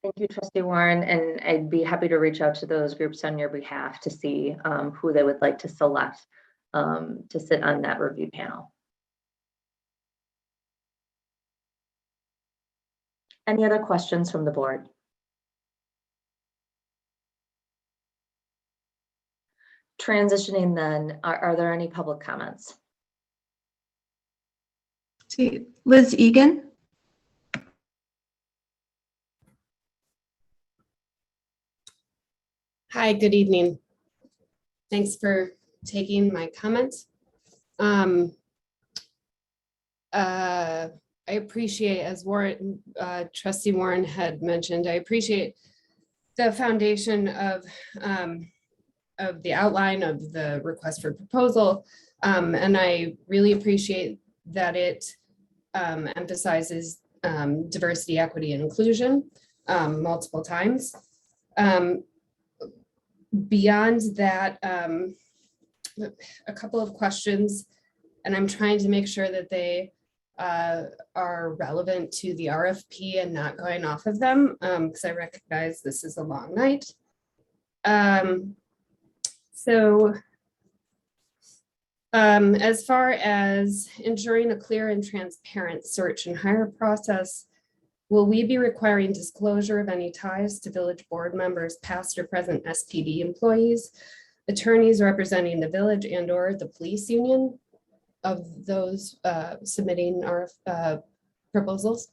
Thank you, Trustee Warren, and I'd be happy to reach out to those groups on your behalf to see who they would like to select to sit on that review panel. Any other questions from the board? Transitioning then, are there any public comments? See, Liz Egan. Hi, good evening. Thanks for taking my comments. I appreciate, as Trustee Warren had mentioned, I appreciate the foundation of the outline of the request for proposal. And I really appreciate that it emphasizes diversity, equity, and inclusion multiple times. Beyond that, a couple of questions, and I'm trying to make sure that they are relevant to the RFP and not going off of them, because I recognize this is a long night. As far as ensuring a clear and transparent search and hire process, will we be requiring disclosure of any ties to village board members, past or present SPD employees, attorneys representing the village and/or the police union of those submitting our proposals?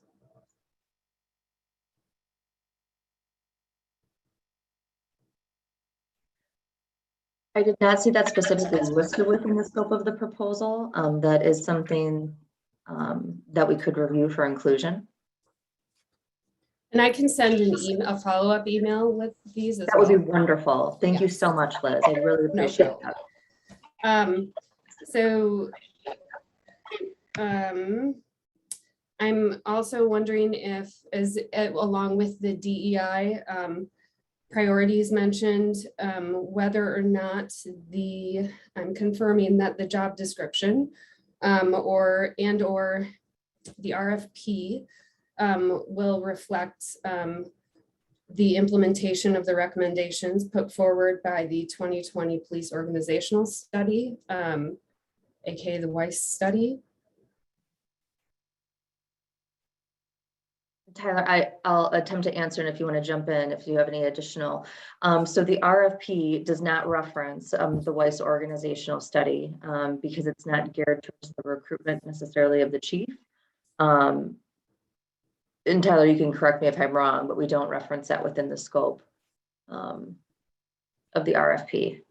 I did not see that specifically listed within the scope of the proposal. That is something that we could review for inclusion. And I can send a follow-up email with these as well. That would be wonderful. Thank you so much, Liz. I really appreciate that. I'm also wondering if, along with the DEI priorities mentioned, whether or not I'm confirming that the job description or the RFP will reflect the implementation of the recommendations put forward by the 2020 Police Organizational Study, aka the WISE study. Tyler, I'll attempt to answer, and if you want to jump in, if you have any additional. So the RFP does not reference the Weiss organizational study because it's not geared towards the recruitment necessarily of the chief. And Tyler, you can correct me if I'm wrong, but we don't reference that within the scope of the RFP.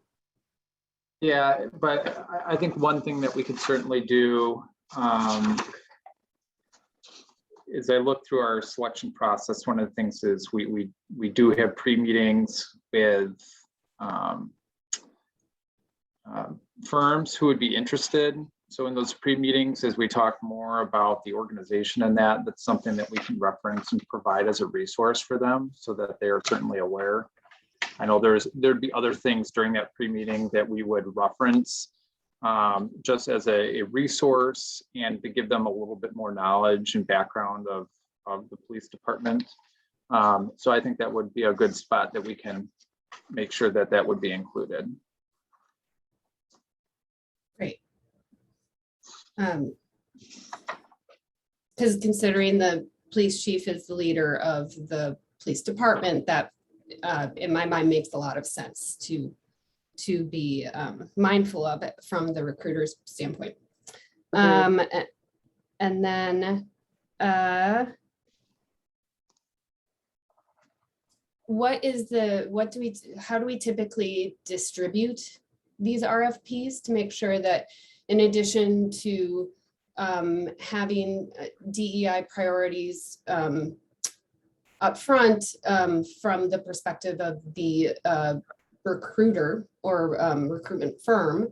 Yeah, but I think one thing that we could certainly do as I look through our selection process, one of the things is we do have pre-meetings with firms who would be interested. So in those pre-meetings, as we talk more about the organization and that's something that we can reference and provide as a resource for them so that they are certainly aware. I know there'd be other things during that pre-meeting that we would reference just as a resource and to give them a little bit more knowledge and background of the police department. So I think that would be a good spot that we can make sure that would be included. Great. Because considering the police chief is the leader of the police department, that in my mind makes a lot of sense to be mindful of it from the recruiter's standpoint. And then how do we typically distribute these RFPs to make sure that in addition to having DEI priorities up front from the perspective of the recruiter or recruitment firm,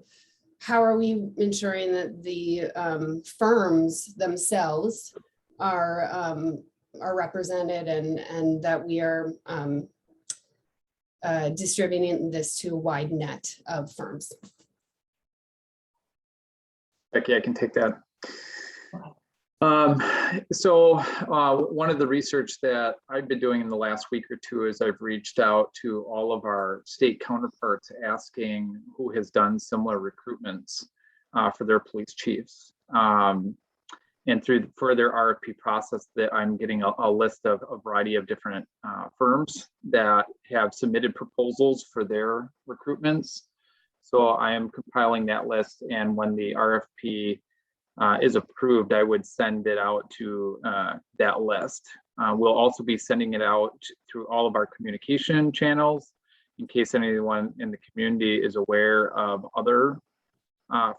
how are we ensuring that the firms themselves are represented and that we are distributing this to a wide net of firms? Becky, I can take that. So one of the research that I've been doing in the last week or two is I've reached out to all of our state counterparts asking who has done similar recruitments for their police chiefs. And through their RFP process, that I'm getting a list of a variety of different firms that have submitted proposals for their recruitments. So I am compiling that list, and when the RFP is approved, I would send it out to that list. We'll also be sending it out through all of our communication channels in case anyone in the community is aware of other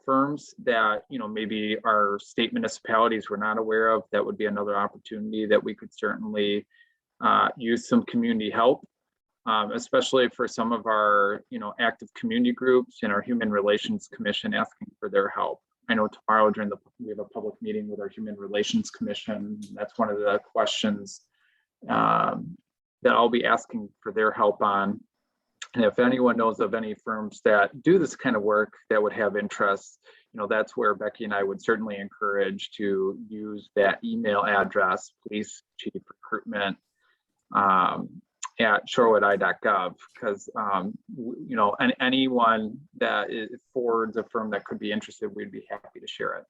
firms that maybe our state municipalities were not aware of. That would be another opportunity that we could certainly use some community help, especially for some of our active community groups and our Human Relations Commission asking for their help. I know tomorrow we have a public meeting with our Human Relations Commission. That's one of the questions that I'll be asking for their help on. And if anyone knows of any firms that do this kind of work that would have interest, that's where Becky and I would certainly encourage to use that email address, police chief recruitment at shorewoodi.gov, because anyone that forwards a firm that could be interested, we'd be happy to share it.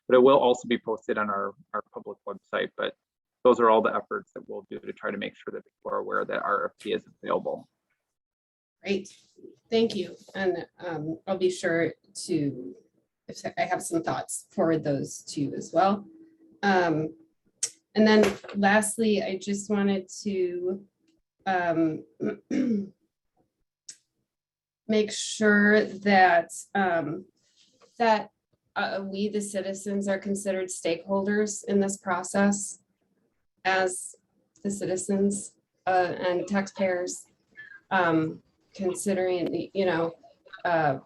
But it will also be posted on our public website. But those are all the efforts that we'll do to try to make sure that people are aware that RFP is available. Great, thank you. And I'll be sure to, if I have some thoughts, forward those to you as well. And then lastly, I just wanted to make sure that we, the citizens, are considered stakeholders in this process as the citizens and taxpayers, considering we are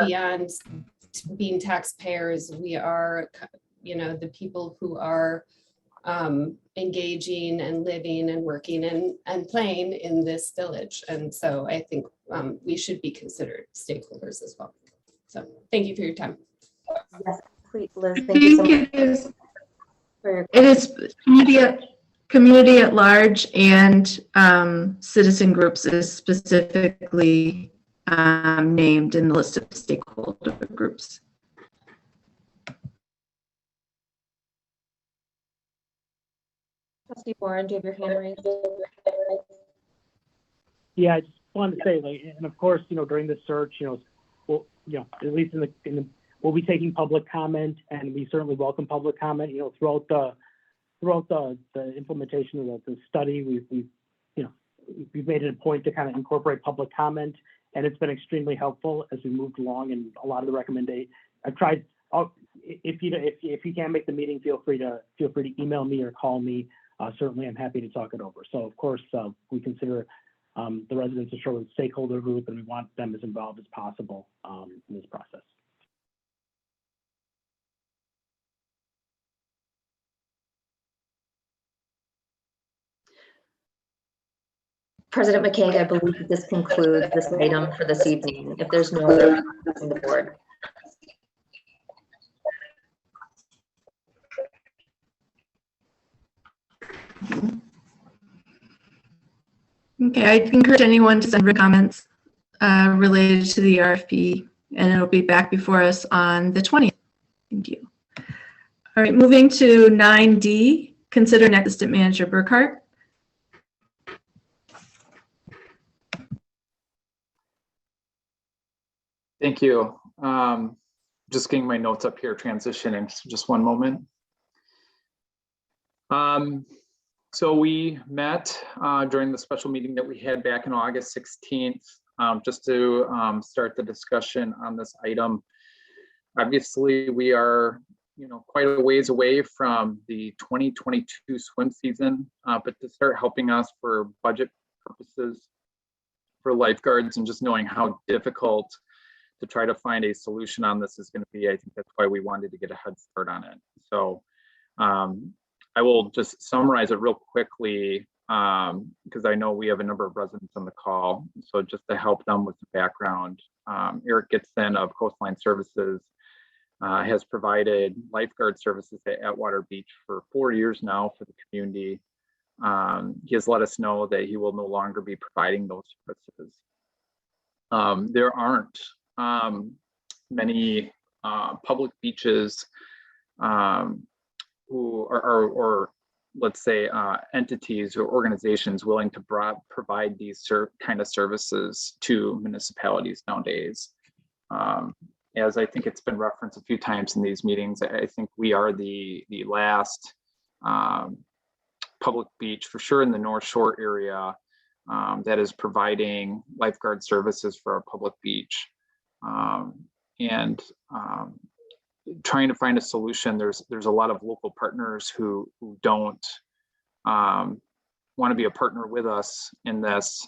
beyond being taxpayers. We are the people who are engaging and living and working and playing in this village. And so I think we should be considered stakeholders as well. So thank you for your time. Yes, please, Liz, thank you so much. It is community at large, and citizen groups is specifically named in the list of stakeholder groups. Trustee Warren, do you have your hand raised? Yeah, I just wanted to say, like, and of course, during the search, we'll, at least we'll be taking public comment, and we certainly welcome public comment. Throughout the implementation of the study, we've made it a point to kind of incorporate public comment, and it's been extremely helpful as we moved along. And a lot of the recommendations I've tried. If you can't make the meeting, feel free to email me or call me. Certainly, I'm happy to talk it over. So, of course, we consider the residents of Shorewood stakeholder group, and we want them as involved as possible in this process. President McKay, I believe that this concludes this item for this evening. If there's no other comments from the board. Okay, I encourage anyone to send written comments related to the RFP, and it'll be back before us on the 20th. Thank you. All right, moving to 9D, consider next assistant manager Burkhart. Thank you. Just getting my notes up here, transitioning, so just one moment. So we met during the special meeting that we had back in August 16th, just to start the discussion on this item. Obviously, we are quite a ways away from the 2022 swim season, but to start helping us for budget purposes for lifeguards and just knowing how difficult to try to find a solution on this is going to be, I think that's why we wanted to get a head start on it. So I will just summarize it real quickly because I know we have a number of residents on the call. So just to help them with the background, Eric Gitson of Coastline Services has provided lifeguard services at Atwater Beach for 4 years now for the community. He has let us know that he will no longer be providing those services. There aren't many public beaches who are, or let's say entities or organizations willing to provide these kind of services to municipalities nowadays. As I think it's been referenced a few times in these meetings, I think we are the last public beach, for sure in the North Shore area, that is providing lifeguard services for our public beach. Trying to find a solution, there's a lot of local partners who don't want to be a partner with us in this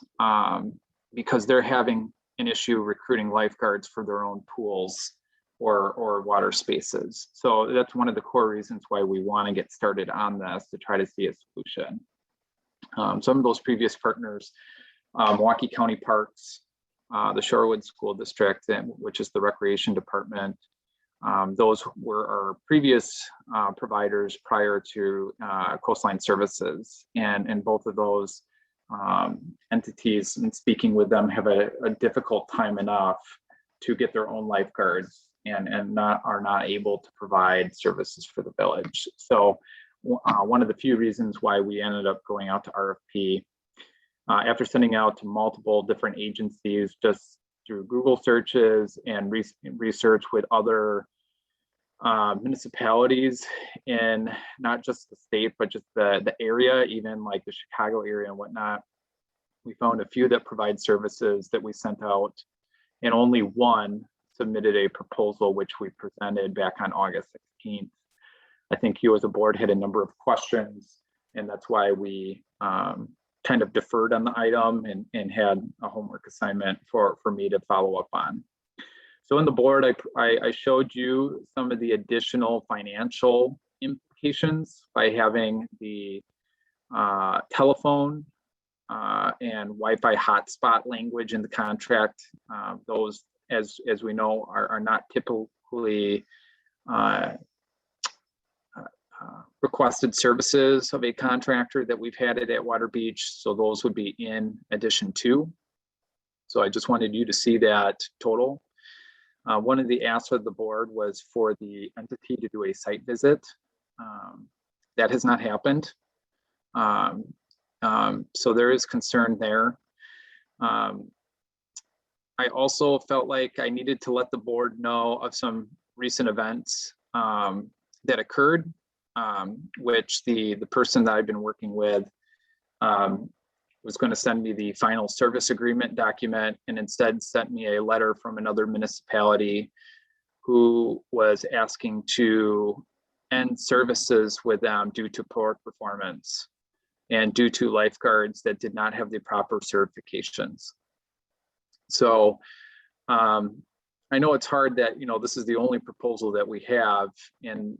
because they're having an issue recruiting lifeguards for their own pools or water spaces. So that's one of the core reasons why we want to get started on this, to try to see a solution. Some of those previous partners, Milwaukee County Parks, the Shorewood School District, which is the Recreation Department, those were our previous providers prior to Coastline Services, and both of those entities, and speaking with them, have a difficult time enough to get their own lifeguards and are not able to provide services for the village. So one of the few reasons why we ended up going out to RFP after sending out to multiple different agencies, just through Google searches and research with other municipalities in not just the state, but just the area, even like the Chicago area and whatnot. We found a few that provide services that we sent out, and only one submitted a proposal, which we presented back on August 16th. I think you as a board had a number of questions, and that's why we kind of deferred on the item and had a homework assignment for me to follow up on. So in the board, I showed you some of the additional financial implications by having the telephone and Wi-Fi hotspot language in the contract. Those, as we know, are not typically requested services of a contractor that we've had at Atwater Beach. So those would be in addition to. So I just wanted you to see that total. One of the asks of the board was for the entity to do a site visit. That has not happened. So there is concern there. I also felt like I needed to let the board know of some recent events that occurred, which the person that I've been working with was going to send me the final service agreement document and instead sent me a letter from another municipality who was asking to end services with them due to poor performance and due to lifeguards that did not have the proper certifications. So I know it's hard that, this is the only proposal that we have. And,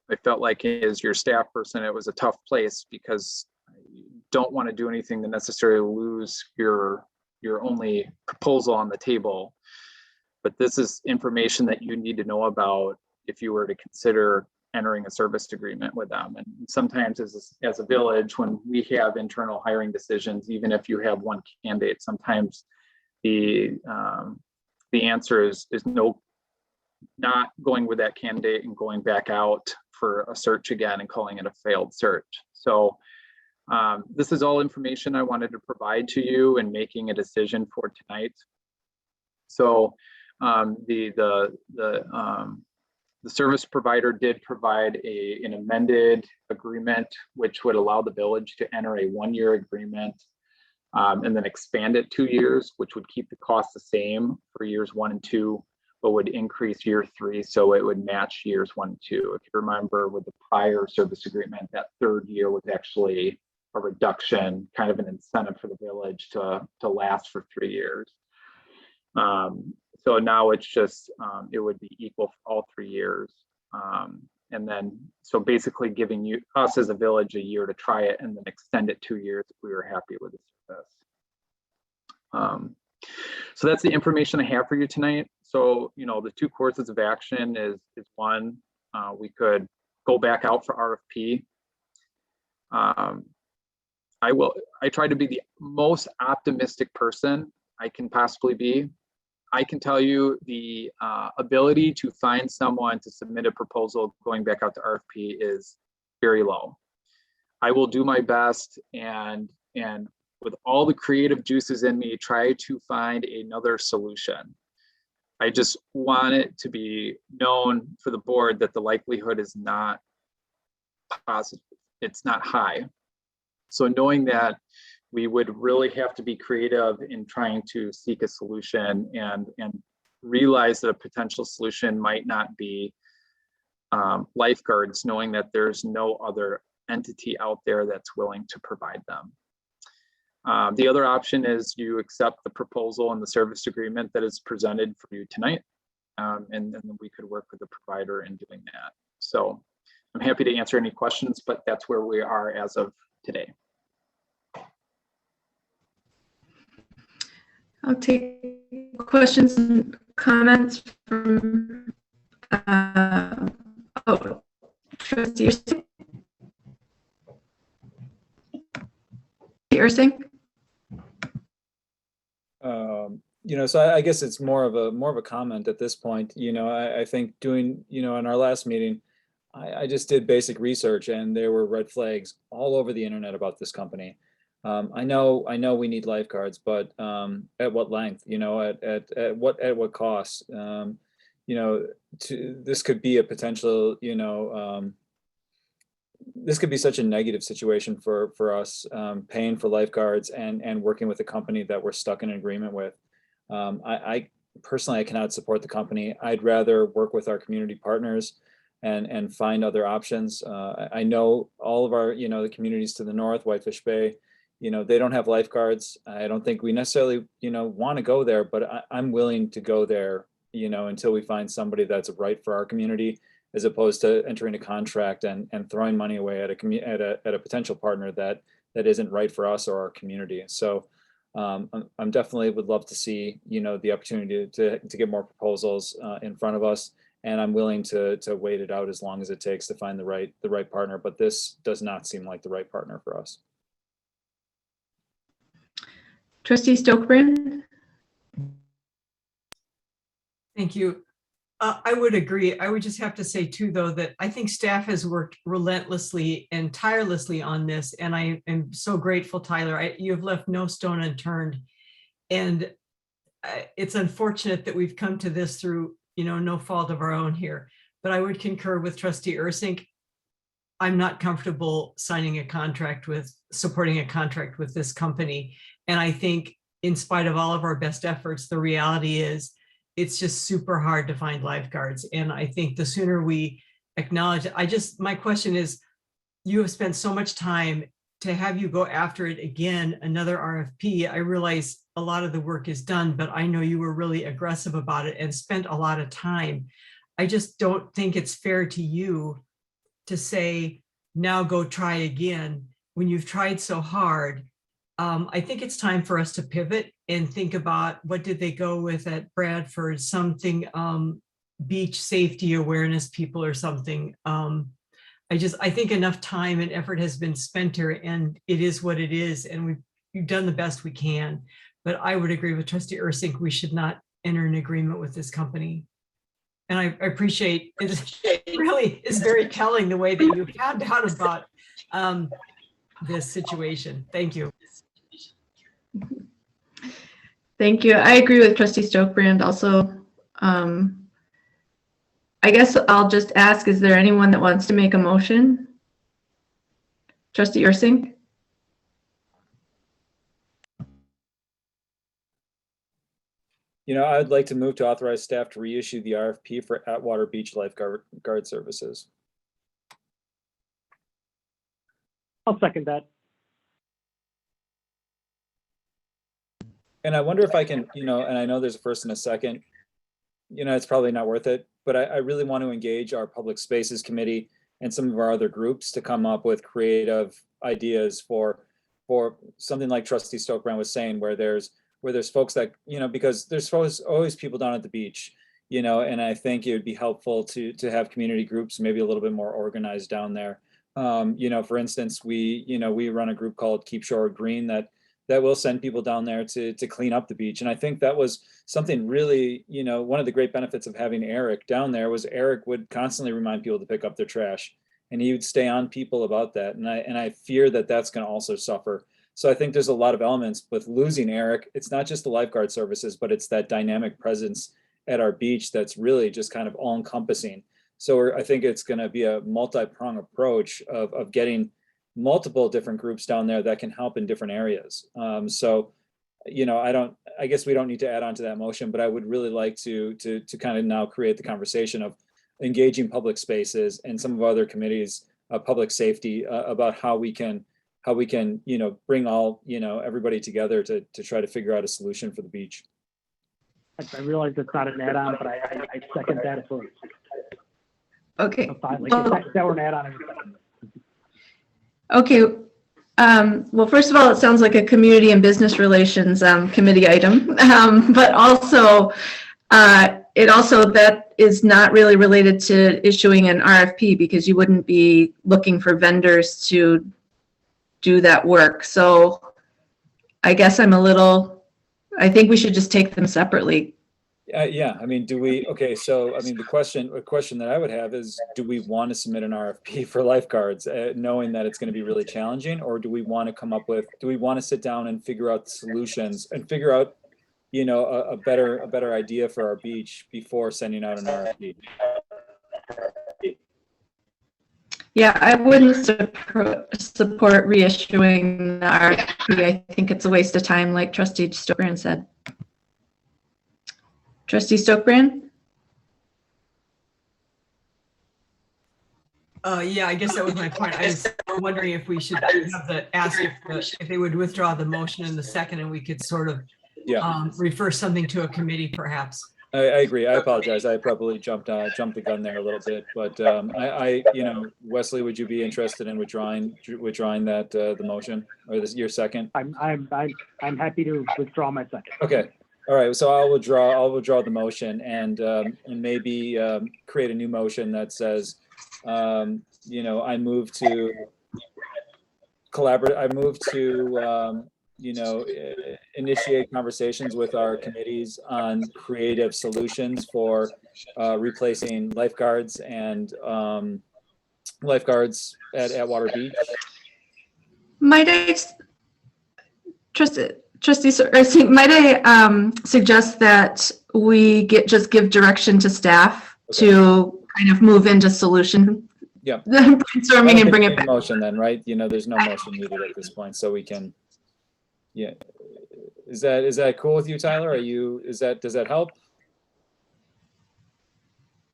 I felt like as your staff person, it was a tough place because you don't want to do anything to necessarily lose your only proposal on the table. But this is information that you need to know about if you were to consider entering a service agreement with them. And sometimes as a village, when we have internal hiring decisions, even if you have one candidate, sometimes the answer is no, not going with that candidate and going back out for a search again and calling it a failed search. So this is all information I wanted to provide to you and making a decision for tonight. So the service provider did provide an amended agreement, which would allow the village to enter a 1-year agreement and then expand it 2 years, which would keep the cost the same for years 1 and 2, but would increase year 3. So it would match years 1 and 2. If you remember with the prior service agreement, that 3rd year was actually a reduction, kind of an incentive for the village to last for 3 years. So now it's just, it would be equal for all 3 years. And then, so basically giving us as a village a year to try it and then extend it 2 years if we were happy with the service. So that's the information I have for you tonight. So, the 2 courses of action is one, we could go back out for RFP. I try to be the most optimistic person I can possibly be. I can tell you the ability to find someone to submit a proposal going back out to RFP is very low. I will do my best and with all the creative juices in me, try to find another solution. I just want it to be known for the board that the likelihood is not positive. It's not high. So knowing that we would really have to be creative in trying to seek a solution and realize that a potential solution might not be lifeguards, knowing that there's no other entity out there that's willing to provide them. The other option is you accept the proposal and the service agreement that is presented for you tonight, and then we could work with the provider in doing that. So I'm happy to answer any questions, but that's where we are as of today. I'll take questions and comments from Trustee Ursing. So I guess it's more of a comment at this point. I think doing, in our last meeting, I just did basic research and there were red flags all over the internet about this company. I know we need lifeguards, but at what length? At what cost? This could be a potential. This could be such a negative situation for us, paying for lifeguards and working with a company that we're stuck in agreement with. I personally, I cannot support the company. I'd rather work with our community partners and find other options. I know all of our, the communities to the north, Whitefish Bay, they don't have lifeguards. I don't think we necessarily, want to go there, but I'm willing to go there, until we find somebody that's right for our community, as opposed to entering a contract and throwing money away at a potential partner that isn't right for us or our community. So I'm definitely would love to see, the opportunity to get more proposals in front of us. And I'm willing to wait it out as long as it takes to find the right partner. But this does not seem like the right partner for us. Trustee Stokebrand. Thank you. I would agree. I would just have to say too, though, that I think staff has worked relentlessly and tirelessly on this. And I am so grateful, Tyler. You have left no stone unturned. And it's unfortunate that we've come to this through, no fault of our own here. But I would concur with Trustee Ursink. I'm not comfortable supporting a contract with this company. And I think in spite of all of our best efforts, the reality is it's just super hard to find lifeguards. And I think the sooner we acknowledge it, my question is, you have spent so much time to have you go after it again, another RFP. I realize a lot of the work is done, but I know you were really aggressive about it and spent a lot of time. I just don't think it's fair to you to say, now go try again when you've tried so hard. I think it's time for us to pivot and think about what did they go with at Bradford, something beach safety awareness people or something. I think enough time and effort has been spent here, and it is what it is, and we've done the best we can. But I would agree with Trustee Ursink, we should not enter an agreement with this company. And I appreciate it. Really is very telling the way that you found out about this situation. Thank you. Thank you. I agree with Trustee Stokebrand also. I guess I'll just ask, is there anyone that wants to make a motion? Trustee Ursink? I'd like to move to authorize staff to reissue the RFP for Atwater Beach lifeguard services. I'll second that. And I wonder if I can, and I know there's a first and a second, it's probably not worth it, but I really want to engage our Public Spaces Committee and some of our other groups to come up with creative ideas for something like Trustee Stokebrand was saying, where there's folks that, because there's always people down at the beach, and I think it would be helpful to have community groups maybe a little bit more organized down there. For instance, we run a group called Keep Shorewood Green that will send people down there to clean up the beach. And I think that was something really, one of the great benefits of having Eric down there was Eric would constantly remind people to pick up their trash, and he would stay on people about that. And I fear that that's going to also suffer. So I think there's a lot of elements with losing Eric. It's not just the lifeguard services, but it's that dynamic presence at our beach that's really just kind of all encompassing. So I think it's going to be a multi-pronged approach of getting multiple different groups down there that can help in different areas. I guess we don't need to add on to that motion, but I would really like to kind of now create the conversation of engaging public spaces and some of our other committees, public safety, about how we can bring all, everybody together to try to figure out a solution for the beach. I realize it's not an add-on, but I second that. Okay. If that were an add-on, I would second it. Okay. Well, first of all, it sounds like a community and business relations committee item, but also that is not really related to issuing an RFP, because you wouldn't be looking for vendors to do that work. So I guess I think we should just take them separately. Yeah, I mean, the question that I would have is, do we want to submit an RFP for lifeguards, knowing that it's going to be really challenging, or do we want to sit down and figure out solutions and figure out, a better idea for our beach before sending out an RFP? Yeah, I wouldn't support reissuing the RFP. I think it's a waste of time, like Trustee Stokebrand said. Trustee Stokebrand? Yeah, I guess that was my point. I was wondering if we should ask if they would withdraw the motion in the second, and we could sort of refer something to a committee, perhaps. I agree. I apologize. I probably jumped the gun there a little bit, but Wesley, would you be interested in withdrawing that the motion, or your second? I'm happy to withdraw my second. Okay. All right. So I'll withdraw the motion and maybe create a new motion that says, I move to collaborate. I move to initiate conversations with our committees on creative solutions for replacing lifeguards and lifeguards at Atwater Beach. Might I, Trustee Ursink, might I suggest that we just give direction to staff to kind of move into solution brainstorming and bring it back. Motion then, right? There's no motion needed at this point, so we can. Yeah, is that cool with you, Tyler? Does that help?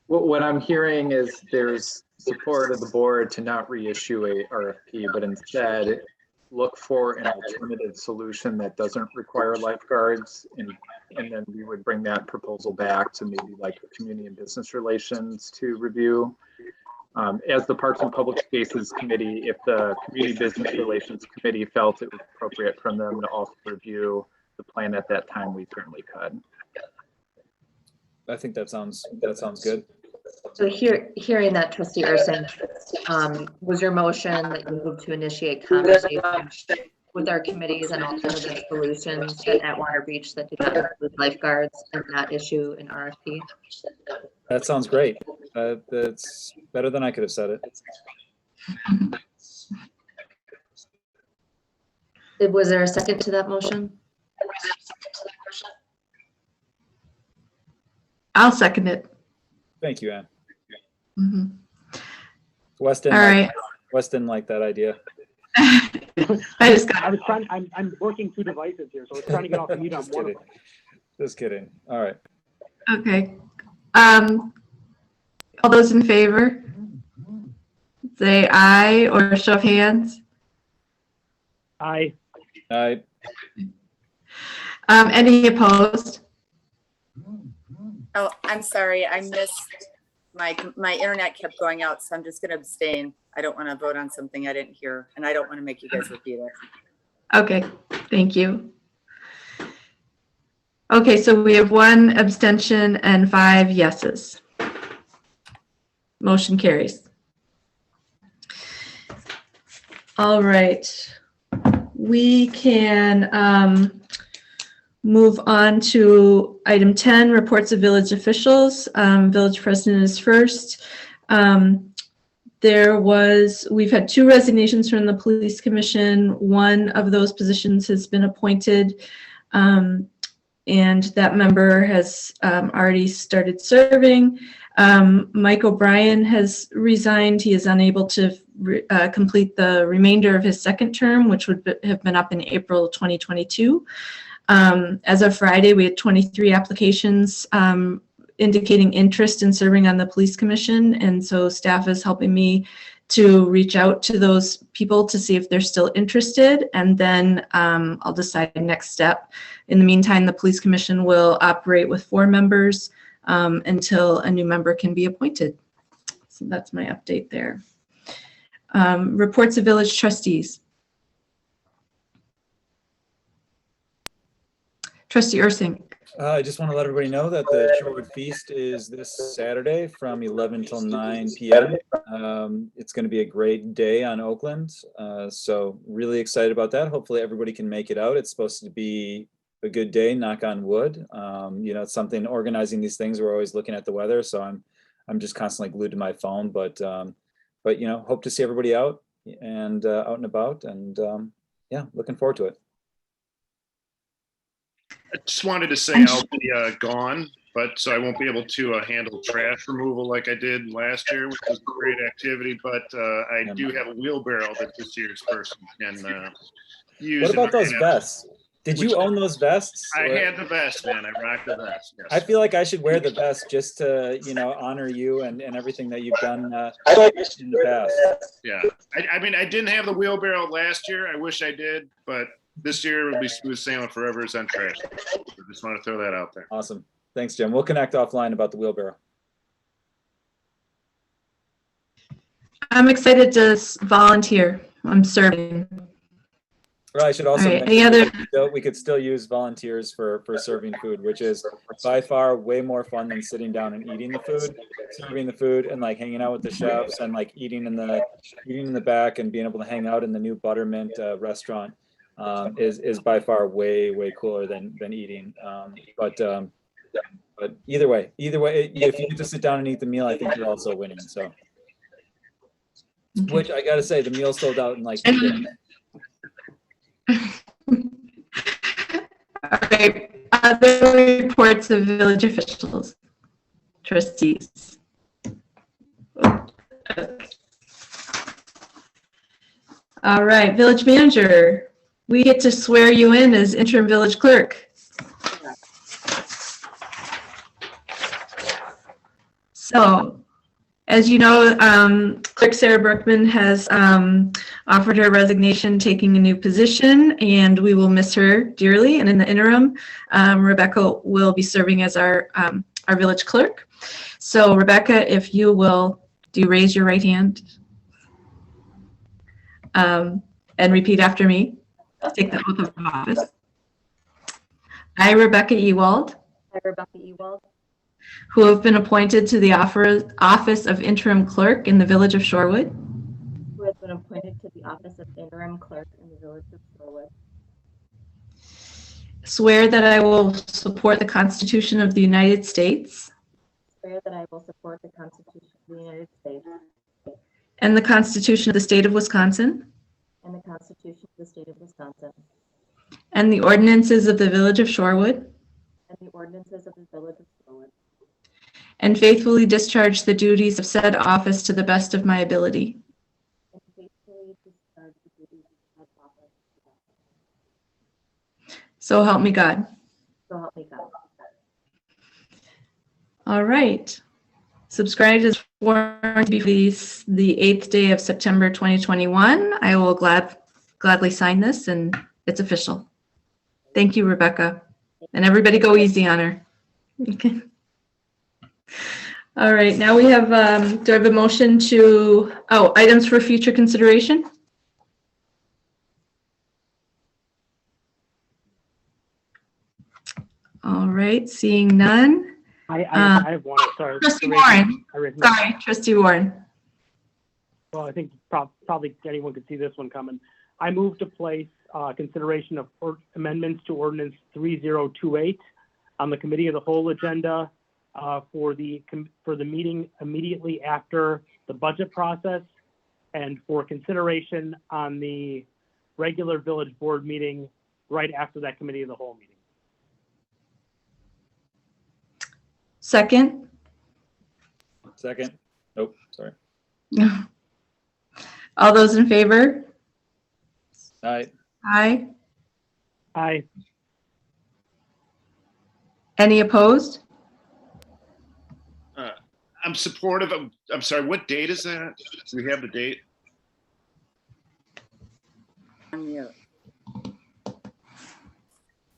Well, what I'm hearing is there's support of the board to not reissue a RFP, but instead look for an alternative solution that doesn't require lifeguards, and then we would bring that proposal back to maybe like Community and Business Relations to review. As the Parks and Public Spaces Committee, if the Community Business Relations Committee felt it was appropriate for them to also review the plan at that time, we certainly could. I think that sounds good. So hearing that, Trustee Ursink, was your motion that you move to initiate conversations with our committees and alternative solutions at Atwater Beach that do not include lifeguards and not issue an RFP? That sounds great. That's better than I could have said it. Was there a second to that motion? I'll second it. Thank you, Ann. Mm-hmm. Weston, all right. Weston liked that idea. I'm working two devices here, so I was trying to get off the mute on one of them. Just kidding. All right. Okay. All those in favor, say aye or show of hands. Aye. Aye. Any opposed? Oh, I'm sorry. I missed my internet kept going out, so I'm just going to abstain. I don't want to vote on something I didn't hear, and I don't want to make you guys repeat it. Okay, thank you. Okay, so we have 1 abstention and 5 yeses. Motion carries. All right, we can move on to item 10, reports of village officials. Village president is first. We've had 2 resignations from the police commission. 1 of those positions has been appointed, and that member has already started serving. Mike O'Brien has resigned. He is unable to complete the remainder of his second term, which would have been up in April 2022. As of Friday, we had 23 applications indicating interest in serving on the police commission, and so staff is helping me to reach out to those people to see if they're still interested, and then I'll decide the next step. In the meantime, the police commission will operate with 4 members until a new member can be appointed. So that's my update there. Reports of village trustees. Trustee Ursink. I just want to let everybody know that the Shorewood Feast is this Saturday from 11 till 9 p.m. It's going to be a great day on Oakland, so really excited about that. Hopefully everybody can make it out. It's supposed to be a good day, knock on wood. It's something, organizing these things, we're always looking at the weather, so I'm just constantly glued to my phone, but hope to see everybody out and out and about, and yeah, looking forward to it. I just wanted to say I'll be gone, but so I won't be able to handle trash removal like I did last year, which was a great activity. But I do have a wheelbarrow that this year's person can use. What about those vests? Did you own those vests? I had the vest, man. I rocked the vest. Yes. I feel like I should wear the vest just to, honor you and everything that you've done in the past. Yeah. I mean, I didn't have the wheelbarrow last year. I wish I did, but this year will be smooth sailing forever. It's on trash. I just want to throw that out there. Awesome. Thanks, Jim. We'll connect offline about the wheelbarrow. I'm excited to volunteer. I'm serving. Well, I should also mention we could still use volunteers for serving food, which is by far way more fun than sitting down and eating the food. Serving the food and like hanging out with the chefs and like eating in the back and being able to hang out in the new Buttermint restaurant. is by far way cooler than eating. But either way, if you get to sit down and eat the meal, I think you're also winning. So, which I gotta say, the meal sold out in like 2 days. All right, other reports of village officials, trustees. All right, village manager, we get to swear you in as interim village clerk. So, as you know, Clerk Sarah Brookman has offered her resignation, taking a new position, and we will miss her dearly. And in the interim, Rebecca will be serving as our village clerk. So, Rebecca, if you will, do you raise your right hand and repeat after me? Take the oath of office. I, Rebecca Ewald. I, Rebecca Ewald. Who have been appointed to the office of interim clerk in the village of Shorewood. Who has been appointed to the office of interim clerk in the village of Shorewood. Swear that I will support the Constitution of the United States. Swear that I will support the Constitution of the United States. And the Constitution of the State of Wisconsin. And the Constitution of the State of Wisconsin. And the ordinances of the village of Shorewood. And the ordinances of the village of Shorewood. And faithfully discharge the duties of said office to the best of my ability. And faithfully discharge the duties of said office to the best. So help me God. So help me God. All right. Subscribed is sworn to be the 8th day of September 2021. I will gladly sign this, and it's official. Thank you, Rebecca. And everybody go easy on her. Okay. All right, now we have, do I have a motion to, items for future consideration? All right, seeing none. I have one, sorry. Trustee Warren. Sorry, Trustee Warren. Well, I think probably anyone could see this one coming. I move to place consideration of amendments to Ordinance 3028 on the Committee of the Whole agenda for the meeting immediately after the budget process and for consideration on the regular village board meeting right after that Committee of the Whole meeting. Second. Second. Nope, sorry. All those in favor? Aye. Aye. Aye. Any opposed? I'm supportive of, I'm sorry, what date is that? Do we have the date? I'm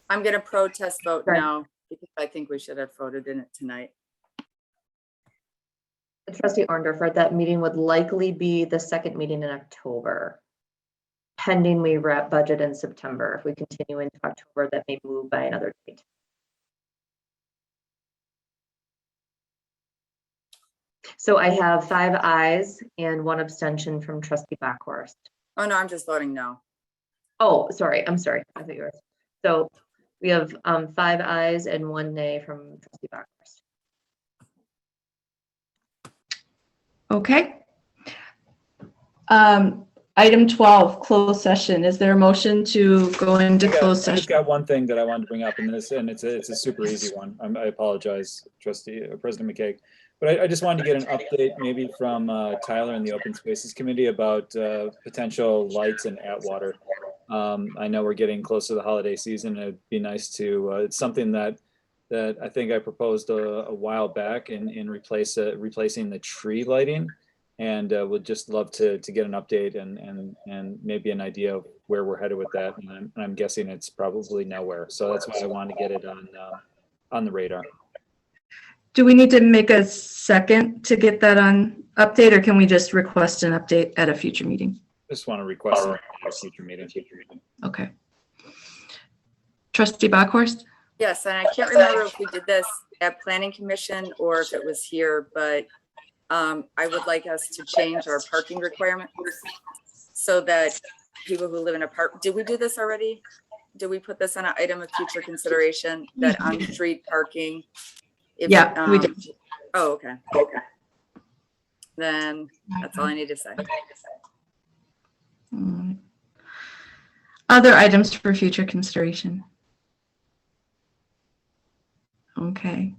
going to protest vote now because I think we should have voted in it tonight. Trustee Orndorfer, that meeting would likely be the second meeting in October. Pending we wrap budget in September. If we continue into October, that may move by another date. So I have 5 ayes and 1 abstention from Trustee Backhorst. Oh, no, I'm just voting no. Oh, sorry. I'm sorry. I thought you were. So we have 5 ayes and 1 nay from Trustee Backhorst. Okay. Item 12, closed session. Is there a motion to go into closed I just session? got one thing that I wanted to bring up, and it's a super easy one. I apologize, President McKay. But I just wanted to get an update maybe from Tyler and the Open Spaces Committee about potential lights in Atwater. I know we're getting close to the holiday season. It'd be nice to, it's something that I think I proposed a while back in replacing the tree lighting. And would just love to get an update and maybe an idea of where we're headed with that. And I'm guessing it's probably nowhere. So that's why I wanted to get it on the radar. Do we need to make a second to get that on update, or can we just request an update at a future meeting? Just want to request it at a future meeting. Okay. Trustee Backhorst? Yes, and I can't remember if we did this at Planning Commission or if it was here, but I would like us to change our parking requirement so that people who live in did we do this already? Did we put this on an item of future consideration, that on-street parking? Yeah, we did. Oh, okay. Then that's all I need to say. Other items for future consideration? Okay.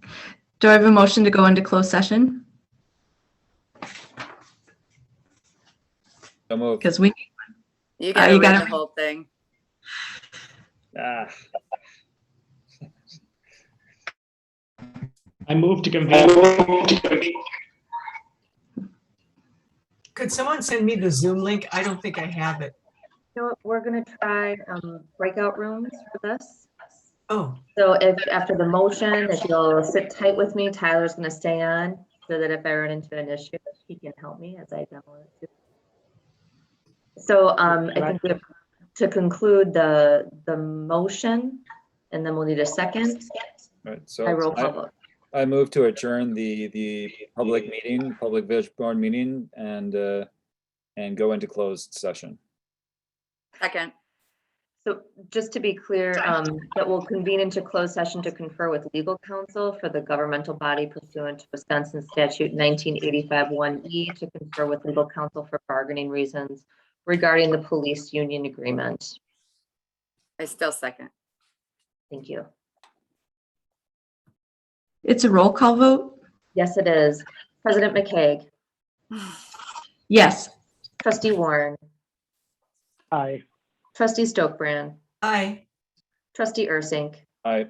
Do I have a motion to go into closed session? So moved. Because we, You gotta read gotta the whole thing. I move to convene. Could someone send me the Zoom link? I don't think I have it. You know what, we're gonna try breakout rooms for this. Oh, So if after the motion, if you'll sit tight with me, Tyler's gonna stay on so that if I run into an issue, he can help me as I download it too. So I think we have to conclude the motion, and then we'll need a second. Right, so I roll call vote. I move to adjourn the public meeting, public village board meeting, and go into closed session. Second. So just to be clear, that we'll convene into closed session to confer with legal counsel for the governmental body pursuant to Wisconsin statute 1985 1E to confer with legal counsel for bargaining reasons regarding the police union agreement. I still second. Thank you. it's a roll call vote? Yes, it is. President McCaig, Yes. Trustee Warren, Aye. Trustee Stokebrand, aye. Trustee Ursink, Aye.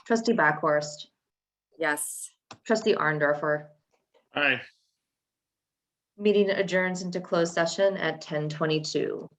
Trustee Backhorst, Yes. Trustee Arndorfer. Aye. Meeting adjourns into closed session at 10:22.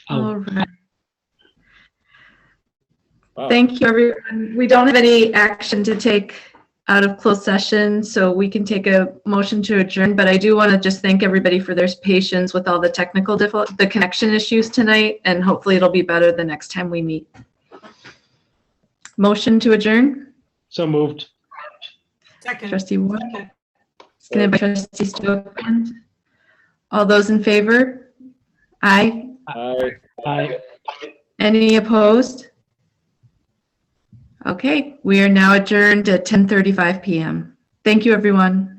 All right. Thank you, everyone. We don't have any action to take out of closed session, so we can take a motion to adjourn, but I do want to just thank everybody for their patience with all the technical the connection issues tonight, and hopefully it'll be better the next time we meet. Motion to adjourn? So moved. Second. Trustee Ward. Seconded by Trustee Stokes. All those in favor? Aye. Aye. Any opposed? Okay, we are now adjourned at 10:35 p.m. Thank you, everyone.